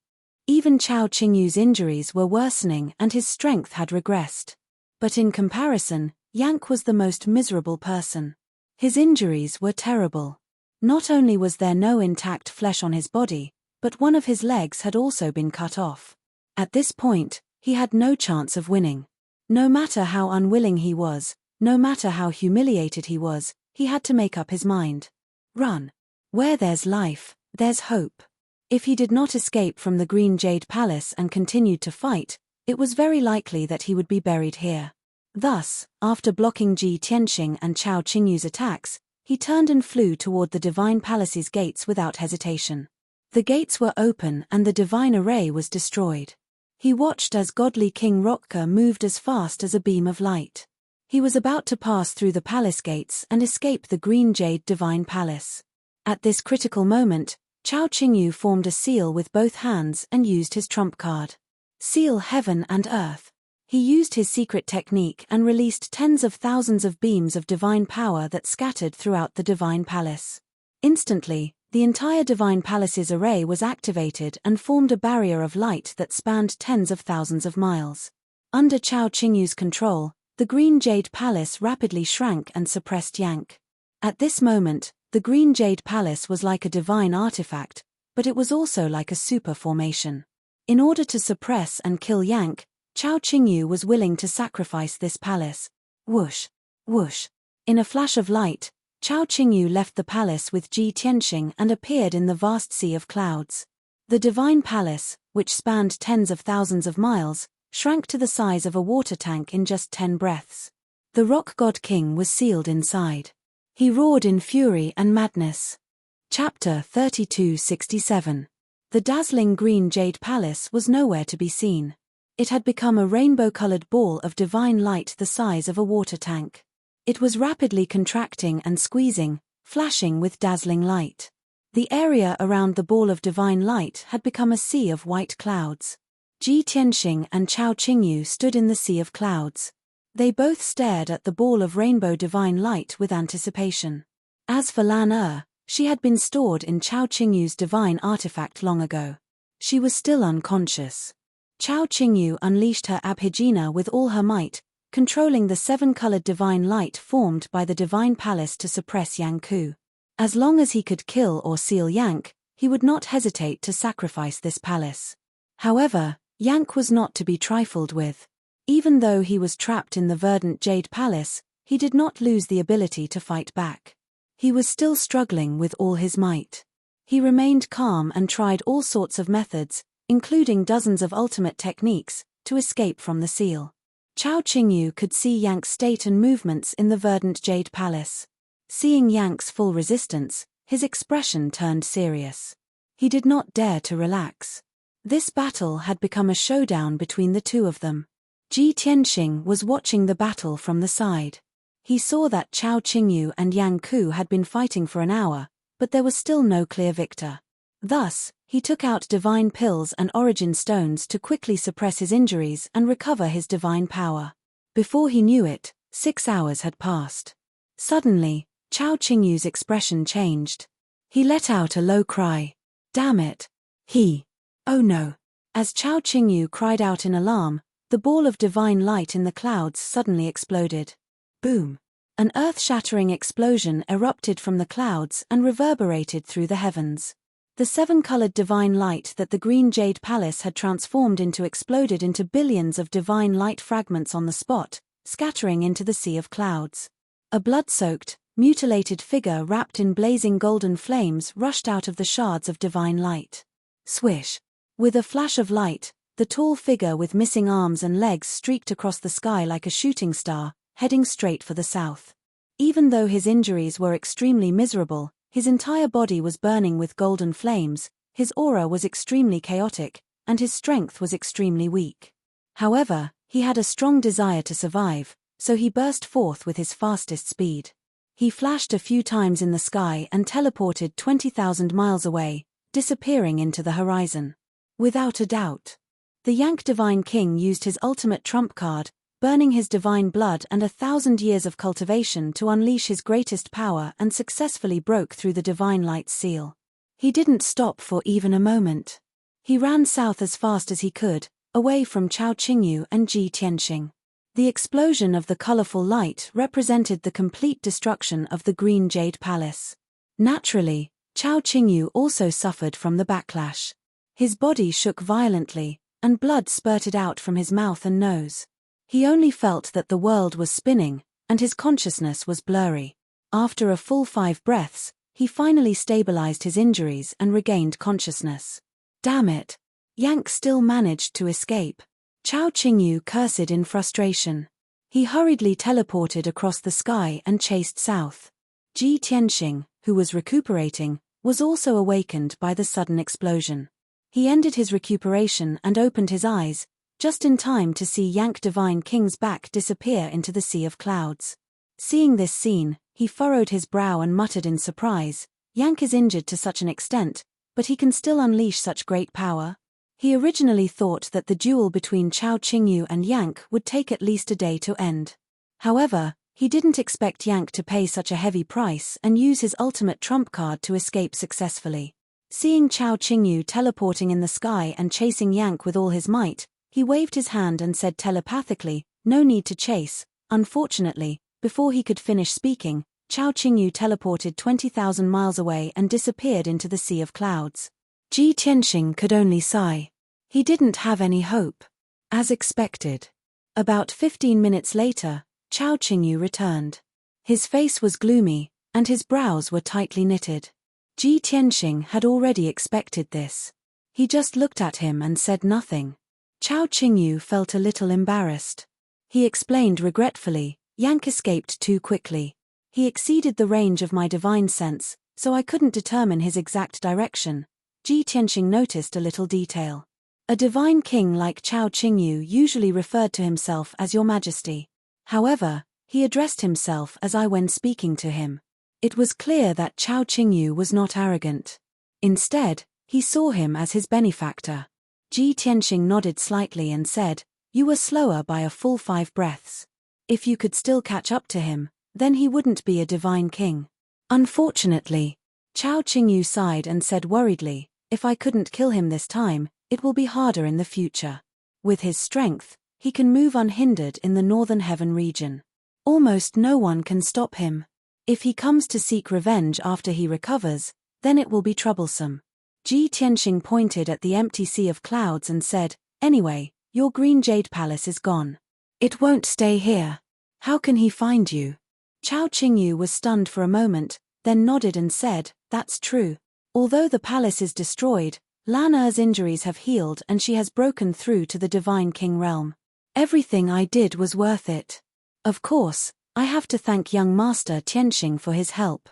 Even Chao Qingyu's injuries were worsening and his strength had regressed. But in comparison, Yank was the most miserable person. His injuries were terrible. Not only was there no intact flesh on his body, but one of his legs had also been cut off. At this point, he had no chance of winning. No matter how unwilling he was, no matter how humiliated he was, he had to make up his mind. Run. Where there's life, there's hope. If he did not escape from the Green Jade Palace and continued to fight, it was very likely that he would be buried here. Thus, after blocking Ji Tianxing and Chao Qingyu's attacks, he turned and flew toward the Divine Palace's gates without hesitation. The gates were open and the divine array was destroyed. He watched as godly King Rock-Ku moved as fast as a beam of light. He was about to pass through the palace gates and escape the Green Jade Divine Palace. At this critical moment, Chao Qingyu formed a seal with both hands and used his trump card. Seal heaven and earth. He used his secret technique and released tens of thousands of beams of divine power that scattered throughout the Divine Palace. Instantly, the entire Divine Palace's array was activated and formed a barrier of light that spanned tens of thousands of miles. Under Chao Qingyu's control, the Green Jade Palace rapidly shrank and suppressed Yank. At this moment, the Green Jade Palace was like a divine artifact, but it was also like a super formation. In order to suppress and kill Yank, Chao Qingyu was willing to sacrifice this palace. Whoosh! Whoosh! In a flash of light, Chao Qingyu left the palace with Ji Tianxing and appeared in the vast sea of clouds. The divine palace, which spanned tens of thousands of miles, shrank to the size of a water tank in just 10 breaths. The rock god king was sealed inside. He roared in fury and madness. Chapter 3267. The dazzling green jade palace was nowhere to be seen. It had become a rainbow-colored ball of divine light the size of a water tank. It was rapidly contracting and squeezing, flashing with dazzling light. The area around the ball of divine light had become a sea of white clouds. Ji Tianxing and Chao Qingyu stood in the sea of clouds. They both stared at the ball of rainbow divine light with anticipation. As for Lan she had been stored in Chao Qingyu's divine artifact long ago. She was still unconscious. Chao Qingyu unleashed her abhijna with all her might, controlling the 7-colored divine light formed by the divine palace to suppress Yang Ku. As long as he could kill or seal Yank, he would not hesitate to sacrifice this palace. However, Yank was not to be trifled with. Even though he was trapped in the verdant jade palace, he did not lose the ability to fight back. He was still struggling with all his might. He remained calm and tried all sorts of methods, including dozens of ultimate techniques, to escape from the seal. Chao Qingyu could see Yank's state and movements in the verdant jade palace. Seeing Yank's full resistance, his expression turned serious. He did not dare to relax. This battle had become a showdown between the two of them. Ji Tianxing was watching the battle from the side. He saw that Chao Qingyu and Yang Ku had been fighting for an hour, but there was still no clear victor. Thus, he took out divine pills and origin stones to quickly suppress his injuries and recover his divine power. Before he knew it, 6 hours had passed. Suddenly, Chao Qingyu's expression changed. He let out a low cry. Damn it! Oh no! As Chao Qingyu cried out in alarm, the ball of divine light in the clouds suddenly exploded. Boom! An earth-shattering explosion erupted from the clouds and reverberated through the heavens. The 7-colored divine light that the green jade palace had transformed into exploded into billions of divine light fragments on the spot, scattering into the sea of clouds. A blood-soaked, mutilated figure wrapped in blazing golden flames rushed out of the shards of divine light. Swish! With a flash of light, the tall figure with missing arms and legs streaked across the sky like a shooting star, heading straight for the south. Even though his injuries were extremely miserable, his entire body was burning with golden flames, his aura was extremely chaotic, and his strength was extremely weak. However, he had a strong desire to survive, so he burst forth with his fastest speed. He flashed a few times in the sky and teleported 20,000 miles away, disappearing into the horizon. Without a doubt. The Yank Divine King used his ultimate trump card, burning his divine blood and 1,000 years of cultivation to unleash his greatest power and successfully broke through the divine light's seal. He didn't stop for even a moment. He ran south as fast as he could, away from Chao Qingyu and Ji Tianxing. The explosion of the colorful light represented the complete destruction of the green jade palace. Naturally, Chao Qingyu also suffered from the backlash. His body shook violently, and blood spurted out from his mouth and nose. He only felt that the world was spinning, and his consciousness was blurry. After a full 5 breaths, he finally stabilized his injuries and regained consciousness. Damn it! Yank still managed to escape. Chao Qingyu cursed in frustration. He hurriedly teleported across the sky and chased south. Ji Tianxing, who was recuperating, was also awakened by the sudden explosion. He ended his recuperation and opened his eyes, just in time to see Yank Divine King's back disappear into the sea of clouds. Seeing this scene, he furrowed his brow and muttered in surprise, Yank is injured to such an extent, but he can still unleash such great power? He originally thought that the duel between Chao Qingyu and Yank would take at least a day to end. However, he didn't expect Yank to pay such a heavy price and use his ultimate trump card to escape successfully. Seeing Chao Qingyu teleporting in the sky and chasing Yank with all his might, he waved his hand and said telepathically, "No need to chase." Unfortunately, before he could finish speaking, Chao Qingyu teleported 20,000 miles away and disappeared into the sea of clouds. Ji Tianxing could only sigh. He didn't have any hope. As expected. About 15 minutes later, Chao Qingyu returned. His face was gloomy, and his brows were tightly knitted. Ji Tianxing had already expected this. He just looked at him and said nothing. Chao Qingyu felt a little embarrassed. He explained regretfully, Yank escaped too quickly. He exceeded the range of my divine sense, so I couldn't determine his exact direction. Ji Tianxing noticed a little detail. A divine king like Chao Qingyu usually referred to himself as Your Majesty. However, he addressed himself as I when speaking to him. It was clear that Chao Qingyu was not arrogant. Instead, he saw him as his benefactor. Ji Tianxing nodded slightly and said, "You were slower by a full 5 breaths. If you could still catch up to him, then he wouldn't be a divine king." Unfortunately, Chao Qingyu sighed and said worriedly, "If I couldn't kill him this time, it will be harder in the future. With his strength, he can move unhindered in the northern heaven region. Almost no one can stop him. If he comes to seek revenge after he recovers, then it will be troublesome." Ji Tianxing pointed at the empty sea of clouds and said, "Anyway, your green jade palace is gone. It won't stay here. How can he find you?" Chao Qingyu was stunned for a moment, then nodded and said, "That's true. Although the palace is destroyed, Lan Er's injuries have healed and she has broken through to the Divine King realm. Everything I did was worth it. Of course, I have to thank young Master Tianxing for his help.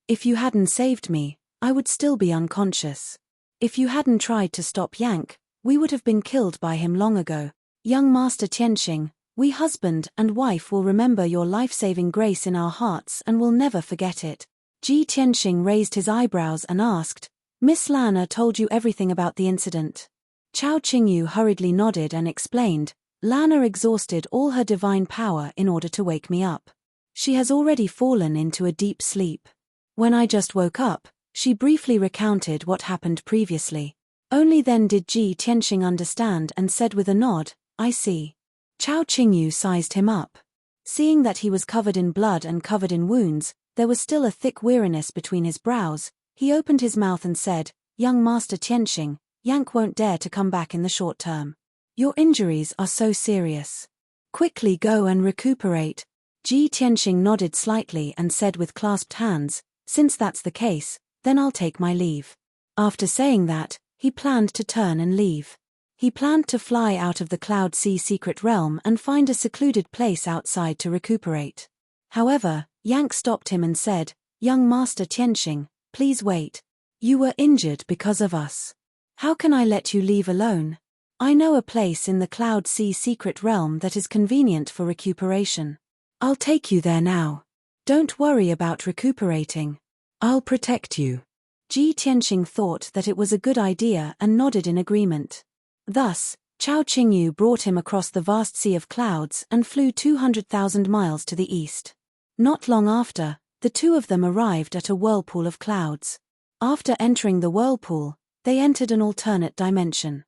If you hadn't saved me, I would still be unconscious. If you hadn't tried to stop Yank, we would have been killed by him long ago. Young Master Tianxing, we husband and wife will remember your life-saving grace in our hearts and will never forget it." Ji Tianxing raised his eyebrows and asked, "Miss Lan Er told you everything about the incident?" Chao Qingyu hurriedly nodded and explained, "Lan Er exhausted all her divine power in order to wake me up. She has already fallen into a deep sleep. When I just woke up, she briefly recounted what happened previously. Only then did Ji Tianxing understand and said with a nod, 'I see.'" Chao Qingyu sized him up. Seeing that he was covered in blood and covered in wounds, there was still a thick weariness between his brows. He opened his mouth and said, "Young Master Tianxing, Yank won't dare to come back in the short term. Your injuries are so serious. Quickly go and recuperate." Ji Tianxing nodded slightly and said with clasped hands, "Since that's the case, then I'll take my leave." After saying that, he planned to turn and leave. He planned to fly out of the Cloud Sea secret realm and find a secluded place outside to recuperate. However, Yank stopped him and said, "Young Master Tianxing, please wait. You were injured because of us. How can I let you leave alone? I know a place in the Cloud Sea secret realm that is convenient for recuperation. I'll take you there now. Don't worry about recuperating. I'll protect you." Ji Tianxing thought that it was a good idea and nodded in agreement. Thus, Chao Qingyu brought him across the vast sea of clouds and flew 200,000 miles to the east. Not long after, the two of them arrived at a whirlpool of clouds. After entering the whirlpool, they entered an alternate dimension.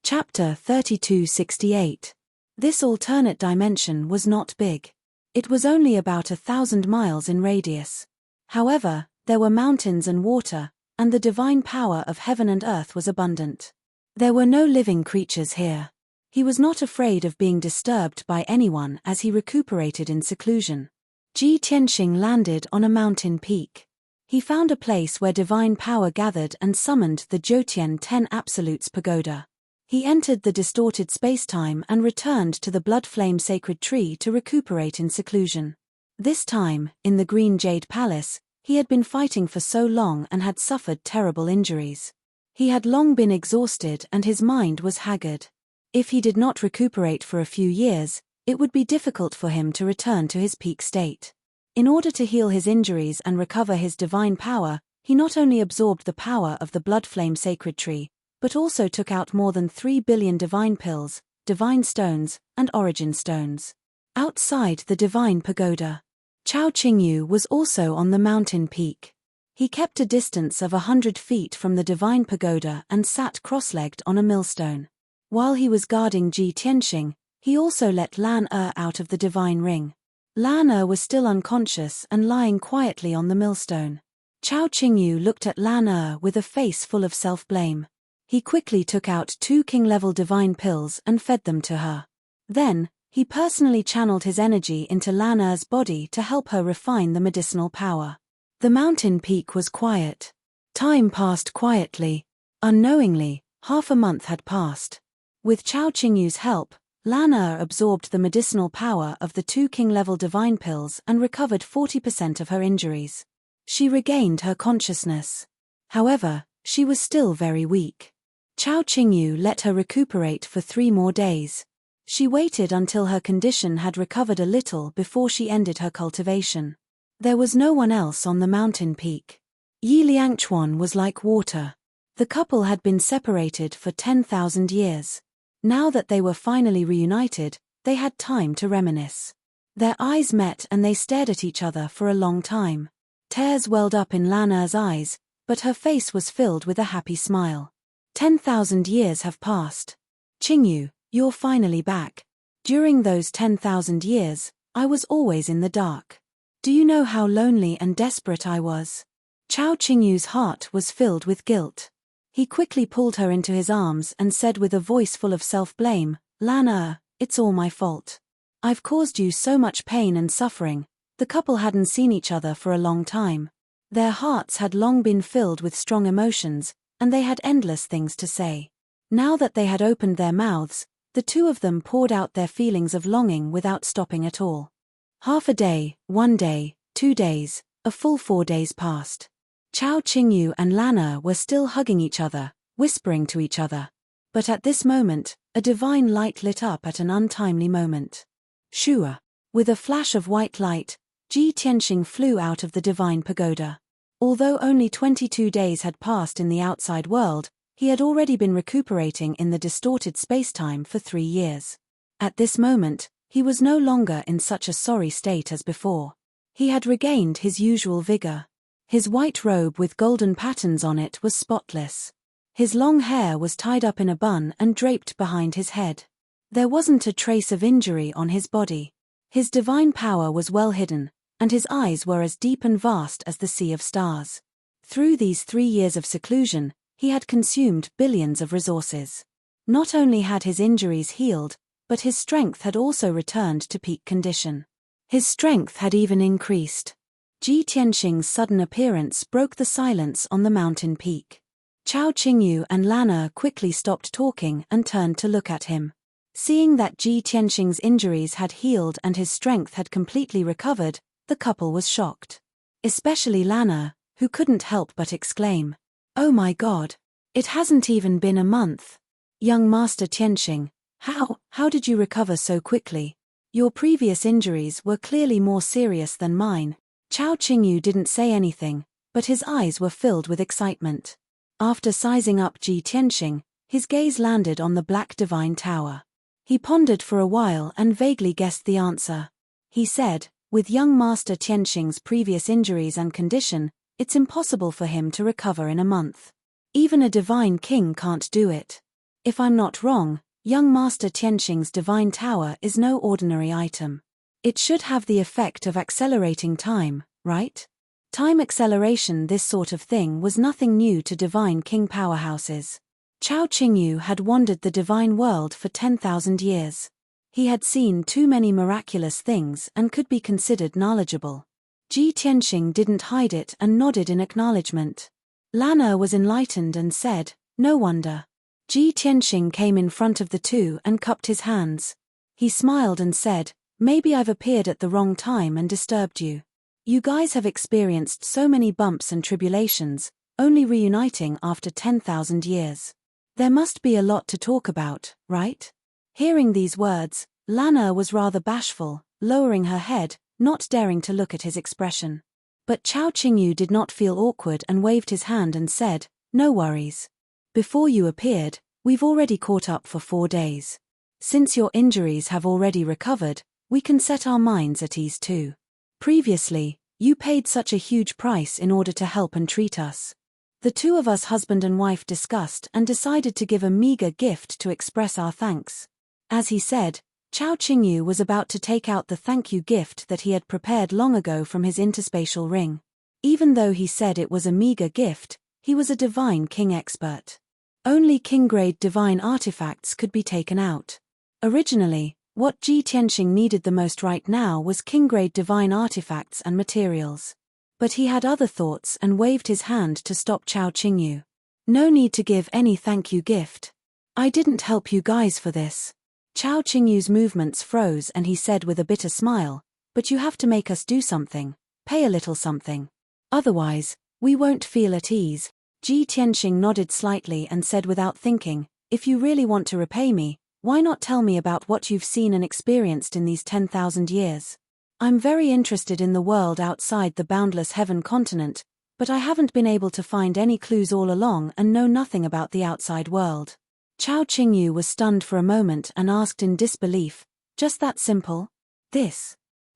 Chapter 3268. This alternate dimension was not big. It was only about 1,000 miles in radius. However, there were mountains and water, and the divine power of heaven and earth was abundant. There were no living creatures here. He was not afraid of being disturbed by anyone as he recuperated in seclusion. Ji Tianxing landed on a mountain peak. He found a place where divine power gathered and summoned the Jiutian 10 Absolutes Pagoda. He entered the distorted spacetime and returned to the blood flame sacred tree to recuperate in seclusion. This time, in the Green Jade Palace, he had been fighting for so long and had suffered terrible injuries. He had long been exhausted and his mind was haggard. If he did not recuperate for a few years, it would be difficult for him to return to his peak state. In order to heal his injuries and recover his divine power, he not only absorbed the power of the blood flame sacred tree, but also took out more than 3 billion divine pills, divine stones, and origin stones. Outside the divine pagoda, Chao Qingyu was also on the mountain peak. He kept a distance of 100 feet from the divine pagoda and sat cross-legged on a millstone. While he was guarding Ji Tianxing, he also let Lan Er out of the divine ring. Lan Er was still unconscious and lying quietly on the millstone. Chao Qingyu looked at Lan Er with a face full of self-blame. He quickly took out 2 king-level divine pills and fed them to her. Then, he personally channeled his energy into Lan Er's body to help her refine the medicinal power. The mountain peak was quiet. Time passed quietly. Unknowingly, Half a month had passed. With Chao Qingyu's help, Lana absorbed the medicinal power of the 2 king-level divine pills and recovered 40% of her injuries. She regained her consciousness. However, she was still very weak. Chao Qingyu let her recuperate for 3 more days. She waited until her condition had recovered a little before she ended her cultivation. There was no one else on the mountain peak. Yi Liangchuan was like water. The couple had been separated for 10,000 years. Now that they were finally reunited, they had time to reminisce. Their eyes met and they stared at each other for a long time. Tears welled up in Lana's eyes, but her face was filled with a happy smile. 10,000 years have passed. Qingyu, you're finally back. During those 10,000 years, I was always in the dark. Do you know how lonely and desperate I was? Chao Qingyu's heart was filled with guilt. He quickly pulled her into his arms and said with a voice full of self-blame, Lana, it's all my fault. I've caused you so much pain and suffering. The couple hadn't seen each other for a long time. Their hearts had long been filled with strong emotions, and they had endless things to say. Now that they had opened their mouths, the two of them poured out their feelings of longing without stopping at all. Half a day, 1 day, 2 days, a full 4 days passed. Chao Qingyu and Lana were still hugging each other, whispering to each other. But at this moment, a divine light lit up at an untimely moment. Shua. With a flash of white light, Ji Tianxing flew out of the divine pagoda. Although only 22 days had passed in the outside world, he had already been recuperating in the distorted spacetime for 3 years. At this moment, he was no longer in such a sorry state as before. He had regained his usual vigor. His white robe with golden patterns on it was spotless. His long hair was tied up in a bun and draped behind his head. There wasn't a trace of injury on his body. His divine power was well hidden, and his eyes were as deep and vast as the sea of stars. Through these 3 years of seclusion, he had consumed billions of resources. Not only had his injuries healed, but his strength had also returned to peak condition. His strength had even increased. Ji Tianxing's sudden appearance broke the silence on the mountain peak. Chao Qingyu and Lana quickly stopped talking and turned to look at him. Seeing that Ji Tianxing's injuries had healed and his strength had completely recovered, the couple was shocked. Especially Lana, who couldn't help but exclaim, "Oh my God! It hasn't even been a month. Young Master Tianxing, how did you recover so quickly? Your previous injuries were clearly more serious than mine." Chao Qingyu didn't say anything, but his eyes were filled with excitement. After sizing up Ji Tianxing, his gaze landed on the black divine tower. He pondered for a while and vaguely guessed the answer. He said, with young Master Tianxing's previous injuries and condition, it's impossible for him to recover in a month. Even a divine king can't do it. If I'm not wrong, young Master Tianxing's divine tower is no ordinary item. It should have the effect of accelerating time, right? Time acceleration, this sort of thing was nothing new to divine king powerhouses. Chao Qingyu had wandered the divine world for 10,000 years. He had seen too many miraculous things and could be considered knowledgeable. Ji Tianxing didn't hide it and nodded in acknowledgement. Lana was enlightened and said, "No wonder." Ji Tianxing came in front of the two and cupped his hands. He smiled and said, "Maybe I've appeared at the wrong time and disturbed you. You guys have experienced so many bumps and tribulations, only reuniting after 10,000 years. There must be a lot to talk about, right?" Hearing these words, Lana was rather bashful, lowering her head, not daring to look at his expression. But Chao Qingyu did not feel awkward and waved his hand and said, "No worries. Before you appeared, we've already caught up for 4 days. Since your injuries have already recovered, we can set our minds at ease too. Previously, you paid such a huge price in order to help and treat us. The two of us husband and wife discussed and decided to give a meager gift to express our thanks." As he said, Chao Qingyu was about to take out the thank you gift that he had prepared long ago from his interspatial ring. Even though he said it was a meager gift, he was a divine king expert. Only king-grade divine artifacts could be taken out. Originally, what Ji Tianxing needed the most right now was king-grade divine artifacts and materials. But he had other thoughts and waved his hand to stop Chao Qingyu. No need to give any thank you gift. I didn't help you guys for this. Chao Qingyu's movements froze and he said with a bitter smile, but you have to make us do something, pay a little something. Otherwise, we won't feel at ease. Ji Tianxing nodded slightly and said without thinking, if you really want to repay me, why not tell me about what you've seen and experienced in these 10,000 years? I'm very interested in the world outside the boundless heaven continent, but I haven't been able to find any clues all along and know nothing about the outside world. Chao Qingyu was stunned for a moment and asked in disbelief, just that simple? This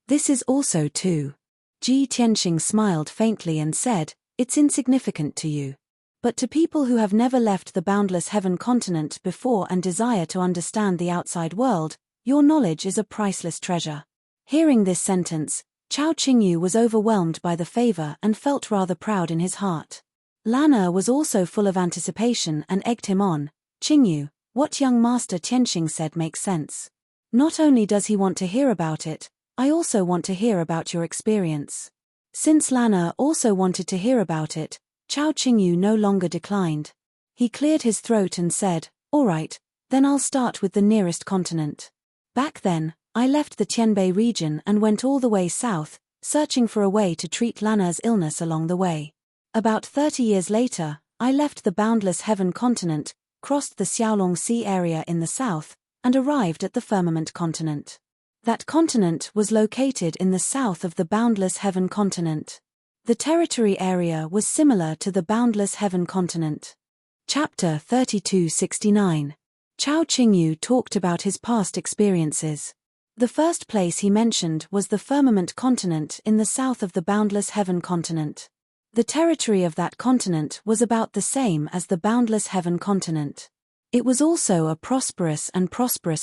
is also too. Ji Tianxing smiled faintly and said, it's insignificant to you. But to people who have never left the boundless heaven continent before and desire to understand the outside world, your knowledge is a priceless treasure. Hearing this sentence, Chao Qingyu was overwhelmed by the favor and felt rather proud in his heart. Lana was also full of anticipation and egged him on. Qingyu, what young Master Tianxing said makes sense. Not only does he want to hear about it, I also want to hear about your experience. Since Lana also wanted to hear about it, Chao Qingyu no longer declined. He cleared his throat and said, all right, then I'll start with the nearest continent. Back then, I left the Tianbei region and went all the way south, searching for a way to treat Lana's illness along the way. About 30 years later, I left the boundless heaven continent, crossed the Xiaolong Sea area in the south, and arrived at the firmament continent. That continent was located in the south of the boundless heaven continent. The territory area was similar to the boundless heaven continent. Chapter 3269. Chao Qingyu talked about his past experiences. The first place he mentioned was the firmament continent in the south of the boundless heaven continent. The territory of that continent was about the same as the boundless heaven continent. It was also a prosperous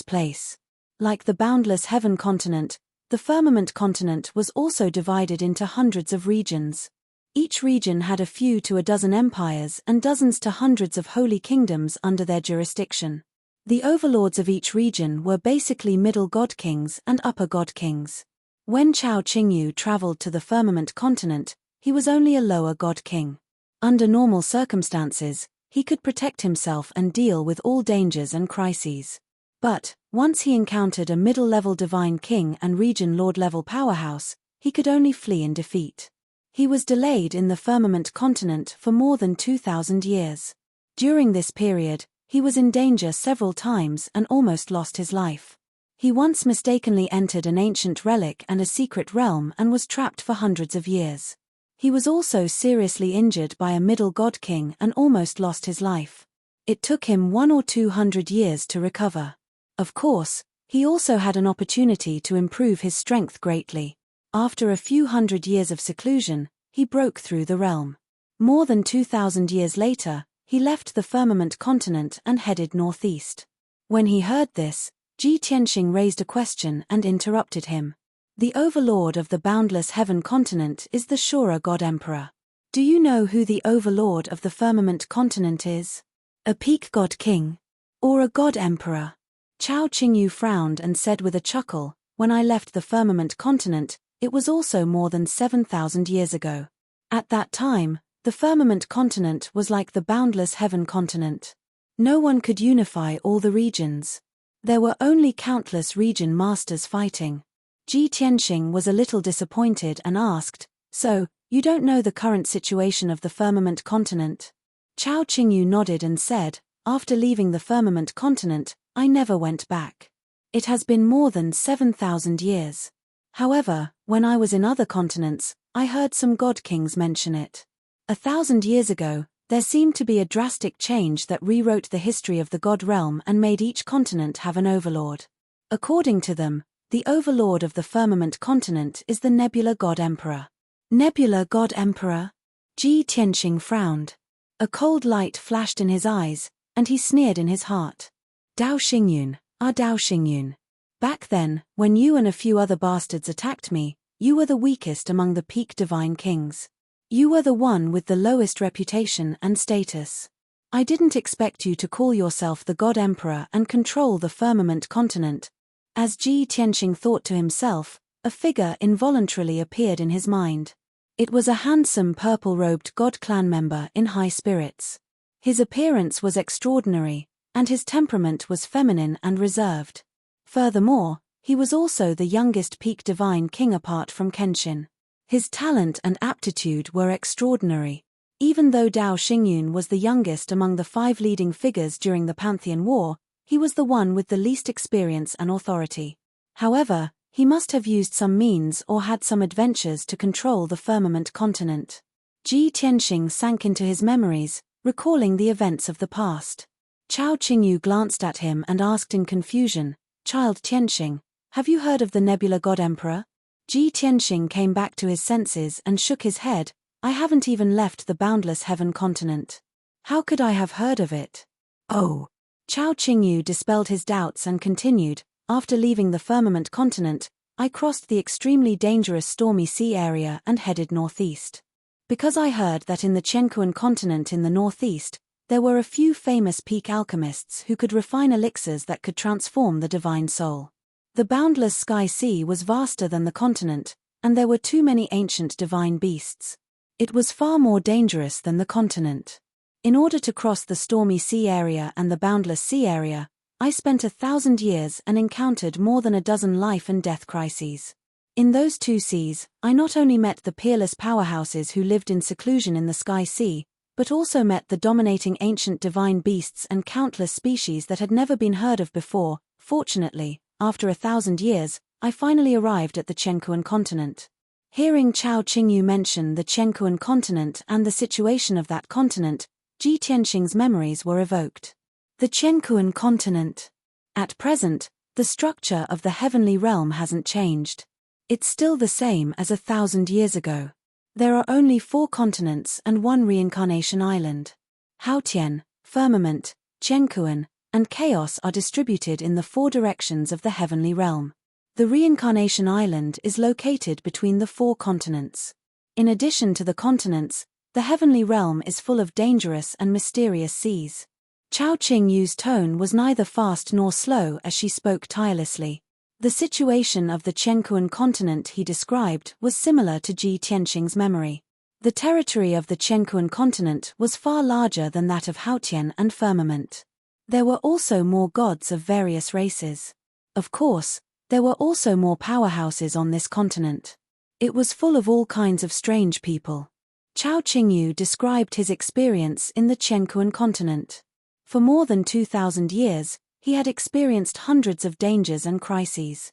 place. Like the boundless heaven continent, the firmament continent was also divided into hundreds of regions. Each region had a few to a dozen empires and dozens to hundreds of holy kingdoms under their jurisdiction. The overlords of each region were basically middle god kings and upper god kings. When Chao Qingyu traveled to the firmament continent, he was only a lower god king. Under normal circumstances, he could protect himself and deal with all dangers and crises. But, once he encountered a middle-level divine king and region lord-level powerhouse, he could only flee in defeat. He was delayed in the firmament continent for more than 2,000 years. During this period, he was in danger several times and almost lost his life. He once mistakenly entered an ancient relic and a secret realm and was trapped for hundreds of years. He was also seriously injured by a middle god king and almost lost his life. It took him 100 or 200 years to recover. Of course, he also had an opportunity to improve his strength greatly. After a few hundred years of seclusion, he broke through the realm. More than 2,000 years later, he left the firmament continent and headed northeast. When he heard this, Ji Tianxing raised a question and interrupted him. The overlord of the boundless heaven continent is the Shura god emperor. Do you know who the overlord of the firmament continent is? A peak god king? Or a god emperor? Chao Qingyu frowned and said with a chuckle, when I left the firmament continent, it was also more than 7,000 years ago. At that time, the firmament continent was like the boundless heaven continent. No one could unify all the regions. There were only countless region masters fighting. Ji Tianxing was a little disappointed and asked, so, you don't know the current situation of the firmament continent? Chao Qingyu nodded and said, after leaving the firmament continent, I never went back. It has been more than 7,000 years. However, when I was in other continents, I heard some god kings mention it. 1,000 years ago, there seemed to be a drastic change that rewrote the history of the god realm and made each continent have an overlord. According to them, the overlord of the firmament continent is the Nebula God Emperor. Nebula God Emperor? Ji Tianxing frowned. A cold light flashed in his eyes, and he sneered in his heart. Dao Xingyun, Dao Xingyun. Back then, when you and a few other bastards attacked me, you were the weakest among the peak divine kings. You were the one with the lowest reputation and status. I didn't expect you to call yourself the God Emperor and control the firmament continent. As Ji Tianxing thought to himself, a figure involuntarily appeared in his mind. It was a handsome purple-robed God clan member in high spirits. His appearance was extraordinary, and his temperament was feminine and reserved. Furthermore, he was also the youngest peak divine king apart from Kenshin. His talent and aptitude were extraordinary. Even though Dao Xingyun was the youngest among the 5 leading figures during the Pantheon War, he was the one with the least experience and authority. However, he must have used some means or had some adventures to control the firmament continent. Ji Tianxing sank into his memories, recalling the events of the past. Chao Qingyu glanced at him and asked in confusion, "Child Tianxing, have you heard of the Nebula God Emperor?" Ji Tianxing came back to his senses and shook his head. "I haven't even left the boundless heaven continent. How could I have heard of it?" "Oh." Chao Qingyu dispelled his doubts and continued, "After leaving the firmament continent, I crossed the extremely dangerous stormy sea area and headed northeast. Because I heard that in the Chenkuan continent in the northeast, there were a few famous peak alchemists who could refine elixirs that could transform the divine soul. The boundless sky sea was vaster than the continent, and there were too many ancient divine beasts. It was far more dangerous than the continent. In order to cross the stormy sea area and the boundless sea area, I spent 1,000 years and encountered more than a dozen life and death crises. In those 2 seas, I not only met the peerless powerhouses who lived in seclusion in the sky sea, but also met the dominating ancient divine beasts and countless species that had never been heard of before. Fortunately, after 1,000 years, I finally arrived at the Chenkuan continent." Hearing Chao Qingyu mention the Chenkuan continent and the situation of that continent, Ji Tianxing's memories were evoked. The Chenkuan continent. At present, the structure of the heavenly realm hasn't changed. It's still the same as 1,000 years ago. There are only 4 continents and 1 reincarnation island. Haotian, firmament, Chenkuan, and chaos are distributed in the 4 directions of the heavenly realm. The reincarnation island is located between the 4 continents. In addition to the continents, the heavenly realm is full of dangerous and mysterious seas. Chao Qingyu's tone was neither fast nor slow as she spoke tirelessly. The situation of the Chenkuan continent he described was similar to Ji Tianxing's memory. The territory of the Chenkuan continent was far larger than that of Haotian and firmament. There were also more gods of various races. Of course, there were also more powerhouses on this continent. It was full of all kinds of strange people. Chao Qingyu described his experience in the Chenkuan continent. For more than 2,000 years, he had experienced hundreds of dangers and crises.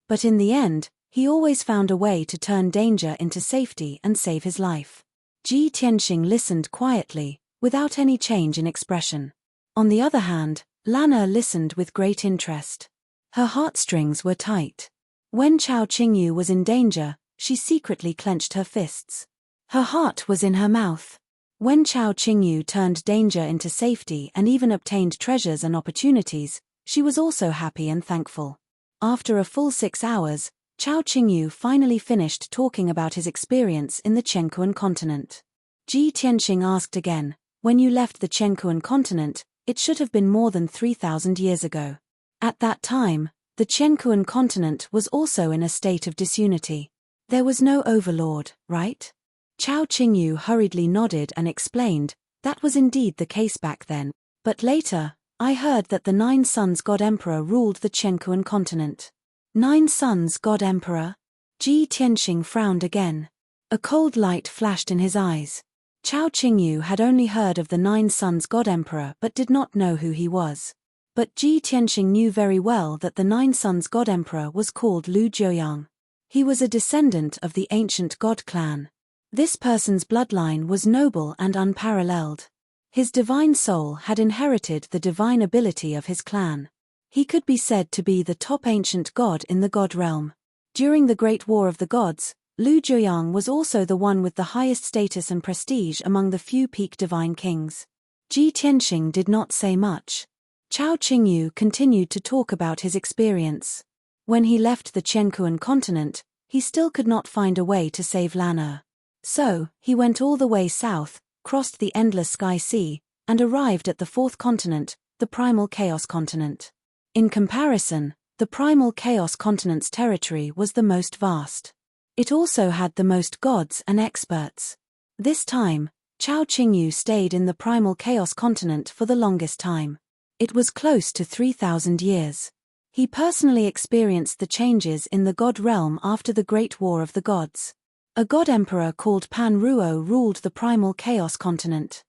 But in the end, he always found a way to turn danger into safety and save his life. Ji Tianxing listened quietly, without any change in expression. On the other hand, Lana listened with great interest. Her heartstrings were tight. When Chao Qingyu was in danger, she secretly clenched her fists. Her heart was in her mouth. When Chao Qingyu turned danger into safety and even obtained treasures and opportunities, she was also happy and thankful. After a full 6 hours, Chao Qingyu finally finished talking about his experience in the Chenkuan continent. Ji Tianxing asked again, "When you left the Chenkuan continent, it should have been more than 3,000 years ago. At that time, the Chenkuan continent was also in a state of disunity. There was no overlord, right?" Chao Qingyu hurriedly nodded and explained, "That was indeed the case back then, but later, I heard that the 9 Sons God Emperor ruled the Chenkuan continent." 9 Sons God Emperor? Ji Tianxing frowned again. A cold light flashed in his eyes. Chao Qingyu had only heard of the 9 Sons God Emperor but did not know who he was. But Ji Tianxing knew very well that the 9 Sons God Emperor was called Lu Jiuyang. He was a descendant of the ancient God clan. This person's bloodline was noble and unparalleled. His divine soul had inherited the divine ability of his clan. He could be said to be the top ancient god in the god realm. During the Great War of the Gods, Lu Jiuyang was also the one with the highest status and prestige among the few peak divine kings. Ji Tianxing did not say much. Chao Qingyu continued to talk about his experience. When he left the Chenkuan continent, he still could not find a way to save Lana. So, he went all the way south, crossed the endless sky sea, and arrived at the 4th continent, the primal chaos continent. In comparison, the primal chaos continent's territory was the most vast. It also had the most gods and experts. This time, Chao Qingyu stayed in the primal chaos continent for the longest time. It was close to 3,000 years. He personally experienced the changes in the god realm after the Great War of the Gods. A god emperor called Pan Ruo ruled the primal chaos continent.